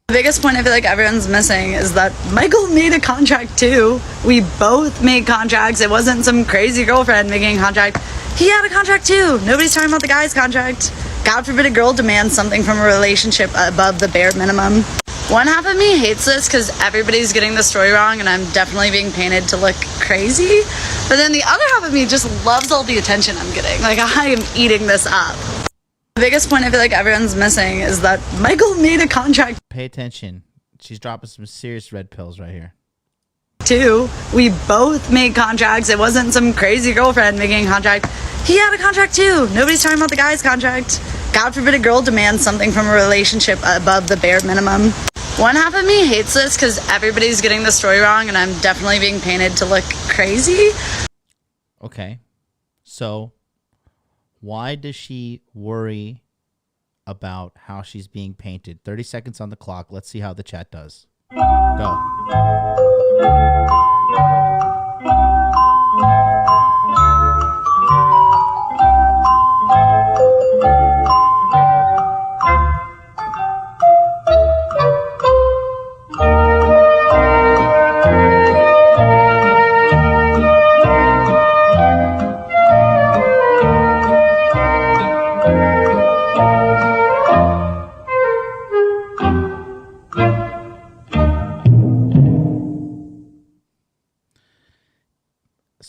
The biggest point I feel like everyone's missing is that Michael made a contract too. We both made contracts. It wasn't some crazy girlfriend making a contract. He had a contract too. Nobody's talking about the guy's contract. God forbid a girl demands something from a relationship above the bare minimum. One half of me hates this because everybody's getting the story wrong and I'm definitely being painted to look crazy. But then the other half of me just loves all the attention I'm getting. Like, I am eating this up. The biggest point I feel like everyone's missing is that Michael made a contract. Pay attention. She's dropping some serious red pills right here. Too. We both made contracts. It wasn't some crazy girlfriend making a contract. He had a contract too. Nobody's talking about the guy's contract. God forbid a girl demands something from a relationship above the bare minimum. One half of me hates this because everybody's getting the story wrong and I'm definitely being painted to look crazy. Okay. So why does she worry about how she's being painted? 30 seconds on the clock. Let's see how the chat does. Go.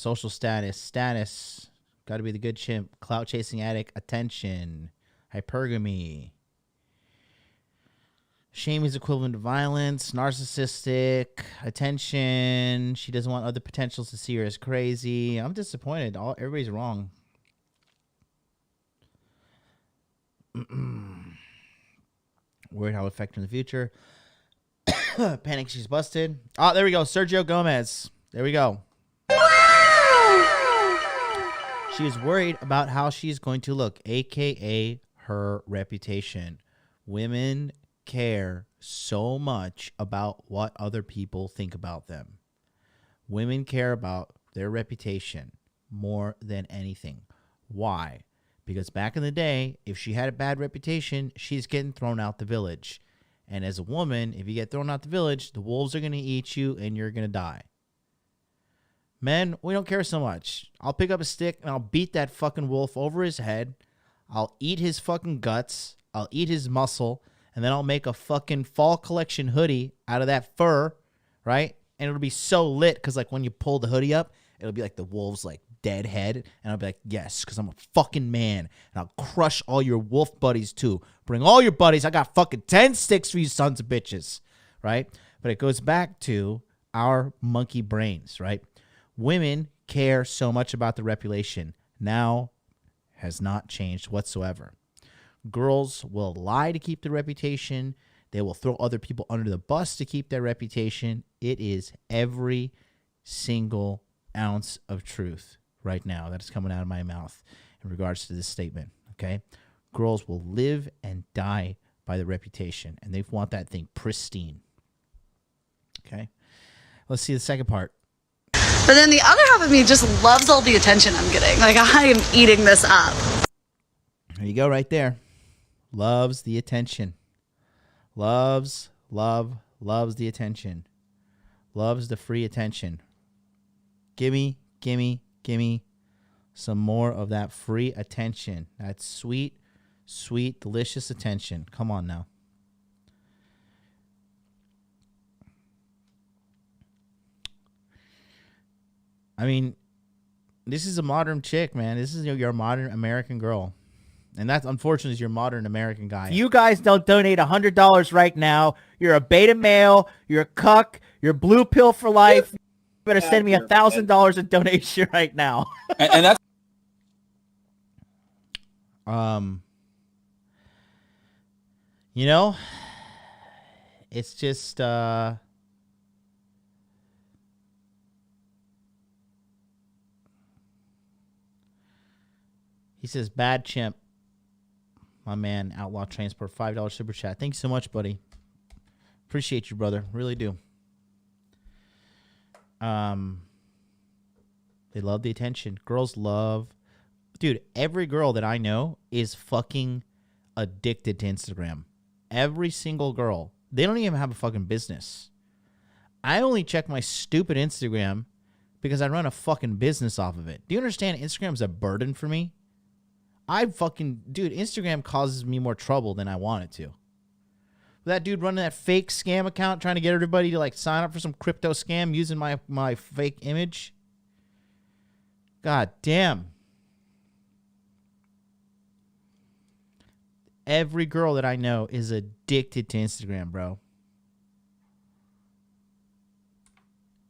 social status. Got to be the good chimp. Clout chasing addict. Attention. Hypergamy. Shame is equivalent to violence. Narcissistic. Attention. She doesn't want other potentials to see her as crazy. I'm disappointed. Everybody's wrong. Worried how it will affect her in the future. Panic she's busted. Oh, there we go. Sergio Gomez. There we go. She is worried about how she's going to look, a.k.a. her reputation. Women care so much about what other people think about them. Women care about their reputation more than anything. Why? Because back in the day, if she had a bad reputation, she's getting thrown out the village. And as a woman, if you get thrown out the village, the wolves are going to eat you and you're going to die. Men, we don't care so much. I'll pick up a stick and I'll beat that fucking wolf over his head. I'll eat his fucking guts. I'll eat his muscle. And then I'll make a fucking fall collection hoodie out of that fur, right? And it'll be so lit because, like, when you pull the hoodie up, it'll be like the wolf's, like, dead head. And I'll be like, yes, because I'm a fucking man. And I'll crush all your wolf buddies, too. Bring all your buddies. I got fucking 10 sticks for you sons of bitches, right? But it goes back to our monkey brains, right? Women care so much about the reputation. Now has not changed whatsoever. Girls will lie to keep their reputation. They will throw other people under the bus to keep their reputation. It is every single ounce of truth right now that is coming out of my mouth in regards to this statement, okay? Girls will live and die by the reputation, and they want that thing pristine, okay? Let's see the second part. But then the other half of me just loves all the attention I'm getting. Like, I am eating this up. There you go right there. Loves the attention. Loves the attention. Loves the free attention. Gimme some more of that free attention. That sweet, delicious attention. Come on now. I mean, this is a modern chick, man. This is your modern American girl. And that's, unfortunately, is your modern American guy. If you guys don't donate $100 right now, you're a beta male, you're a cuck, you're blue pill for life. You better send me $1,000 in donation right now. And that's you know, it's just he says bad chimp. My man, Outlaw Transport, $5 super chat. Thanks so much, buddy. Appreciate you, brother. Really do. They love the attention. Girls love... Dude, every girl that I know is fucking addicted to Instagram. Every single girl. They don't even have a fucking business. I only check my stupid Instagram because I run a fucking business off of it. Do you understand? Instagram's a burden for me. Dude, Instagram causes me more trouble than I want it to. That dude running that fake scam account trying to get everybody to like sign up for some crypto scam using my fake image. God damn. Every girl that I know is addicted to Instagram, bro.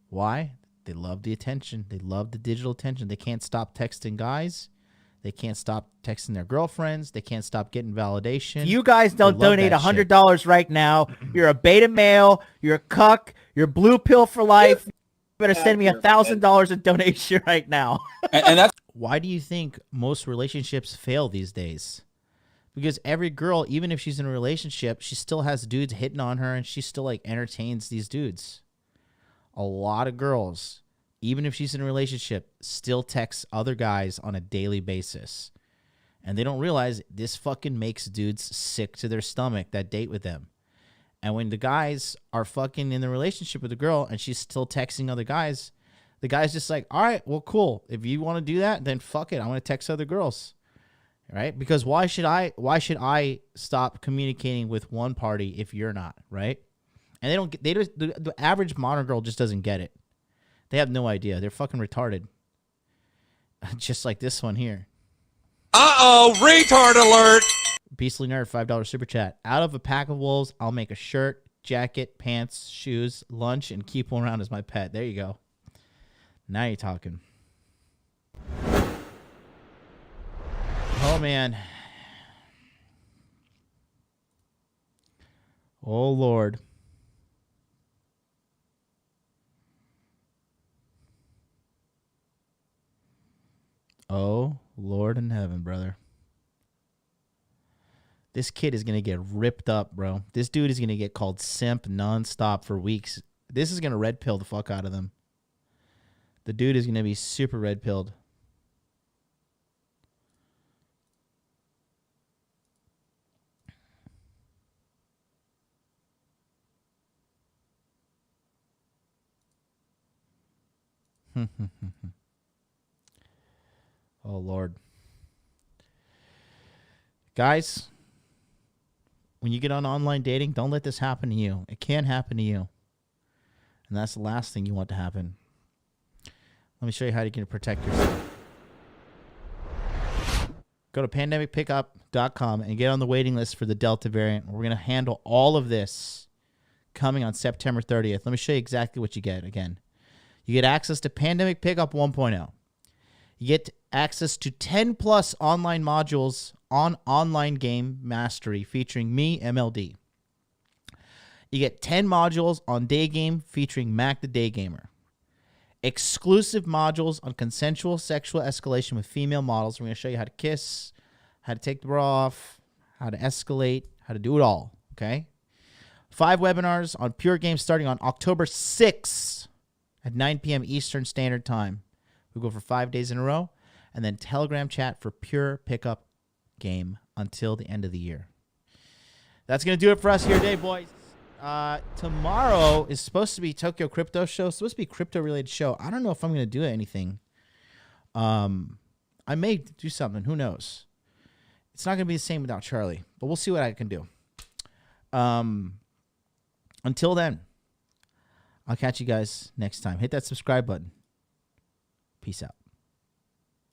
Why? They love the attention. They love the digital attention. They can't stop texting guys. They can't stop texting their girlfriends. They can't stop getting validation. If you guys don't donate $100 right now, you're a beta male, you're a cuck, you're blue pill for life. You better send me $1,000 in donation right now. And that's why do you think most relationships fail these days? Because every girl, even if she's in a relationship, she still has dudes hitting on her and she still like entertains these dudes. A lot of girls, even if she's in a relationship, still texts other guys on a daily basis. And they don't realize this fucking makes dudes sick to their stomach that date with them. And when the guys are fucking in the relationship with the girl and she's still texting other guys, the guy's just like, all right, well, cool. If you want to do that, then fuck it. I'm going to text other girls. Right? Because why should I stop communicating with one party if you're not, right? And the average modern girl just doesn't get it. They have no idea. They're fucking retarded. Just like this one here. Uh-oh, retard alert! Beastly Nerd, $5 super chat. Out of a pack of wolves, I'll make a shirt, jacket, pants, shoes, lunch, and keep one around as my pet. There you go. Now you're talking. Oh, man. Oh, Lord. Oh, Lord in heaven, brother. This kid is going to get ripped up, bro. This dude is going to get called simp nonstop for weeks. This is going to red pill the fuck out of them. The dude is going to be super red pilled. Oh, Lord. Guys, when you get on online dating, don't let this happen to you. It can happen to you. And that's the last thing you want to happen. Let me show you how you can protect yourself. Go to pandemicpickup.com and get on the waiting list for the Delta variant. We're going to handle all of this coming on September 30th. Let me show you exactly what you get again. You get access to Pandemic Pickup 1.0. You get access to 10 plus online modules on online game mastery featuring me, MLD. You get 10 modules on day game featuring Mac the Day Gamer. Exclusive modules on consensual sexual escalation with female models. We're going to show you how to kiss, how to take the bra off, how to escalate, how to do it all, okay? 5 webinars on Pure Games starting on October 6th at 9 p.m. Eastern Standard Time. We go for 5 days in a row. And then Telegram chat for Pure Pickup Game until the end of the year. That's going to do it for us here today, boys. Tomorrow is supposed to be Tokyo Crypto Show. It's supposed to be a crypto-related show. I don't know if I'm going to do anything. I may do something. Who knows? It's not going to be the same without Charlie. But we'll see what I can do. Until then, I'll catch you guys next time. Hit that subscribe button. Peace out.